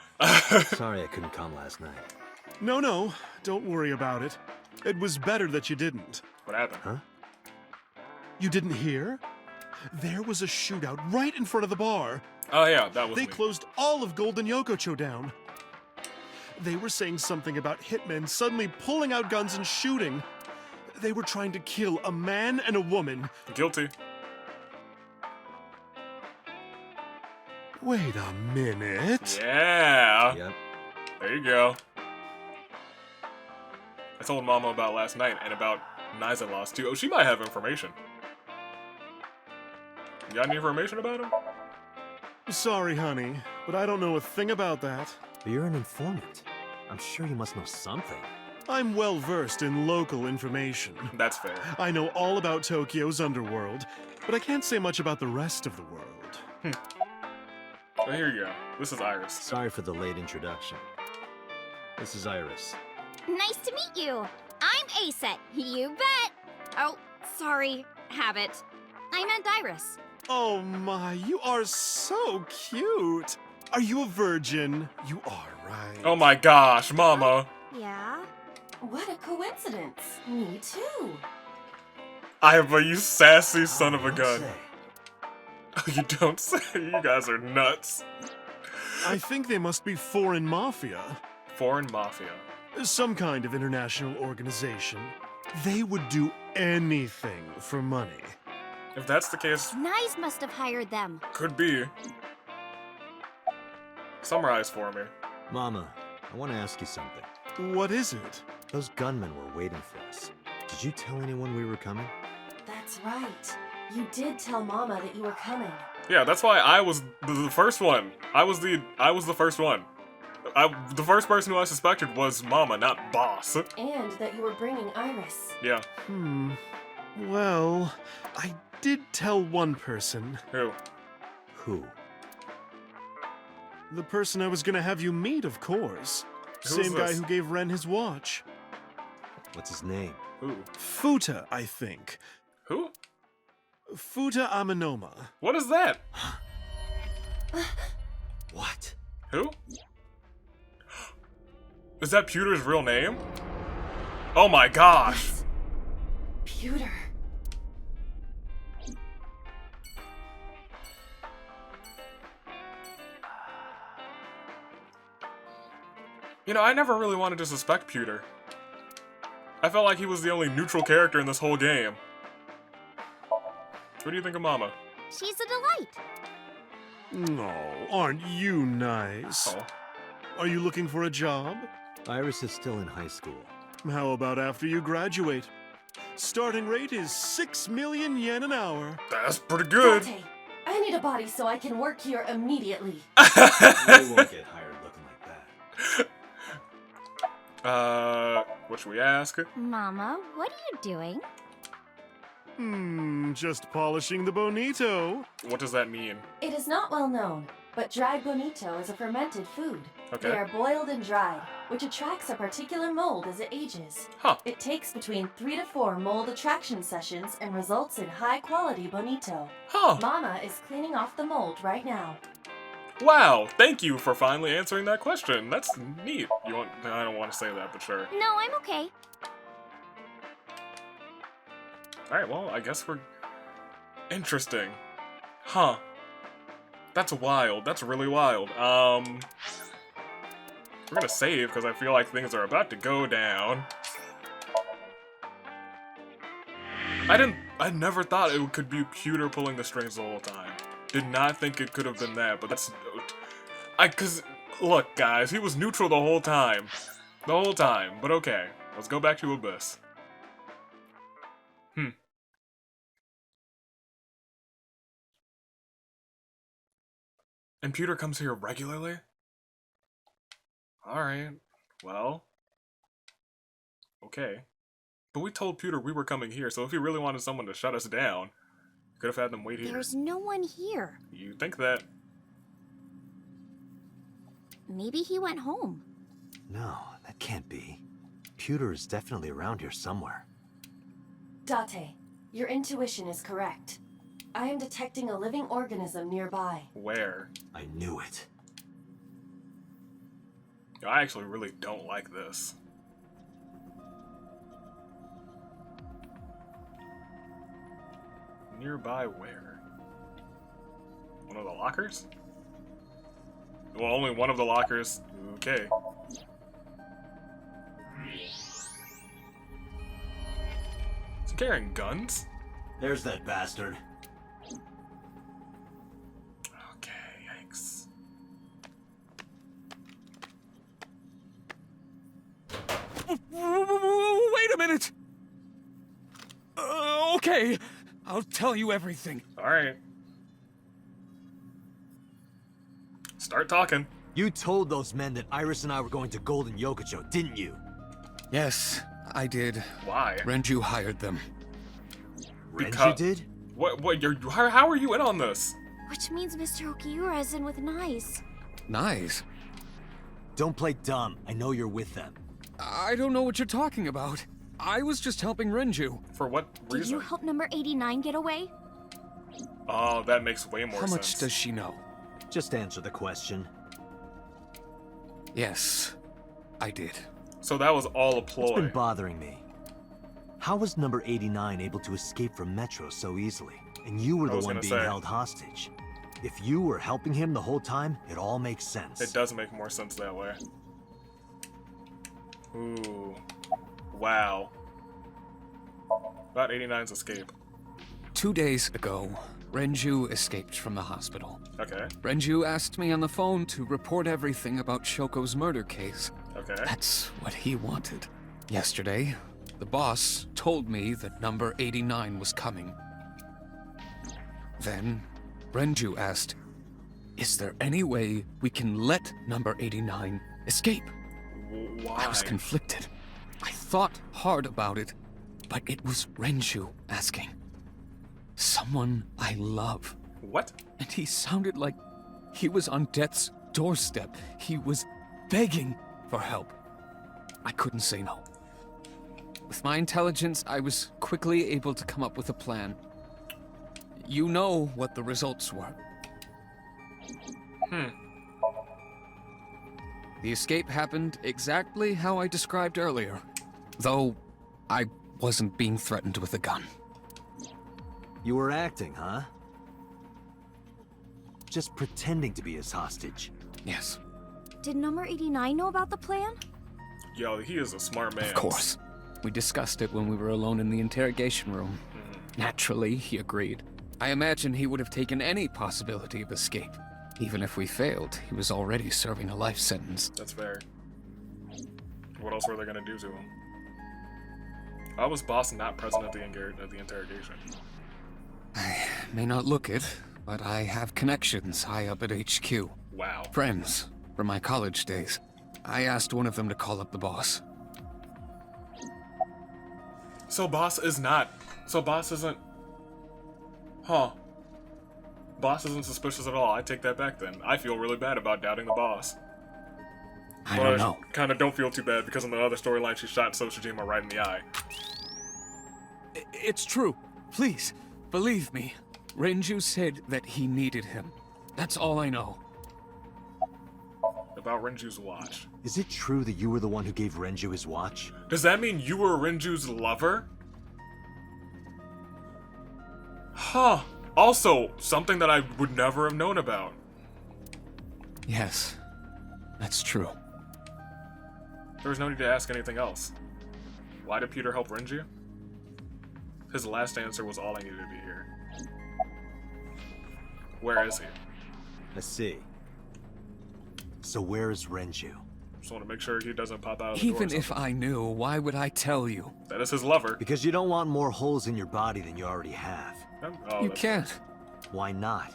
Sorry I couldn't come last night. No, don't worry about it. It was better that you didn't. What happened? Huh? You didn't hear? There was a shootout right in front of the bar. Oh yeah, that was They me. closed all of Golden Yokocho down. They were saying something about hitmen suddenly pulling out guns and shooting. They were trying to kill a man and a woman. Guilty. Wait a minute. Yeah. Yep. There you go. I told Mama about last night and about Niza lost too. Oh, she might have information. You got any information about him? Sorry, honey, but I don't know a thing about that. But you're an informant. I'm sure you must know something. I'm well versed in local information. That's fair. I know all about Tokyo's underworld, but I can't say much about the rest of the world. So here you go. This is Iris. Sorry for the late introduction. This is Iris. Nice to meet you. I'm Aset. You bet. Oh, sorry. Habit. I meant Iris. Oh my, you are so cute. Are you a virgin? You are, right? Oh my gosh, Mama. Yeah? What a coincidence. Me too. You sassy son of a Don't gun. say. You don't say. You guys are nuts. I think they must be foreign mafia. Foreign mafia. Some kind of international organization. They would do anything for money. If that's the case, Nice must have hired them. could be. Summarize for me. Mama, I want to ask you something. What is it? Those gunmen were waiting for us. Did you tell anyone we were coming? That's right. You did tell Mama that you were coming. Yeah, that's why I was the first one. I was the first one. The first person who I suspected was Mama, not Boss. And that you were bringing Iris. Yeah. Well, I did tell one person. Who? Who? The person I was gonna have you meet, of course. Who's Same guy this? who gave Ren his watch. What's his name? Who? Futa, I think. Who? Futa Aminoma. What is that? What? Who? Is that Pewter's real name? Oh my gosh! Pewter. You know, I never really wanted to suspect Pewter. I felt like he was the only neutral character in this whole game. What do you think of Mama? She's a delight. No, aren't you nice? Oh. Are you looking for a job? Iris is still in high school. How about after you graduate? Starting rate is 6 million yen an hour. That's pretty good. Dante, I need a body so I can work here immediately. You won't get hired looking like that. What should we ask? Mama, what are you doing? Just polishing the bonito. What does that mean? It is not well known, but dried bonito is a fermented food. Okay. They are boiled and dried, which attracts a particular mold as it ages. Huh. It takes between 3 to 4 mold attraction sessions and results in high-quality bonito. Huh. Mama is cleaning off the mold right now. Wow, thank you for finally answering that question. That's neat. I don't want to say that, but sure. No, I'm okay. Alright, well, I guess we're... Interesting. Huh. That's wild. That's really wild. We're gonna save because I feel like things are about to go down. I never thought it could be Pewter pulling the strings the whole time. Did not think it could have been that, but that's... cause, look guys, he was neutral the whole time. The whole time, but okay. Let's go back to Abyss. And Pewter comes here regularly? Alright, well... Okay. But we told Pewter we were coming here, so if he really wanted someone to shut us down, he could have had them wait here. There's no one here. You think that? Maybe he went home. No, that can't be. Pewter is definitely around here somewhere. Date, your intuition is correct. I am detecting a living organism nearby. Where? I knew it. I actually really don't like this. Nearby where? One of the lockers? Well, only one of the lockers. Okay. Is he carrying guns? There's that bastard. Okay, yikes. Wait a minute! Okay, I'll tell you everything. Alright. Start talking. You told those men that Iris and I were going to Golden Yokocho, didn't you? Yes, I did. Why? Renju hired them. Renju did? What, how are you in on this? Which means Mr. Okiura is in with Nice. Nice. Don't play dumb. I know you're with them. I don't know what you're talking about. I was just helping Renju. For what reason? Did you help number 89 get away? Oh, that makes way more sense. How much does she know? Just answer the question. Yes, I did. So that was all a ploy. What's been bothering me? How was number 89 able to escape from Metro so easily? And you were the one being held hostage. If you were helping him the whole time, it all makes sense. It does make more sense that way. Ooh. Wow. About 89's escape. 2 days ago, Renju escaped from the hospital. Okay. Renju asked me on the phone to report everything about Shoko's murder case. Okay. That's what he wanted. Yesterday, the boss told me that number 89 was coming. Then, Renju asked, "Is there any way we can let number 89 escape?" Why? I was conflicted. I thought hard about it, but it was Renju asking. Someone I love. What? And he sounded like he was on death's doorstep. He was begging for help. I couldn't say no. With my intelligence, I was quickly able to come up with a plan. You know what the results were. The escape happened exactly how I described earlier, though I wasn't being threatened with a gun. You were acting, huh? Just pretending to be his hostage. Yes. Did number 89 know about the plan? Yo, he is a smart man. Of course. We discussed it when we were alone in the interrogation room. Naturally, he agreed. I imagine he would have taken any possibility of escape. Even if we failed, he was already serving a life sentence. That's fair. What else were they gonna do to him? Why was Boss not present at the interrogation? I may not look it, but I have connections high up at HQ. Wow. Friends from my college days. I asked one of them to call up the boss. So Boss isn't... Huh. Boss isn't suspicious at all. I take that back then. I feel really bad about doubting the boss. I don't know. Kind of don't feel too bad because in the other storyline she shot Soshijima right in the eye. It's true. Please, believe me. Renju said that he needed him. That's all I know. About Renju's watch. Is it true that you were the one who gave Renju his watch? Does that mean you were Renju's lover? Huh. Also, something that I would never have known about. Yes, that's true. There was no need to ask anything else. Why did Peter help Renju? His last answer was all I needed to hear. Where is he? I see. So where is Renju? Just want to make sure he doesn't pop out of the door. Even if I knew, why would I tell you? That is his lover. Because you don't want more holes in your body than you already have. Oh, You can't. Why not?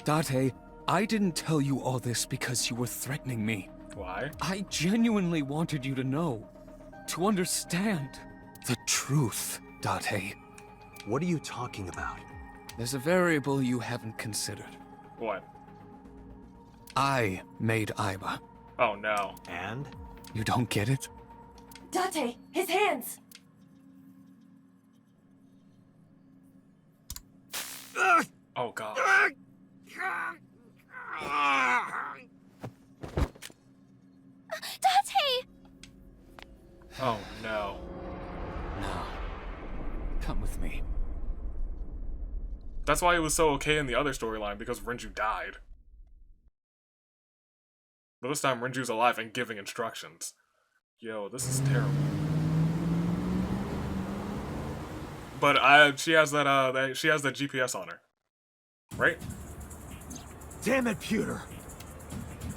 Date, I didn't tell you all this because you were threatening me. Why? I genuinely wanted you to know. To understand. The truth, Date. What are you talking about? There's a variable you haven't considered. What? I made Aiba. Oh no. And? You don't get it? Date, his hands! Oh god. Date! Oh no. No. Come with me. That's why it was so okay in the other storyline, because Renju died. But this time Renju's alive and giving instructions. Yo, this is terrible. But she has that she has that GPS on her. Right? Damn it, Pewter!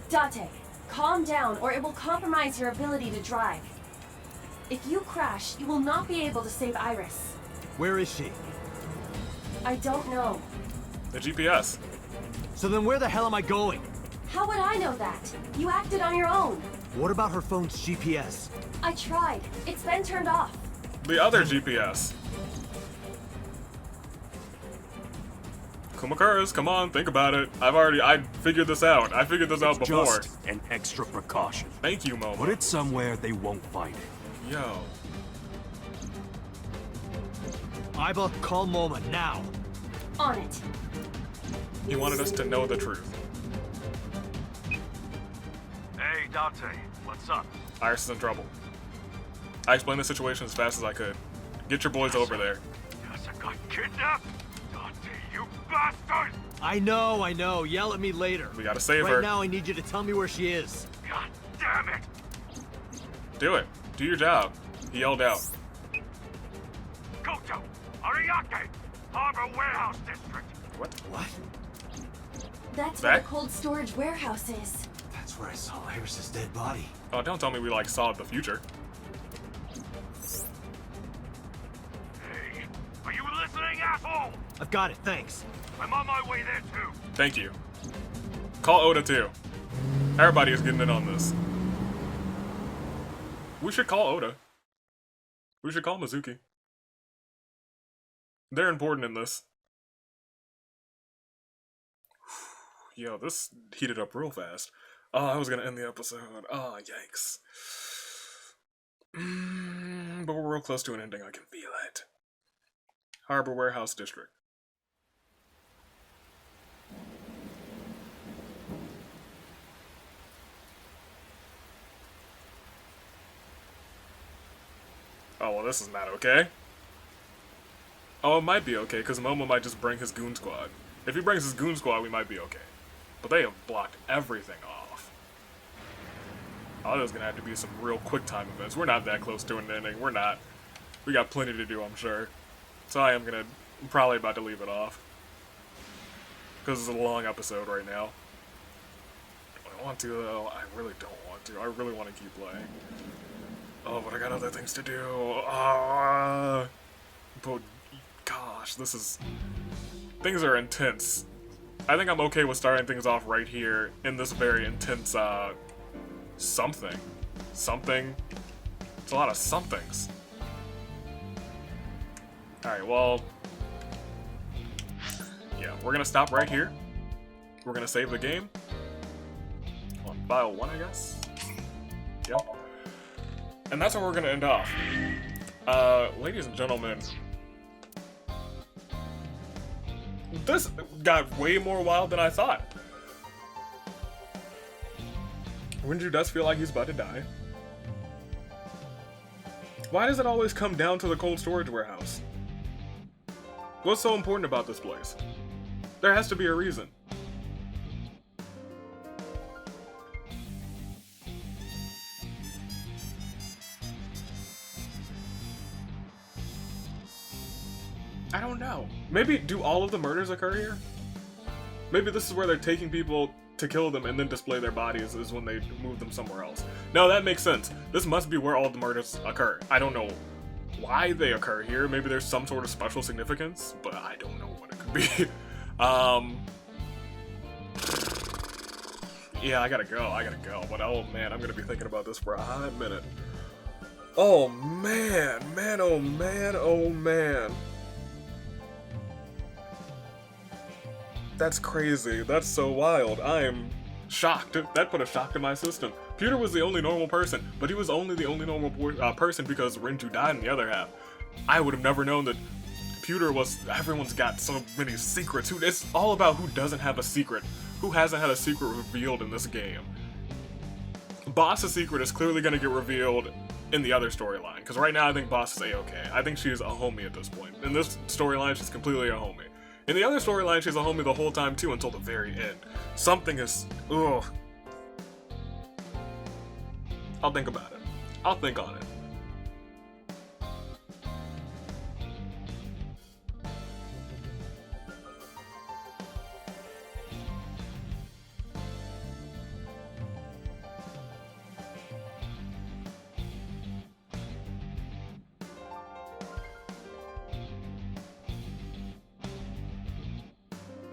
Date, calm down or it will compromise your ability to drive. If you crash, you will not be able to save Iris. Where is she? I don't know. The GPS. So then where the hell am I going? How would I know that? You acted on your own. What about her phone's GPS? I tried. It's been turned off. The other GPS. Kumakuras, come on, think about it. I figured this out. I figured this out before. Just an extra precaution. Thank you, Momo. Put it somewhere they won't find it. Yo. Aiba, call Moma now. On it. He wanted us to know the truth. Hey, Date, what's up? Iris is in trouble. I explained the situation as fast as I could. Get your boys over there. Tessa got kidnapped? Date, you bastard! I know. Yell at me later. We gotta save right her. Now I need you to tell me where she is. God damn it! Do it. Do your job. He yelled out. Koto, Ariake, Harbor Warehouse District. What? That's where the cold storage warehouse is. That's where I saw Iris's dead body. Oh, don't tell me we like saw the future. Hey, are you listening, asshole? I've got it, thanks. I'm on my way there too. Thank you. Call Oda too. Everybody is getting in on this. We should call Oda. We should call Mizuki. They're important in this. Yo, this heated up real fast. Oh, I was gonna end the episode. Oh, yikes. But we're real close to an ending. I can feel it. Harbor Warehouse District. Oh, well, this is not okay. Oh, it might be okay, because Momo might just bring his goon squad. If he brings his goon squad, we might be okay. But they have blocked everything off. Oh, there's gonna have to be some real quick time events. We're not that close to an ending. We're not. We got plenty to do, I'm sure. So I'm probably about to leave it off. Because it's a long episode right now. Do I want to, though? I really don't want to. I really want to keep playing. Oh, but I got other things to do. But, gosh, this is... Things are intense. I think I'm okay with starting things off right here in this very intense, something. Something. It's a lot of somethings. Alright, well... Yeah, we're gonna stop right here. We're gonna save the game. On file 1, I guess? Yep. And that's where we're gonna end off. Ladies and gentlemen, this got way more wild than I thought. Renju does feel like he's about to die. Why does it always come down to the cold storage warehouse? What's so important about this place? There has to be a reason. I don't know. Maybe do all of the murders occur here? Maybe this is where they're taking people to kill them and then display their bodies is when they move them somewhere else. No, that makes sense. This must be where all the murders occur. I don't know why they occur here. Maybe there's some sort of special significance, but I don't know what it could be. Yeah, I gotta go. But oh man, I'm gonna be thinking about this for a hot minute. Oh man, oh man. That's crazy. That's so wild. I am shocked. That put a shock to my system. Pewter was the only normal person, but he was only the only normal person because Renju died in the other half. I would have never known that Pewter was... Everyone's got so many secrets. It's all about who doesn't have a secret. Who hasn't had a secret revealed in this game. Boss's secret is clearly going to get revealed in the other storyline, because right now I think Boss is A-okay. I think she's a homie at this point. In this storyline, she's completely a homie. In the other storyline, she's a homie the whole time too, until the very end. Something is... Ugh. I'll think about it. I'll think on it.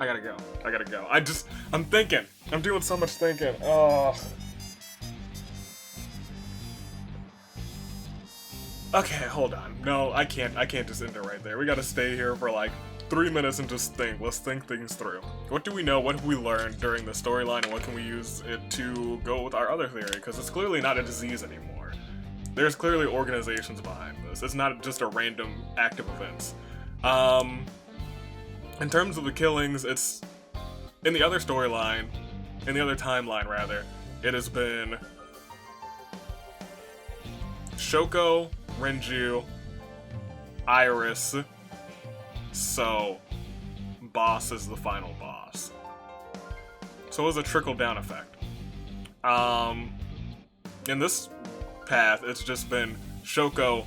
I gotta go. I'm thinking. I'm doing so much thinking. Oh. Okay, hold on. No, I can't just end it right there. We gotta stay here for like 3 minutes and just think. Let's think things through. What do we know? What have we learned during the storyline, and what can we use it to go with our other theory? Because it's clearly not a disease anymore. There's clearly organizations behind this. It's not just a random act of events. In terms of the killings, it's... In the other storyline, in the other timeline rather, it has been... Shoko, Renju, Iris, so Boss is the final boss. So it was a trickle-down effect. In this path, it's just been Shoko,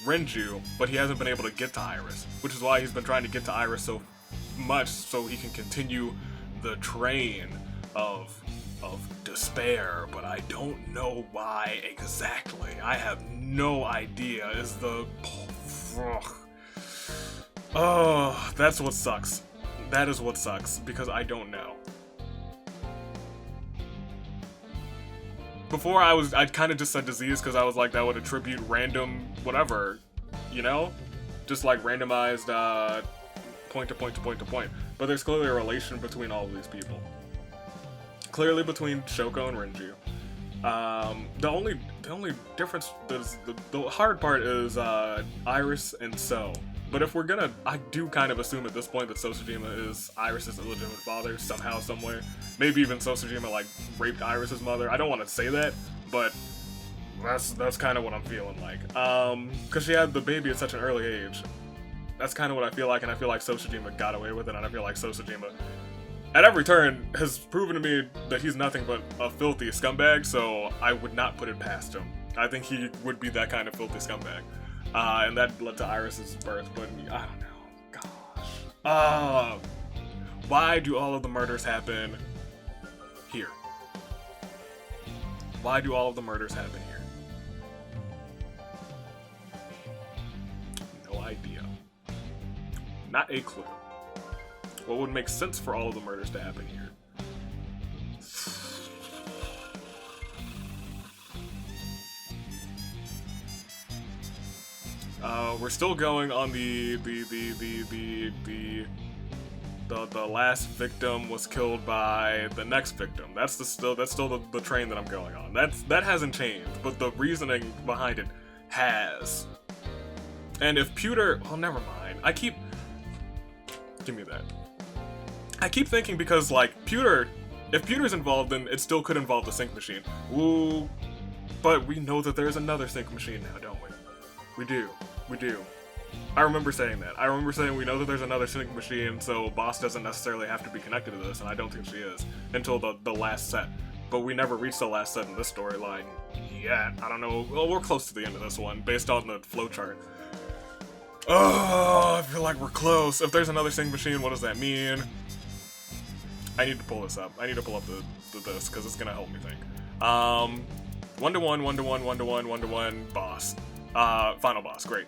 Renju, but he hasn't been able to get to Iris, which is why he's been trying to get to Iris so much so he can continue the train of despair, but I don't know why exactly. I have no idea. Is the... Oh, that's what sucks. That is what sucks, because I don't know. Before I kind of just said disease because I was like, that would attribute random whatever, you know? Just like randomized point to point to point to point. But there's clearly a relation between all of these people. Clearly between Shoko and Renju. The only difference is the hard part is Iris and So. But if we're gonna, I do kind of assume at this point that Sosajima is Iris's illegitimate father somehow, someway. Maybe even Sosajima like raped Iris's mother. I don't want to say that, but that's kind of what I'm feeling like. Because she had the baby at such an early age. That's kind of what I feel like, and I feel like Sosajima got away with it, and I feel like Sosajima, at every turn, has proven to me that he's nothing but a filthy scumbag, so I would not put it past him. I think he would be that kind of filthy scumbag. And that led to Iris's birth, but I don't know. Gosh. Why do all of the murders happen here? Why do all of the murders happen here? No idea. Not a clue. What would make sense for all of the murders to happen here? We're still going on the last victim was killed by the next victim. That's still the train that I'm going on. That hasn't changed, but the reasoning behind it has. And if Pewter, oh never mind. Give me that. I keep thinking because like Pewter, if Pewter's involved, then it still could involve the sync machine. Ooh, but we know that there's another sync machine now, don't we? We do. I remember saying that. I remember saying we know that there's another sync machine, so Boss doesn't necessarily have to be connected to this, and I don't think she is, until the last set. But we never reached the last set in this storyline yet. I don't know. Well, we're close to the end of this one, based on the flowchart. Oh, I feel like we're close. If there's another sync machine, what does that mean? I need to pull this up. I need to pull up this because it's gonna help me think. 1-to-1, 1-to-1, 1-to-1, 1-to-1, boss. Final boss, great.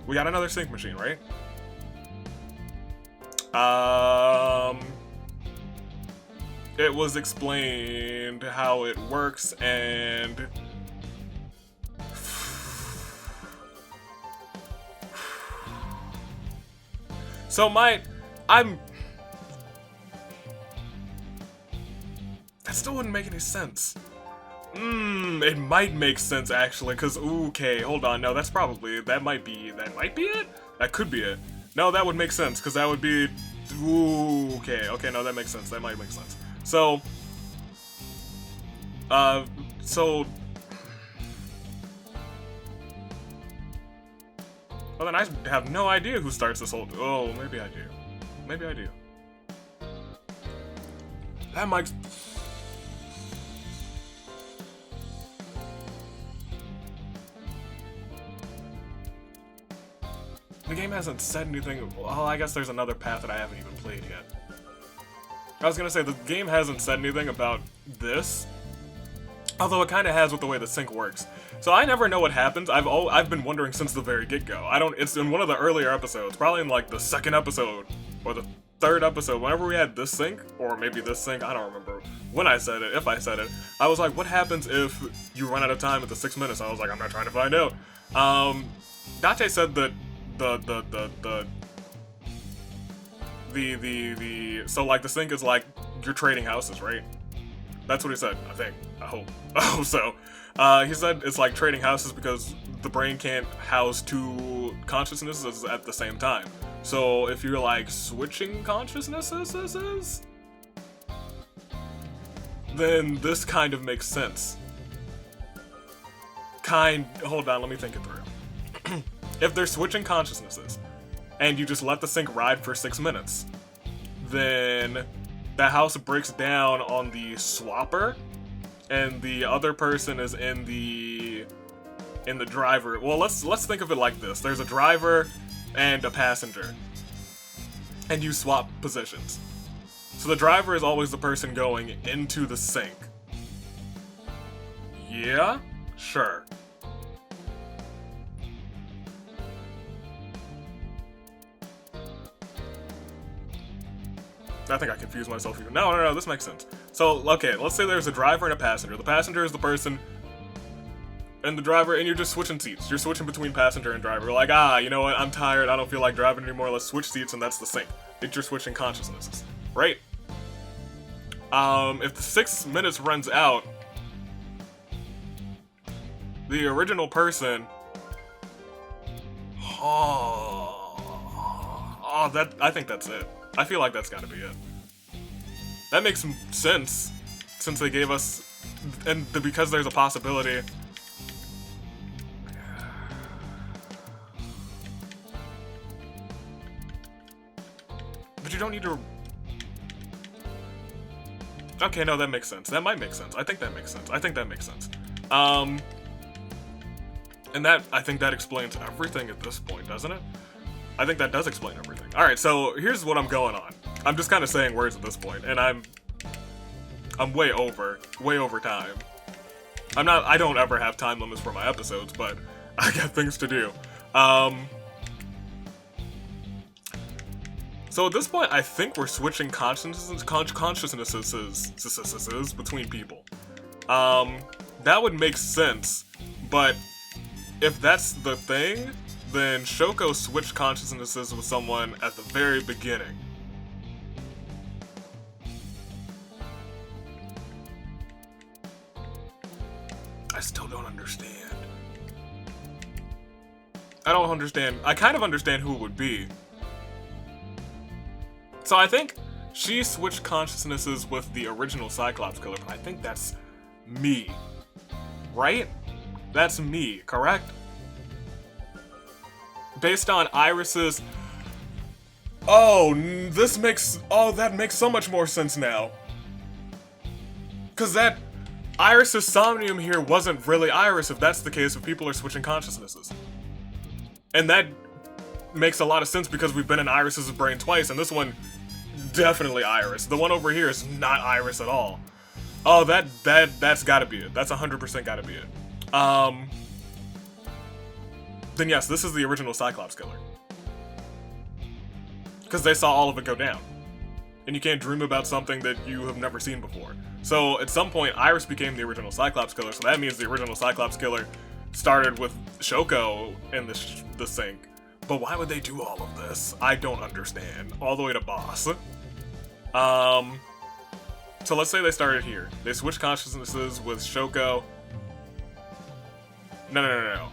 We got another sync machine, right? It was explained how it works, and so that still wouldn't make any sense. It might make sense actually, cause okay, hold on, no, that might be it? That could be it. No, that would make sense, cause that would be, okay, no, that makes sense, that might make sense. So, well then I have no idea who starts this whole, oh, maybe I do. Maybe I do. That might... The game hasn't said anything. Well, I guess there's another path that I haven't even played yet. I was gonna say, the game hasn't said anything about this, although it kind of has with the way the sync works. So I never know what happens. I've been wondering since the very get-go. It's in one of the earlier episodes, probably in like the second episode or the third episode, whenever we had this sync, or maybe this sync, I don't remember when I said it, if I said it. I was like, what happens if you run out of time at the 6 minutes? I was like, I'm not trying to find out. Date said that so like the sync is like you're trading houses, right? That's what he said, I think. I hope. I hope so. He said it's like trading houses because the brain can't house two consciousnesses at the same time. So if you're like switching consciousnesses, then this kind of makes sense. Hold on, let me think it through. If they're switching consciousnesses, and you just let the sync ride for 6 minutes, then the house breaks down on the swapper, and the other person is in the driver. Well, let's think of it like this. There's a driver and a passenger, and you swap positions. So the driver is always the person going into the sync. Yeah? Sure. I think I confused myself even. No, this makes sense. So, okay, let's say there's a driver and a passenger. The passenger is the person, and the driver, and you're just switching seats. You're switching between passenger and driver. You're like, you know what, I'm tired, I don't feel like driving anymore, let's switch seats, and that's the sync. You're switching consciousnesses, right? If the 6 minutes runs out, the original person... I think that's it. I feel like that's gotta be it. That makes sense, since they gave us, because there's a possibility. But you don't need to... Okay, no, that makes sense. That might make sense. I think that makes sense. And I think that explains everything at this point, doesn't it? I think that does explain everything. Alright, so here's what I'm going on. I'm just kind of saying words at this point, and I'm way over time. I don't ever have time limits for my episodes, but I got things to do. So at this point, I think we're switching consciousnesses between people. That would make sense, but if that's the thing, then Shoko switched consciousnesses with someone at the very beginning. I still don't understand. I don't understand. I kind of understand who it would be. So I think she switched consciousnesses with the original Cyclops killer, but I think that's me. Right? That's me, correct? Based on Iris's... that makes so much more sense now. Cause that Iris's Somnium here wasn't really Iris if that's the case, if people are switching consciousnesses. And that makes a lot of sense because we've been in Iris's brain twice, and this one, definitely Iris. The one over here is not Iris at all. Oh, that's gotta be it. That's 100% gotta be it. Then yes, this is the original Cyclops killer. Because they saw all of it go down. And you can't dream about something that you have never seen before. So at some point, Iris became the original Cyclops killer, so that means the original Cyclops killer started with Shoko in the sink. But why would they do all of this? I don't understand. All the way to boss. So let's say they started here. They switched consciousnesses with Shoko. No.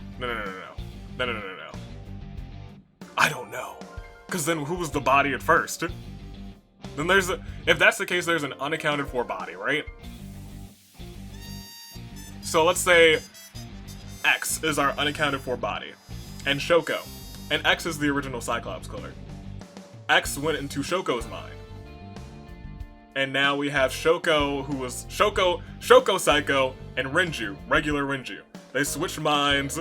I don't know. Because then who was the body at first? Then if that's the case, there's an unaccounted for body, right? So let's say X is our unaccounted for body, and Shoko. And X is the original Cyclops killer. X went into Shoko's mind. And now we have Shoko, who was Shoko Psycho, and Renju, regular Renju. They switched minds,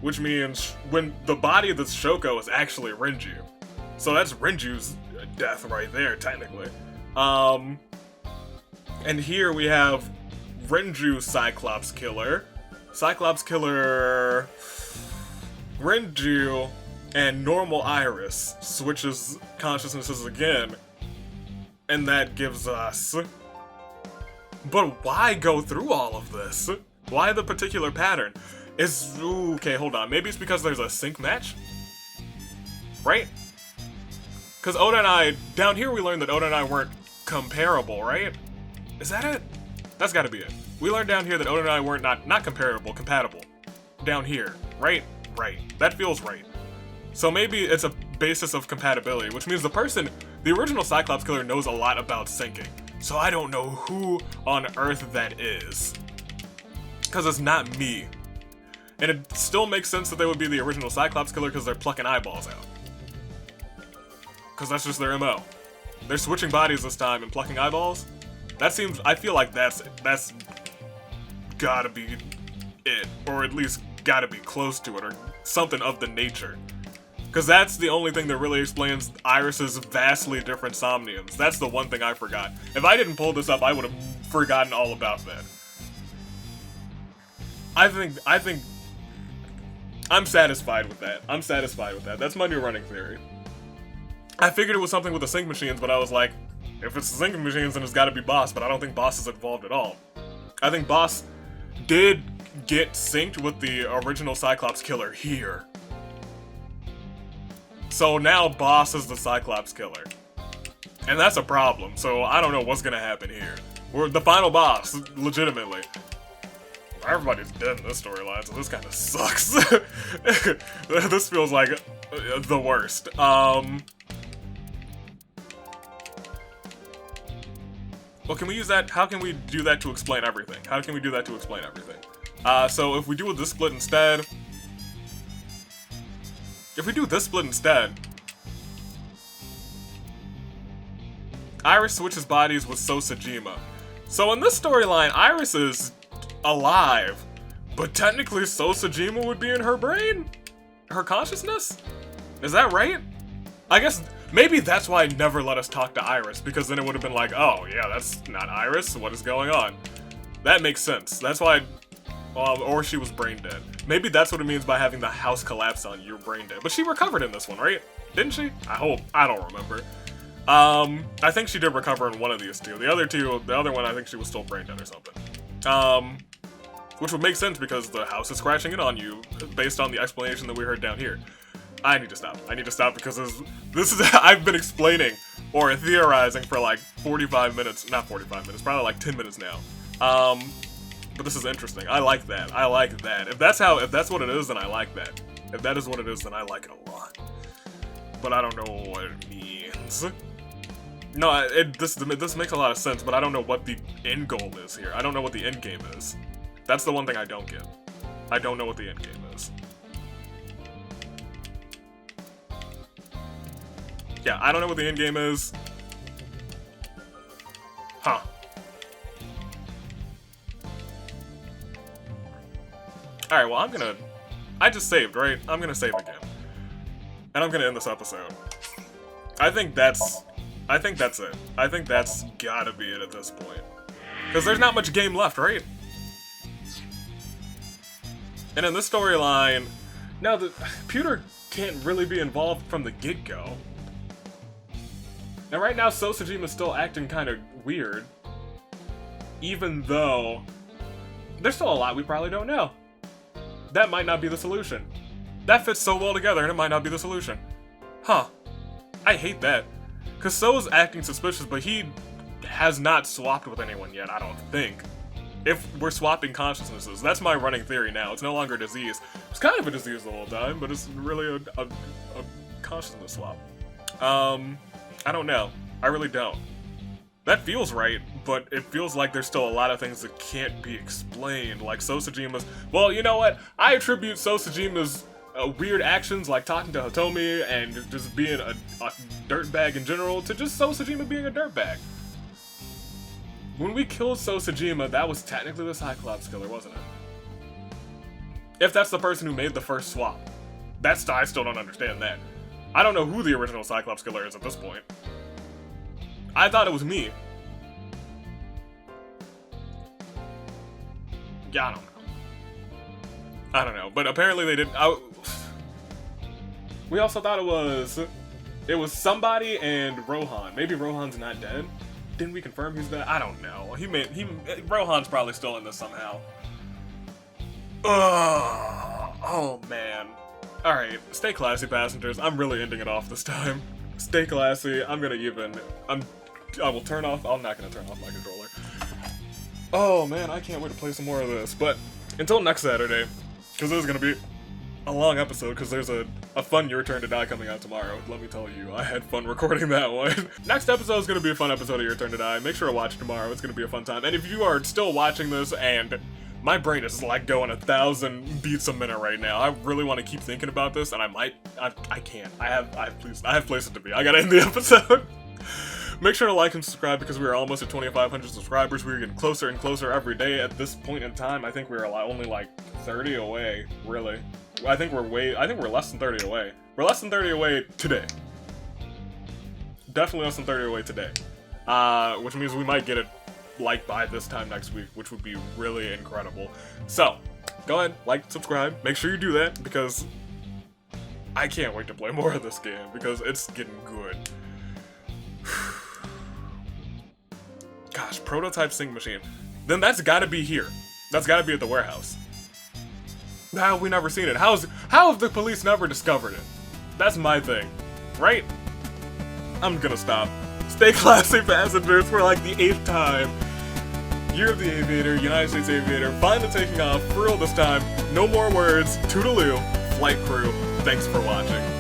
which means when the body that's Shoko is actually Renju. So that's Renju's death right there, technically. And here we have Renju Cyclops killer, Renju, and normal Iris switches consciousnesses again, and that gives us... But why go through all of this? Why the particular pattern? Okay, hold on. Maybe it's because there's a sync match? Right? Because Oda and I... Down here we learned that Oda and I weren't comparable, right? Is that it? That's gotta be it. We learned down here that Oda and I weren't not comparable, compatible. Down here, right? Right. That feels right. So maybe it's a basis of compatibility, which means the original Cyclops killer knows a lot about syncing. So I don't know who on earth that is. Because it's not me. And it still makes sense that they would be the original Cyclops killer because they're plucking eyeballs out. Because that's just their MO. They're switching bodies this time and plucking eyeballs. I feel like that's gotta be it. Or at least gotta be close to it, or something of the nature. Because that's the only thing that really explains Iris's vastly different Somniums. That's the one thing I forgot. If I didn't pull this up, I would have forgotten all about that. I think I'm satisfied with that. I'm satisfied with that. That's my new running theory. I figured it was something with the sync machines, but I was like, if it's the sync machines, then it's gotta be Boss, but I don't think Boss is involved at all. I think Boss did get synced with the original Cyclops killer here. So now Boss is the Cyclops killer. And that's a problem, so I don't know what's gonna happen here. We're the final boss, legitimately. Everybody's dead in this storyline, so this kind of sucks. This feels like the worst. Well, can we use that? How can we do that to explain everything? How can we do that to explain everything? So if we do this split instead... Iris switches bodies with Sosajima. So in this storyline, Iris is alive, but technically Sosajima would be in her brain? Her consciousness? Is that right? I guess maybe that's why I never let us talk to Iris, because then it would have been like, oh yeah, that's not Iris, what is going on? That makes sense. That's why, or she was brain dead. Maybe that's what it means by having the house collapse on you, brain dead. But she recovered in this one, right? Didn't she? I hope. I don't remember. I think she did recover in one of these two. The other one, I think she was still brain dead or something. Which would make sense because the house is crashing in on you based on the explanation that we heard down here. I need to stop. I need to stop because this is I've been explaining or theorizing for like 45 minutes. Not 45 minutes, probably like 10 minutes now. But this is interesting. I like that. I like that. If that's what it is, then I like that. If that is what it is, then I like it a lot. But I don't know what it means. No, this makes a lot of sense, but I don't know what the end goal is here. I don't know what the end game is. That's the one thing I don't get. I don't know what the end game is. Yeah, I don't know what the end game is. Huh. Alright, well, I just saved, right? I'm gonna save again. And I'm gonna end this episode. I think that's it. I think that's gotta be it at this point. Because there's not much game left, right? And in this storyline, now the Pewter can't really be involved from the get-go. And right now, Sosajima's still acting kind of weird. Even though there's still a lot we probably don't know. That might not be the solution. That fits so well together, and it might not be the solution. Huh. I hate that. Because So's acting suspicious, but he has not swapped with anyone yet, I don't think. If we're swapping consciousnesses, that's my running theory now. It's no longer a disease. It's kind of a disease the whole time, but it's really a consciousness swap. I don't know. I really don't. That feels right, but it feels like there's still a lot of things that can't be explained, like Sosajima's... Well, you know what? I attribute Sosajima's weird actions, like talking to Hitomi and just being a dirtbag in general, to just Sosajima being a dirtbag. When we killed Sosajima, that was technically the Cyclops killer, wasn't it? If that's the person who made the first swap. I still don't understand that. I don't know who the original Cyclops killer is at this point. I thought it was me. Yeah, I don't know. But apparently they didn't. We also thought it was somebody and Rohan. Maybe Rohan's not dead. Didn't we confirm he's dead? I don't know. Rohan's probably still in this somehow. Oh man. Alright, stay classy, passengers. I'm really ending it off this time. Stay classy. I will turn off. I'm not gonna turn off my controller. Oh man, I can't wait to play some more of this. But until next Saturday, because this is gonna be a long episode, because there's a fun Your Turn to Die coming out tomorrow. Let me tell you, I had fun recording that one. Next episode is gonna be a fun episode of Your Turn to Die. Make sure to watch it tomorrow. It's gonna be a fun time. And if you are still watching this and my brain is like going 1,000 beats a minute right now, I really want to keep thinking about this, and I can't. I have places to be. I gotta end the episode. Make sure to like and subscribe because we are almost at 2,500 subscribers. We're getting closer and closer every day. At this point in time, I think we're only like 30 away, really. I think we're less than 30 away. We're less than 30 away today. Definitely less than 30 away today. Which means we might get it like by this time next week, which would be really incredible. So, go ahead, like, subscribe. Make sure you do that because I can't wait to play more of this game because it's getting good. Gosh, prototype sync machine. Then that's gotta be here. That's gotta be at the warehouse. How have we never seen it? How have the police never discovered it? That's my thing, right? I'm gonna stop. Stay classy, passengers, for like the 8th time. Year of the Aviator, United States Aviator, finally taking off, for real this time. No more words, toodaloo, flight crew, thanks for watching.